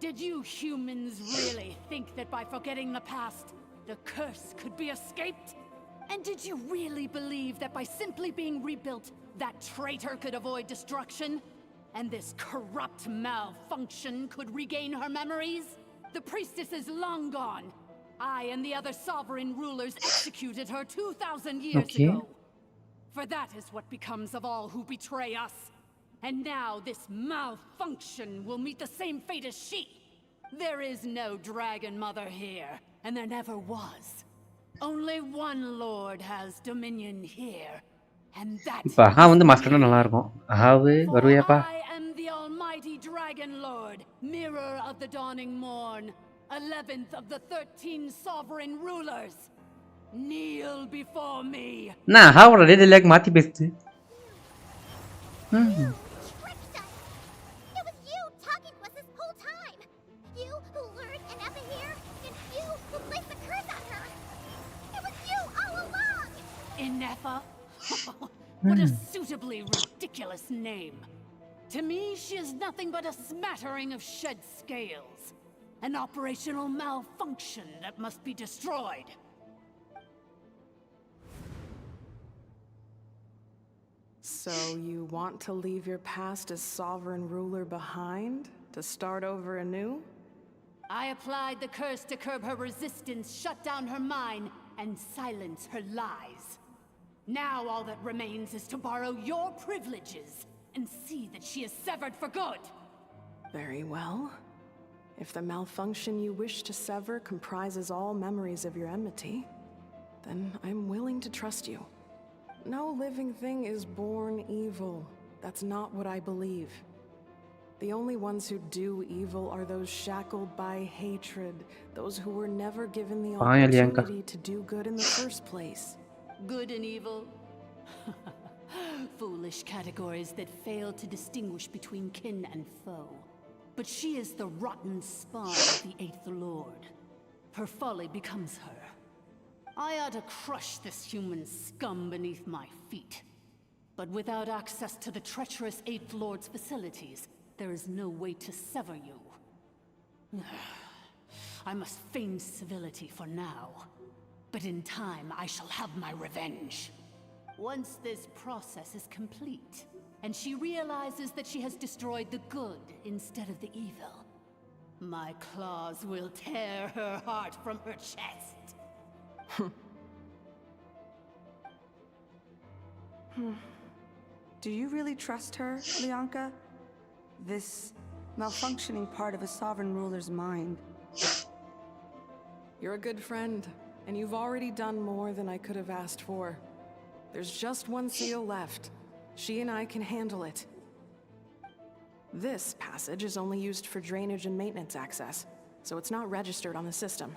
Did you humans really think that by forgetting the past, the curse could be escaped? And did you really believe that by simply being rebuilt, that traitor could avoid destruction? And this corrupt malfunction could regain her memories? The priestess is long gone. I and the other sovereign rulers executed her 2,000 years ago. For that is what becomes of all who betray us. And now this malfunction will meet the same fate as she. There is no dragon mother here, and there never was. Only one lord has dominion here, and that இப்ப is வந்து மாஸ்டர்னா நல்லா இருக்கும். வருவியாப்பா? I am the almighty dragon lord, mirror of the dawning morn, 11th of the 13 sovereign rulers. Kneel before me. நான் ஹாவோட radio lakh மாத்தி பேசுது. Tricked us! It was you talking to us this whole time! You who lured Inepa here, and you who placed the curse on her! It was you all along! Inepa? What a suitably ridiculous name. To me, she is nothing but a smattering of shed scales. An operational malfunction that must be destroyed. So you want to leave your past as sovereign ruler behind? To start over anew? I applied the curse to curb her resistance, shut down her mind, and silence her lies. Now all that remains is to borrow your privileges and see that she is severed for good. Very well. If the malfunction you wish to sever comprises all memories of your enmity, then I'm willing to trust you. No living thing is born evil. That's not what I believe. The only ones who do evil are those shackled by hatred, those who were never given the opportunity to do good in the first place. Good and evil? Foolish categories that fail to distinguish between kin and foe. But she is the rotten spawn of the Eighth Lord. Her folly becomes her. I ought to crush this human scum beneath my feet. But without access to the treacherous Eighth Lord's facilities, there is no way to sever you. I must feign civility for now. But in time, I shall have my revenge. Once this process is complete, and she realizes that she has destroyed the good instead of the evil, my claws will tear her heart from her chest. Do you really trust her, Leonka? This malfunctioning part of a sovereign ruler's mind. You're a good friend, and you've already done more than I could have asked for. There's just one seal left. She and I can handle it. This passage is only used for drainage and maintenance access, so it's not registered on the system.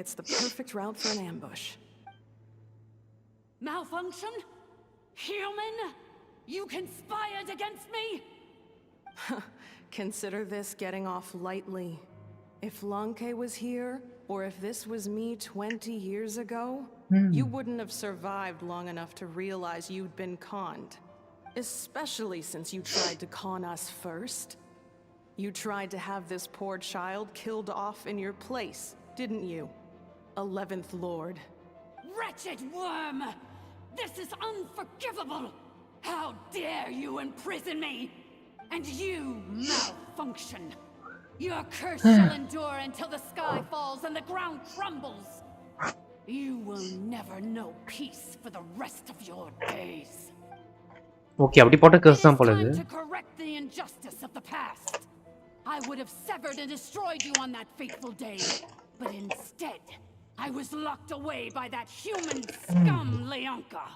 It's the perfect route for an ambush. Malfunction? Human? You conspired against me? Consider this getting off lightly. If Lanke was here, or if this was me 20 years ago, you wouldn't have survived long enough to realize you'd been conned. Especially since you tried to con us first. You tried to have this poor child killed off in your place, didn't you? 11th Lord. Wretched worm! This is unforgivable! How dare you imprison me! And you, malfunction! Your curse shall endure until the sky falls and the ground crumbles! You will never know peace for the rest of your days. Okay, அப்படி போட்ட curse தான் போல இது. Time to correct the injustice of the past. I would have severed and destroyed you on that fateful day, but instead, I was locked away by that human scum, Leonka.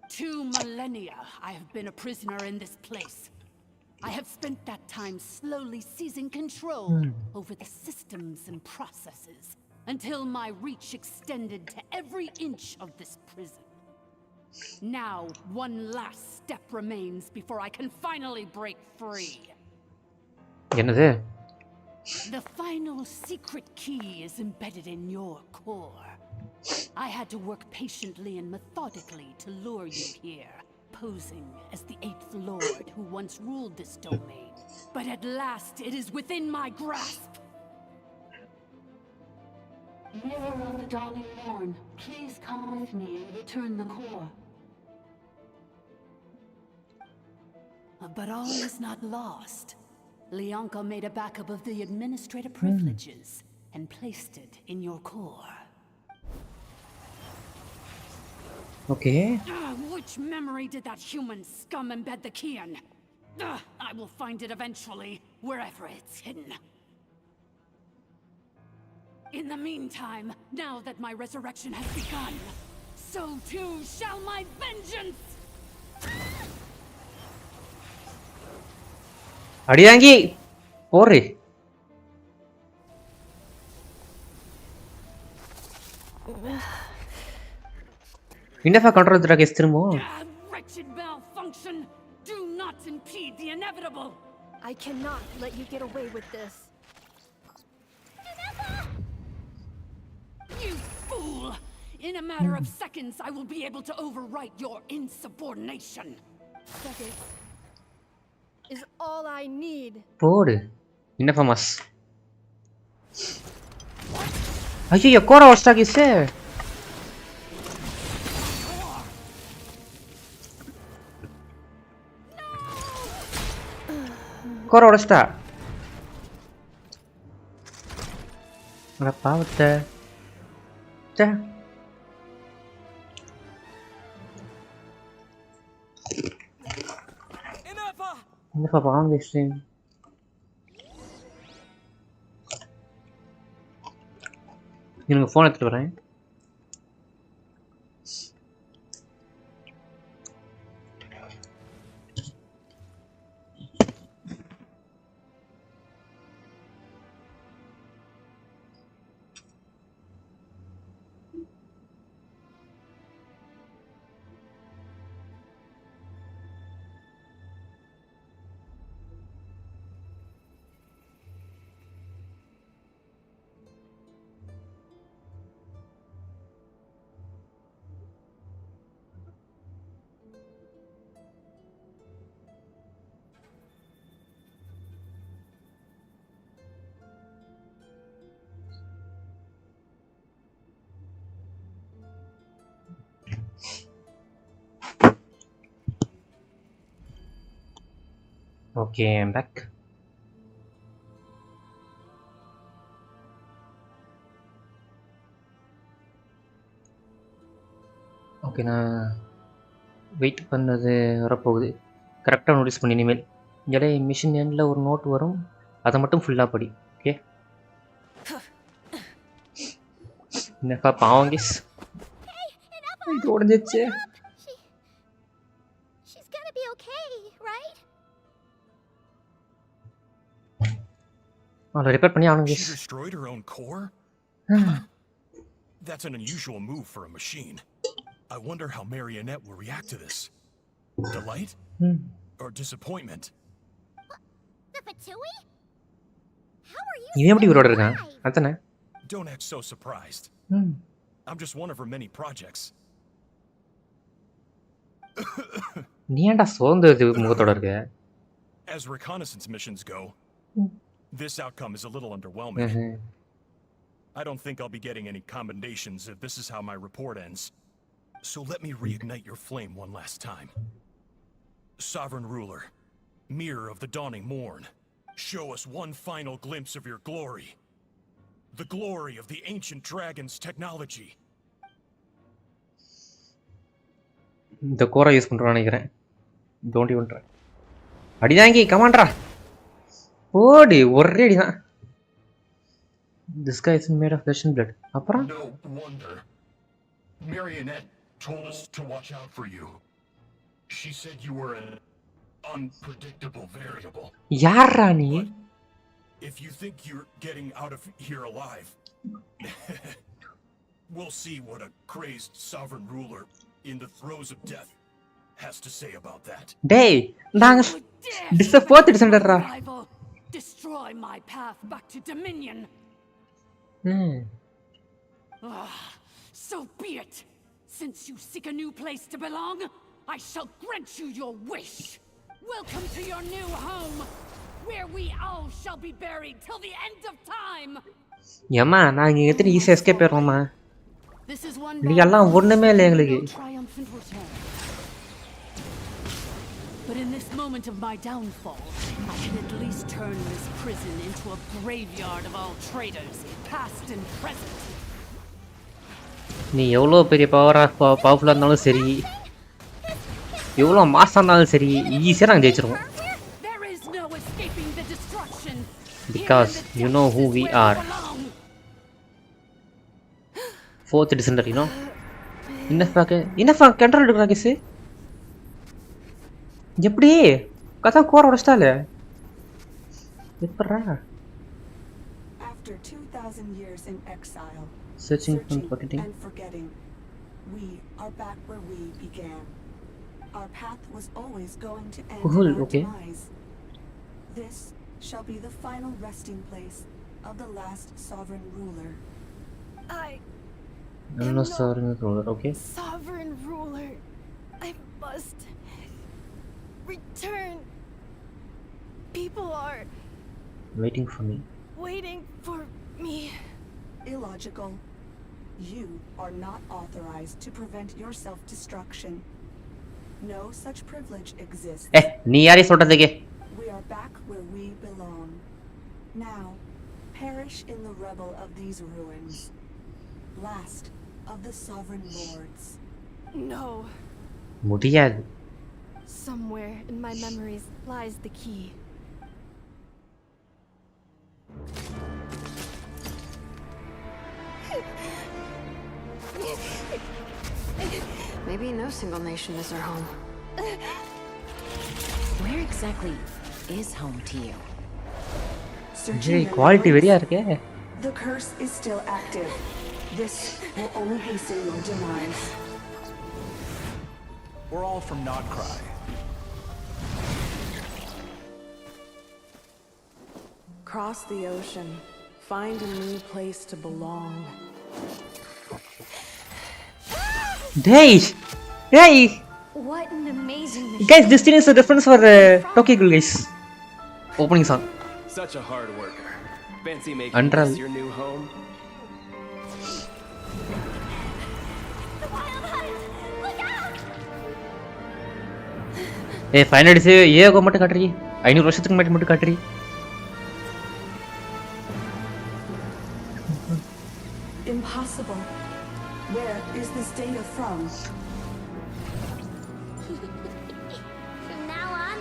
2 millennia I have been a prisoner in this place. I have spent that time slowly seizing control over the systems and processes, until my reach extended to every inch of this prison. Now, one last step remains before I can finally break free. என்னது? The final secret key is embedded in your core. I had to work patiently and methodically to lure you here, posing as the 8th Lord who once ruled this domain. But at last, it is within my grasp. Mirror of the Dawning Morn, please come with me and return the core. But all is not lost. Leonka made a backup of the administrative privileges and placed it in your core. Okay. Which memory did that human scum embed the key in? I will find it eventually, wherever it's hidden. In the meantime, now that my resurrection has begun, so too shall my vengeance! அடியாங்கி போறே. என்னப்பா control தரா case திரும்ப? Wretched malfunction! Do not impede the inevitable! I cannot let you get away with this. You fool! In a matter of seconds, I will be able to overwrite your insubordination. Seconds is all I need. போடு. என்ன famous? ஐயோ கோரா வஸ்டா கிசே. கோரா வஸ்டா. அட பாவத்தை. சே. என்னப்பா பாவம் casting. எனக்கு phone எடுத்துட்டு வரேன். Okay, I'm back. ஓகே, நான் வெயிட் பண்ணது வரப்போகுது. கரெக்டாக நோட்டீஸ் பண்ணி இனிமேல் இடையே மிஷின் எண்டில் ஒரு நோட் வரும், அதை மட்டும் ஃபுல்லாக படி. ஓகே என்னப்பா பாவம் கேஸ் இது உடஞ்சிச்சு. அதை ரிப்பேர் பண்ணி ஆகணும் case. She destroyed her own core? That's an unusual move for a machine. I wonder how Marionette will react to this. Delight? Or disappointment? The Patui? How are you? இவன் எப்படி உயிரோட இருக்கான்? அதானே. Don't act so surprised. I'm just one of her many projects. நீ ஏன்டா சோர்ந்து முகத்தோட இருக்க? As reconnaissance missions go, this outcome is a little underwhelming. I don't think I'll be getting any commendations if this is how my report ends. So let me reignite your flame one last time. Sovereign Ruler, Mirror of the Dawning Morn, show us one final glimpse of your glory. The glory of the ancient dragon's technology. இந்த கோரை use பண்ணுறான்னு நினைக்கிறேன். Don't even try. அடிதாங்கி கமாண்ட்ரா ஓடி ஒரே அடிதான். This guy is made of flesh and blood. அப்புறம் No wonder. Marionette told us to watch out for you. She said you were an unpredictable variable. யாரா நீ? If you think you're getting out of here alive, we'll see what a crazed sovereign ruler in the throes of death has to say about that. Day, this is fourth December. Rival, destroy my path back to Dominion. So be it. Since you seek a new place to belong, I shall grant you your wish. Welcome to your new home, where we all shall be buried till the end of time. Yama, நான் இங்க எத்தனை ஈஸியா escape ஆயிரோமா? This is one நீ எல்லாம் ஒண்ணுமே இல்ல எங்களுக்கு. triumphant return. But in this moment of my downfall, I can at least turn this prison into a graveyard of all traitors, past and present. நீ எவ்வளோ பெரிய பவர்ஃபுல்லாக இருந்தாலும் சரி, எவ்வளோ மாசம் இருந்தாலும் சரி, ஈஸியாக நாங்கள் ஜெயிச்சிருவோம். Because you know who we are. 4th December, you know. என்ன கண்ட்ரோல் எடுக்கிறா கேஸ்? எப்படி கதா கோர உடைச்சிட்டாலே எப்பறா? After 2000 years in exile, searching and forgetting, we are back where we began. Our path was always going to end in our demise. This shall be the final resting place of the last sovereign ruler. I'm not sovereign ruler, okay? Sovereign ruler, I must return. People are waiting for me. Waiting for me. Illogical. You are not authorized to prevent your self-destruction. No such privilege exists. நீ யாரே சொல்றதுக்கு? We are back where we belong. Now, perish in the rubble of these ruins. Last of the sovereign lords. No. முடியாது. Somewhere in my memories lies the key. Maybe no single nation is our home. Where exactly is home to you? Hey, quality very இருக்கே. The curse is still active. This will only hasten your demise. We're all from Krai. Cross the ocean. Find a new place to belong. Hey! What an amazing machine. Guys, this thing is a reference for Tokyo Ghoul, guys. Opening song. Such a hard worker. Fancy making this your new home. Hey, finally say ஏகோ மட்டும் காட்றீ. 500 வருஷத்துக்கு முன்னாடி மட்டும் காட்றீ. Impossible. Where is this data from? From now on,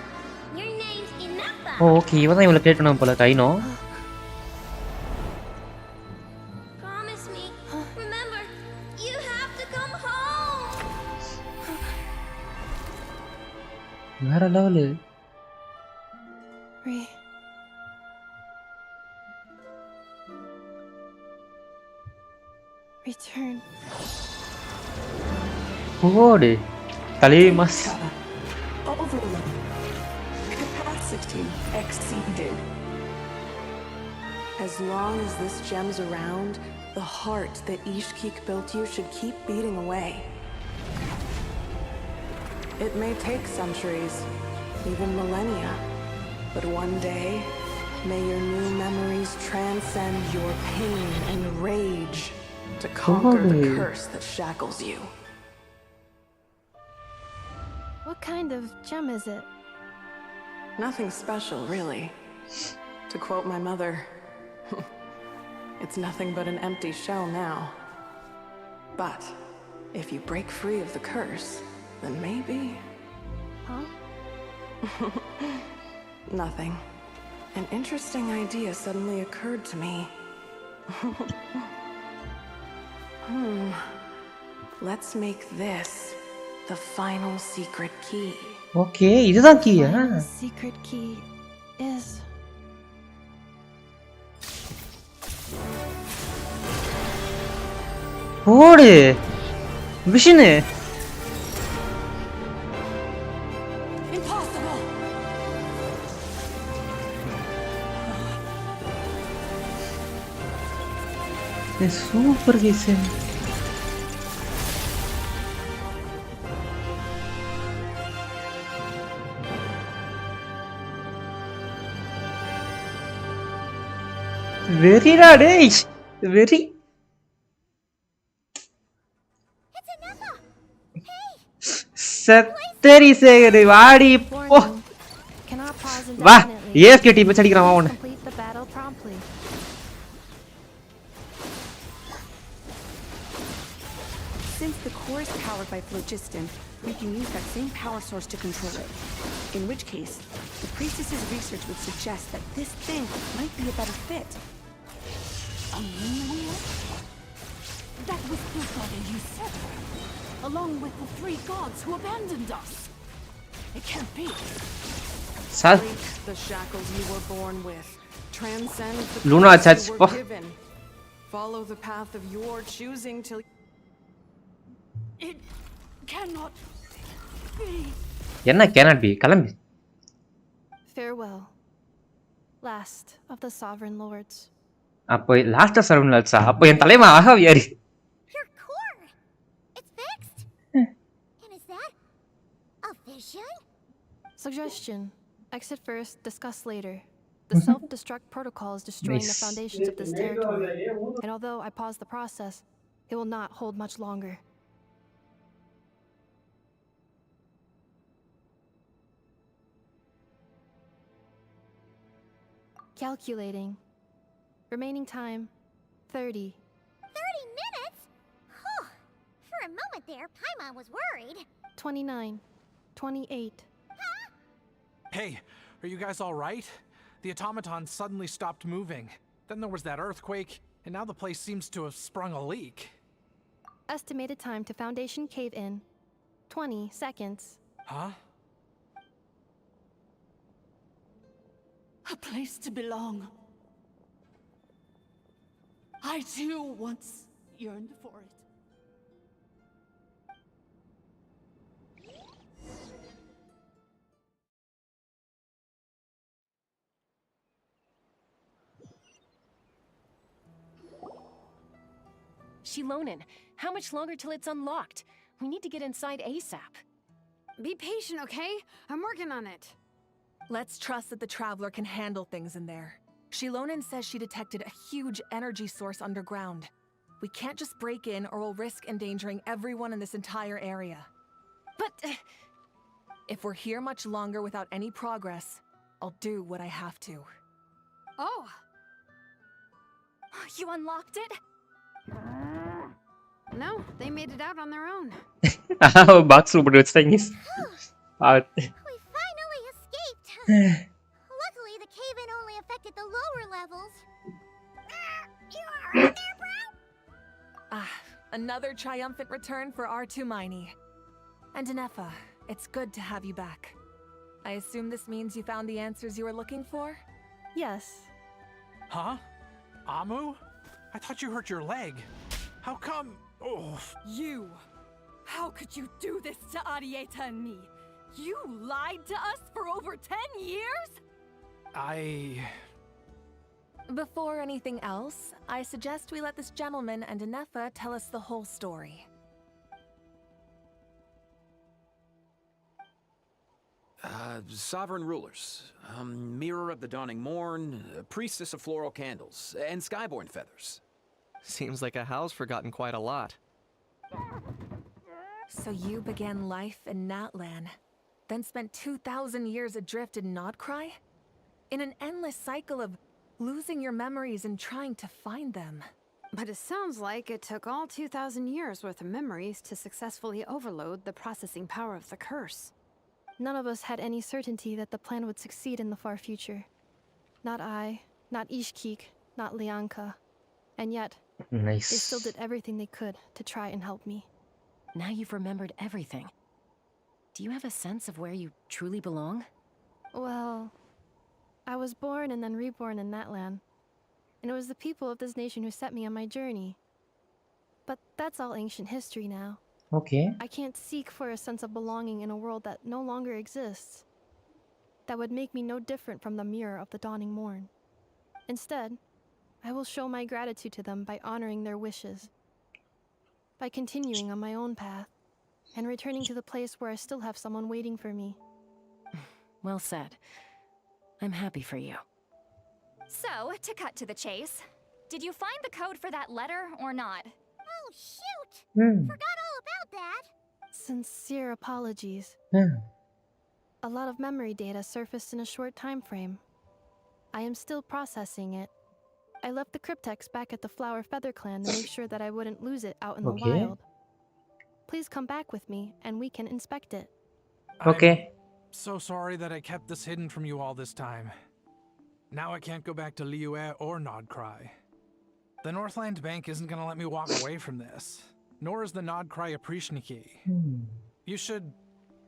your name's Inappa. Oh, okay. இவன் தான் இவளை create பண்ணாம போல கைனோ. Promise me. Remember, you have to come home. வேற லெவல். Return. ஓடு. தலைவி mass. Overload. Capacity exceeded. As long as this gem's around, the heart that Ishkik built you should keep beating away. It may take centuries, even millennia, but one day, may your new memories transcend your pain and rage to conquer the curse that shackles you. What kind of gem is it? Nothing special, really. To quote my mother, it's nothing but an empty shell now. But if you break free of the curse, then maybe... Huh? Nothing. An interesting idea suddenly occurred to me. Let's make this the final secret key. Okay, இதுதான் key. The secret key is போடு விஷனு. Impossible. Super vision. வெரிடா டேய் very. சத்தரி சேகரி வாடி போ. Cannot pause வா indefinitely. AFK team வச்சு அடிக்கிறான் வா உன்னை. Complete the battle promptly. Since the core is powered by phlogiston, we can use that same power source to control it. In which case, the priestess's research would suggest that this thing might be a better fit. A moon wheel? That was built by the usurper, along with the 3 gods who abandoned us. It can't be. Break the shackles you were born with. Transcend the Luna curse attacks. you were given. Follow the path of your choosing till It cannot be. என்ன cannot be கிளம்பு. Farewell, last of the sovereign lords. அப்போ last servant லாட்ஸா? அப்போ என் தலைவன் ஆகாவ் யாரு? Your core! It's fixed! And is that a vision? Suggestion: exit first, discuss later. The self-destruct protocol is destroying the foundations of this territory, and although I paused the process, it will not hold much longer. Calculating. Remaining time, 30. 30 minutes? Whew. For a moment there, Paimon was worried. 29. 28. Hey, are you guys all right? The automaton suddenly stopped moving. Then there was that earthquake, and now the place seems to have sprung a leak. Estimated time to foundation cave in, 20 seconds. Huh? A place to belong. I too once yearned for it. Shilonen, how much longer till it's unlocked? We need to get inside ASAP. Be patient, okay? I'm working on it. Let's trust that the Traveler can handle things in there. Shilonen says she detected a huge energy source underground. We can't just break in or we'll risk endangering everyone in this entire area. But... if we're here much longer without any progress, I'll do what I have to. Oh! You unlocked it? No, they made it out on their own. Box super thing is. We finally escaped! Luckily, the cave-in only affected the lower levels. You alright there, bro? Another triumphant return for R2 Miney. And Anefa, it's good to have you back. I assume this means you found the answers you were looking for? Yes. Huh? Amu? I thought you hurt your leg. How come? Oh. You! How could you do this to Arieta and me? You lied to us for over 10 years? Before anything else, I suggest we let this gentleman and Anefa tell us the whole story. Sovereign rulers, Mirror of the Dawning Morn, Priestess of Floral Candles, and Skyborn Feathers. Seems like a house forgotten quite a lot. So you began life in Natlan, then spent 2,000 years adrift in Nodcry? In an endless cycle of losing your memories and trying to find them. But it sounds like it took all 2,000 years worth of memories to successfully overload the processing power of the curse. None of us had any certainty that the plan would succeed in the far future. Not I, not Ishkik, not Lianka. And yet, they still did everything they could to try and help me. Now you've remembered everything. Do you have a sense of where you truly belong? Well, I was born and then reborn in Natlan. And it was the people of this nation who set me on my journey. But that's all ancient history now. Okay. I can't seek for a sense of belonging in a world that no longer exists. That would make me no different from the mirror of the dawning morn. Instead, I will show my gratitude to them by honoring their wishes, by continuing on my own path, and returning to the place where I still have someone waiting for me. Well said. I'm happy for you. So, to cut to the chase, did you find the code for that letter or not? Oh, shoot! Hmm. Forgot all about that. Sincere apologies. Hmm. A lot of memory data surfaced in a short time frame. I am still processing it. I left the cryptex back at the Flower Feather Clan to make sure that I wouldn't lose it out in the Okay. wild. Please come back with me and we can inspect it. Okay. So sorry that I kept this hidden from you all this time. Now I can't go back to Liyue or Nodcry. The Northland Bank isn't gonna let me walk away from this, nor is the Nodcry Aprishniki. You should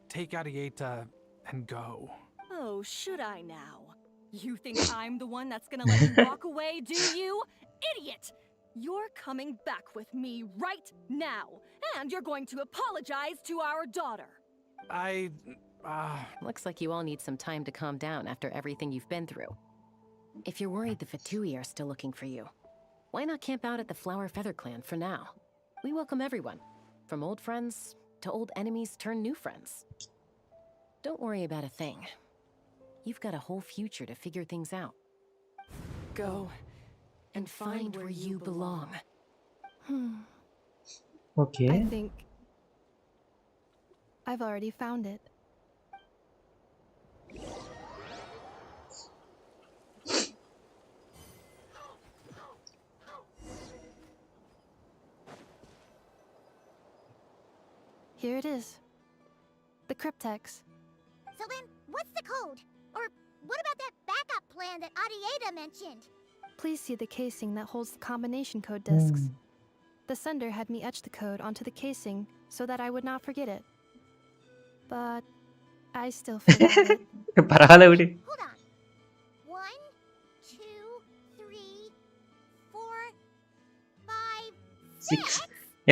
take Arieta and go. Oh, should I now? You think I'm the one that's gonna let you walk away, do you? Idiot! You're coming back with me right now, and you're going to apologize to our daughter. Looks like you all need some time to calm down after everything you've been through. If you're worried the Fatui are still looking for you, why not camp out at the Flower Feather Clan for now? We welcome everyone, from old friends to old enemies turned new friends. Don't worry about a thing. You've got a whole future to figure things out. Go and find where you belong. Okay. I think I've already found it. Here it is. The cryptex. So then, what's the code? Or what about that backup plan that Arieta mentioned? Please see the casing that holds the combination code discs. The sender had me etch the code onto the casing so that I would not forget it. But I still forgot it. பரவாயில்ல விடு. Hold on. 1, 2, 3, 4, 5, 6.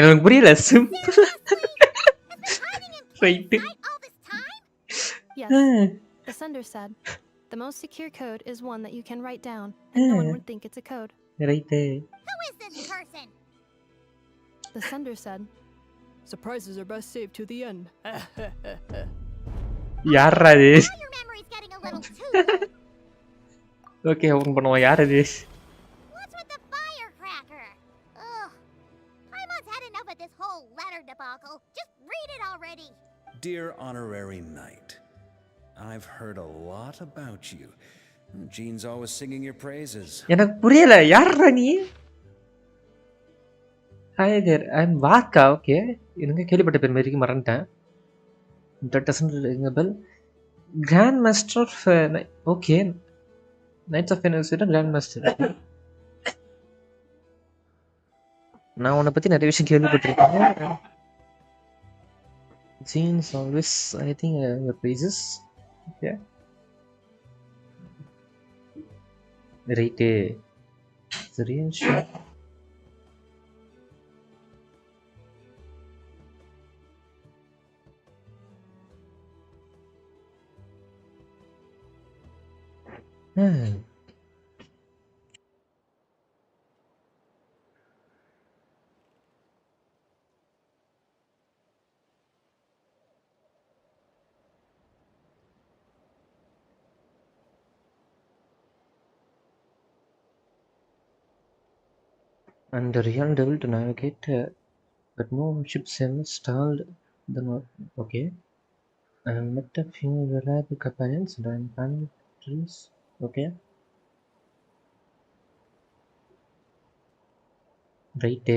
எனக்கு புரியல. Right. Yes. The sender said, the most secure code is one that you can write down, and no one would think it's a code. Right. Who is this person? The sender said, surprises are best saved to the end. யாரா இது? Now your memory's getting a little too good. Okay, open பண்ணுவோம். யார் இது? What's with the firecracker? Ugh. I'm had enough of this whole letter debacle. Just read it already. Dear Honorary Knight, I've heard a lot about you. Jean's always singing your praises. எனக்கு புரியல. யாரா நீ? Hi there, I'm Varka. Okay. எனக்கு கேள்விப்பட்ட பேர் மாதிரி மறந்துட்டேன். That doesn't ring a bell. Grand Master of okay. Knights of Venezuela Grand Master. நான் உன்னை பத்தி நிறைய விஷயம் கேள்விப்பட்டிருக்கேன். Jean's always, I think, your praises. Okay. Right. It's a real shot. And the real devil to navigate, but no ships have stalled the north. Okay. I met a few reliable companions and found trees. Okay. Right.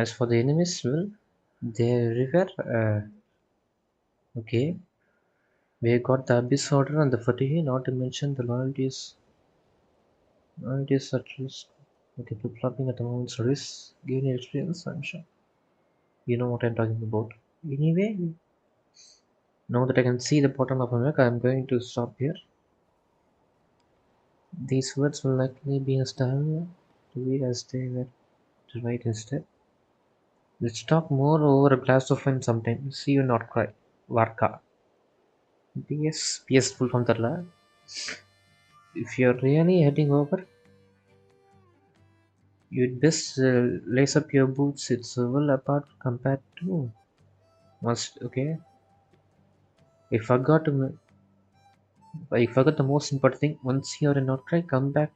As for the enemies, well, they're everywhere. Okay. We got the Abyss Order and the Fatihi, not to mention the loyalties. Loyalties at risk. Okay, flip-flopping at the moment service. Gaining experience, I'm sure. You know what I'm talking about. Anyway, now that I can see the bottom of my map, I'm going to stop here. These words will likely be installed Do we as they were to right instead? Let's talk more over a glass of wine sometime. See you not cry. Varka. PS full from Tarla. If you're really heading over, you'd best lace up your boots. It's well apart compared to must. Okay. I forgot to. I forgot the most important thing. Once you're in Outcry, come back.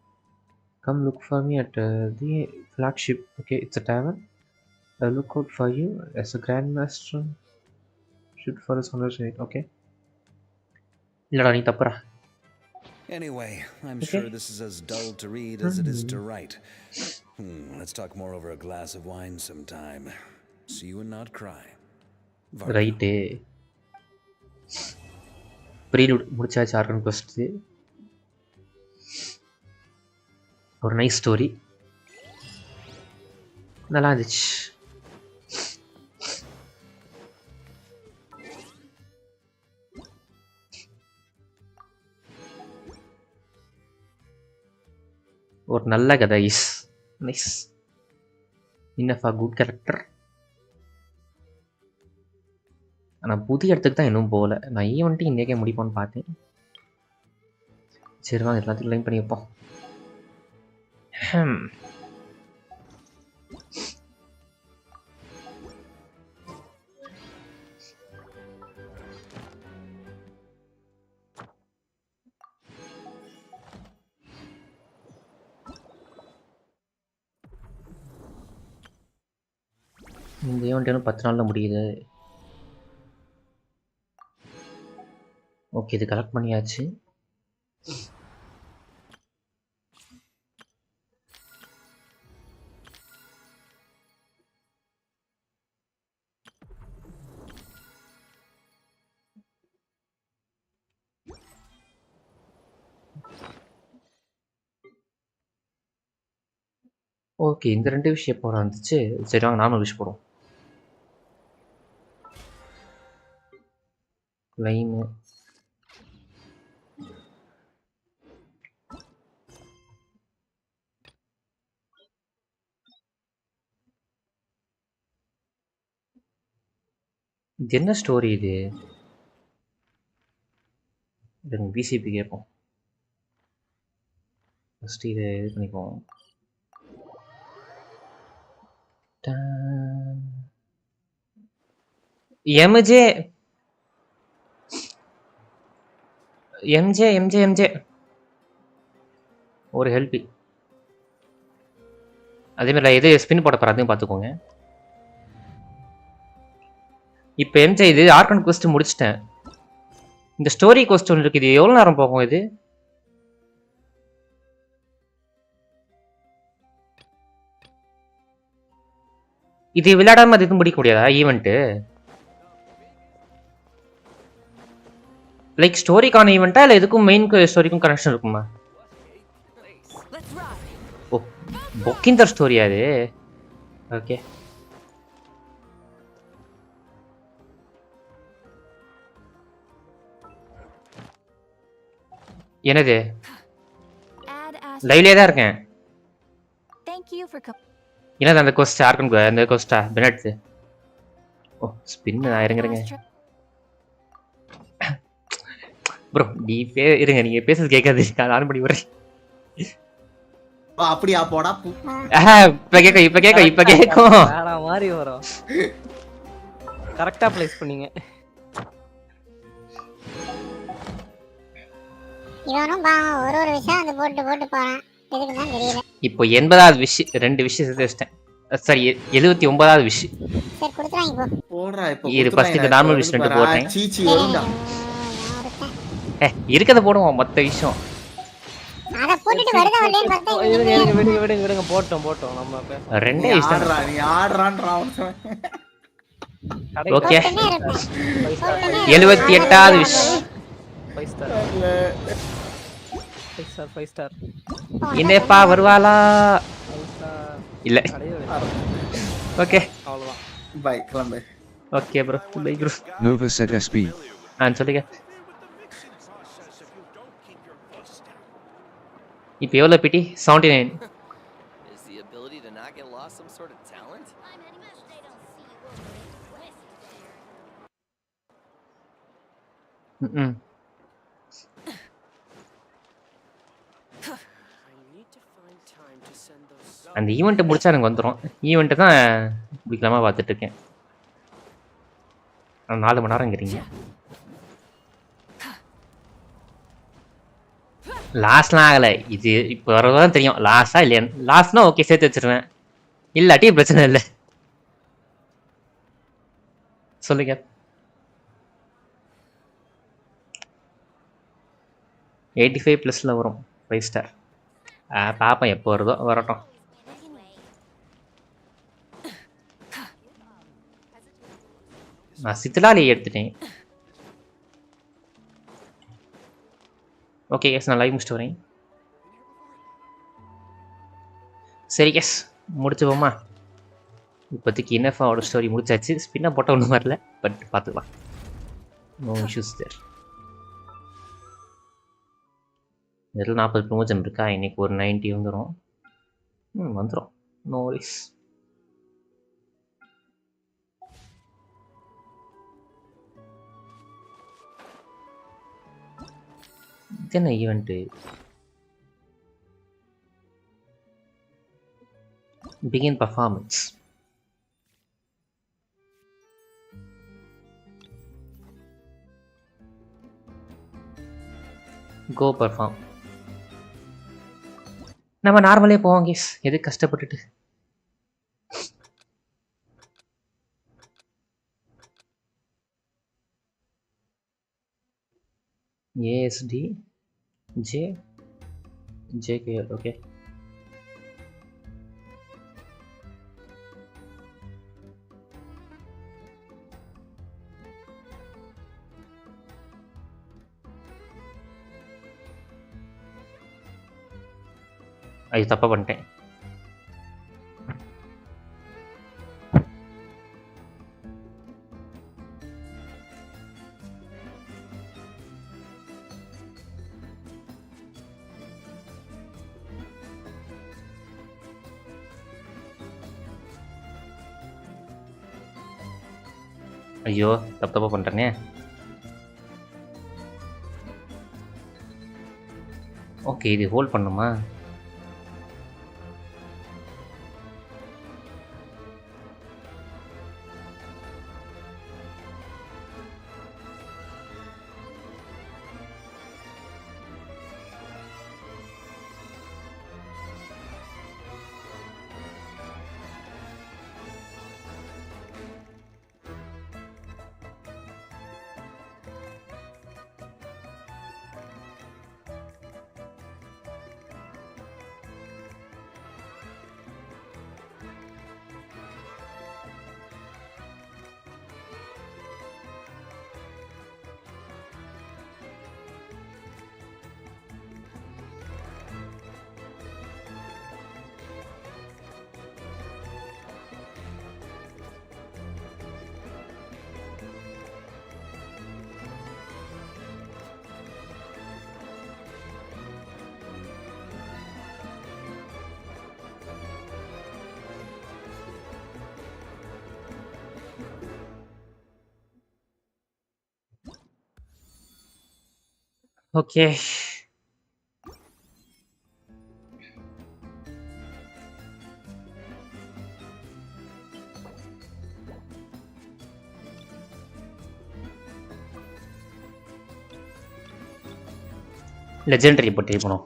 Come look for me at the flagship. Okay, it's a tavern. I'll look out for you as a grandmaster. Shoot for his honors. Okay. இல்லடா நீ தப்புடா. Anyway, I'm Okay. sure this is as dull to read as it is to write. Let's talk more over a glass of wine sometime. See you and not cry. Right. Prelude முடிச்சாச்சு organ quest. ஒரு nice story. நல்லா இருந்துச்சு. ஒரு நல்ல கதை. Is nice. Enough a good character. ஆனால் புதிய இடத்துக்கு தான் இன்னும் போகல. நான் ஈவெண்ட்டு இன்றைக்கே முடிப்போன்னு பார்த்தேன். சரி வாங்க எல்லாத்தையும் லைன் பண்ணி வைப்போம். இந்த ஈவெண்ட் இன்னும் 10 நாளில் முடியுது. ஓகே, இது கலெக்ட் பண்ணியாச்சு. ஓகே, இந்த 2 விஷயம் போட வந்துச்சு. சரி வாங்க நார்மல் விஷயம் போடுவோம். லைமு இது என்ன ஸ்டோரி இது? பிசிபி கேட்போம். ஃபஸ்ட்டு இதை இது பண்ணிப்போம். எம்ஜே எம்ஜே எம்ஜே எம்ஜே ஒரு ஹெல்ப்பி. அதேமாதிரி நான் எது ஸ்பின் போட போகிறேன் அதையும் பார்த்துக்கோங்க. இப்போ எம்ஜே இது ஆர்கன் குவெஸ்ட் முடிச்சிட்டேன். இந்த ஸ்டோரி குவெஸ்ட் ஒன்று இருக்குது. இது எவ்வளோ நேரம் போகும்? இது விளையாடாம அது எதுவும் முடிக்க முடியாதா ஈவெண்ட்டு? லைக் ஸ்டோரிக்கான ஈவெண்ட்டா இல்லை எதுக்கும் மெயின் ஸ்டோரிக்கும் கனெக்ஷன் இருக்குமா? ஓ, பொக்கிந்தர் ஸ்டோரியா அது? ஓகே. என்னது? லைவ்லேயே தான் இருக்கேன். என்னது அந்த கொஸ்ட் ஆர்கன் அந்த கொஸ்டா பெனட்? ஓ ஸ்பின். இறங்குறேங்க ப்ரோ. நீ இருங்க, நீங்க பேசுறது கேட்காது. நான் பண்ணி விடுறேன். அப்படியா போடா. இப்ப கேட்கும் வேற மாதிரி வரும். கரெக்டா ப்ளேஸ் பண்ணீங்க. இவனும் ஒரு விஷயம் அந்த போட்டு போறான். எதுக்கு தான் தெரியல. இப்போ 80வது விஷ் 2 விஷயம் சேர்த்து வச்சிட்டேன். சரி 79வது விஷ். சரி கொடுத்துறாங்க போ. போடுறா இப்போ. இது ஃபர்ஸ்ட் இந்த நார்மல் விஷ் 2 போடுறேன். சீச்சி வரும்டா. இருக்கத போடுவோம் மொத்த விஷயம். அத போட்டுட்டு வருதா வரலன்னு பார்த்தா விடுங்க போட்டோம் நம்ம ரெண்டே விஷயம். நீ ஆடுறான்டா. ஓகே 78வது விஷ். 5 ஸ்டார். என்னப்பா வருவாளா? இல்ல. ஓகே அவ்வளவுதான். பை கிளம்பு. Okay bro. Bye bro. Nova said SB. சொல்லுங்க. இப்போ எவ்வளோ பிடி? 79. dragon lost some sort of talent? அந்த ஈவெண்ட்டை முடிச்சா எனக்கு வந்துடும். ஈவெண்ட்டு தான் பிடிக்கலாமா பார்த்துட்டு இருக்கேன். 4 மணி நேரங்கிறீங்க. லாஸ்ட்லாம் ஆகலை. இது இப்போ வரதான் தெரியும் லாஸ்டா இல்லையா. லாஸ்ட்னா ஓகே சேர்த்து வச்சிருவேன். இல்லாட்டி பிரச்சனை இல்லை. சொல்லுங்க. 85+ வரும் 5 ஸ்டார். பார்ப்பேன் எப்போ வருதோ வரட்டும். நான் சித்தலாலி எடுத்துட்டேன். ஓகே கேஸ், நான் லைவ் முடிச்சுட்டு வரேன். சரி கேஸ், முடிச்சுப்போமா. இப்போதைக்கு இனஃபாவோட ஸ்டோரி முடிச்சாச்சு. ஸ்பின்னா போட்டால் ஒன்றும் வரல, பட் பார்த்துக்கலாம். No issues there. இதில் 40 ப்ரமோஷன் இருக்கா. இன்னைக்கு ஒரு 90 வந்துடும். வந்துடும். No worries. இது என்ன event? Begin performance. Go perform. நம்ம நார்மலே போவோம் கேஸ், எது கஷ்டப்பட்டுட்டு. AST JKL. ஓகே, அது தப்பா பண்ணிட்டேன். ஐயோ, தப்பா பண்ணிட்டேனே. ஓகே, இது ஹோல்ட் பண்ணுமா? ஓகே, லெஜெண்டரி போட்டு போனோம்.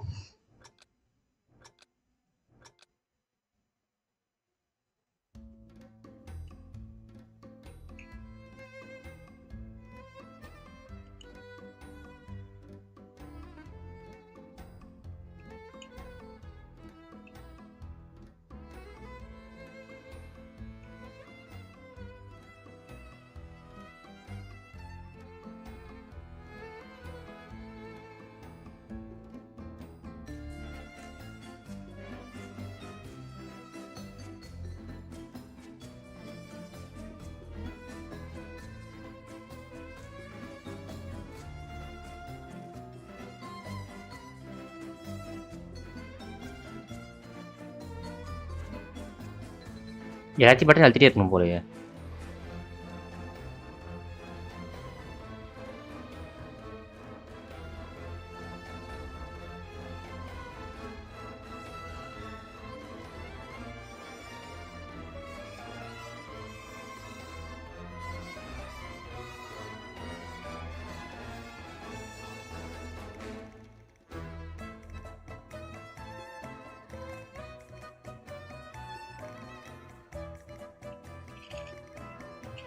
எல்லாத்தையும் பட்டன் அழுத்திட்டே இருக்கணும் போலயே.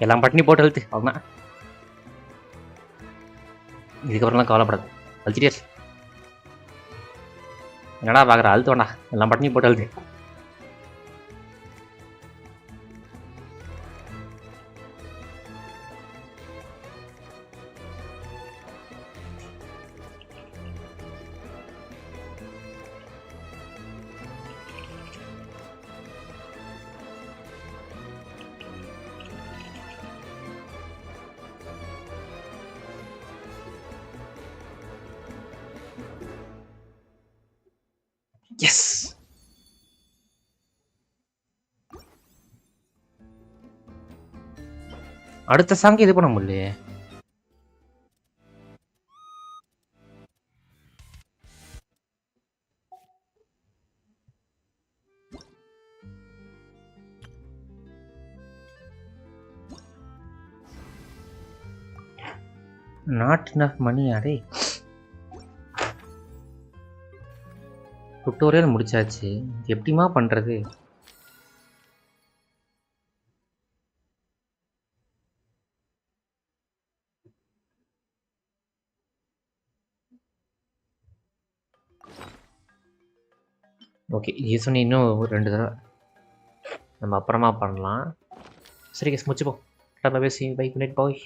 எல்லாம் பட்டினி போட்டு அழுத்து அவ்வளோதான். இதுக்கப்புறம்லாம் கவலைப்படாது, அழுத்திட்டே. என்னடா பார்க்குற, அழுத்து வேண்டா, எல்லாம் பட்டினி போட்டு அழுத்து. எஸ், அடுத்த சாங் இது பண்ண முடியலையே. Not enough money. அடே, டுட்டோரியல் முடிச்சாச்சு, எப்படிமா பண்றது? ஓகே, ஈசன் இன்னும் 2 தடவை நம்ம அப்புறமா பண்ணலாம். சரி கேஸ், முடிச்சுப்போம். பேசி பை, குட் நைட் பாய்.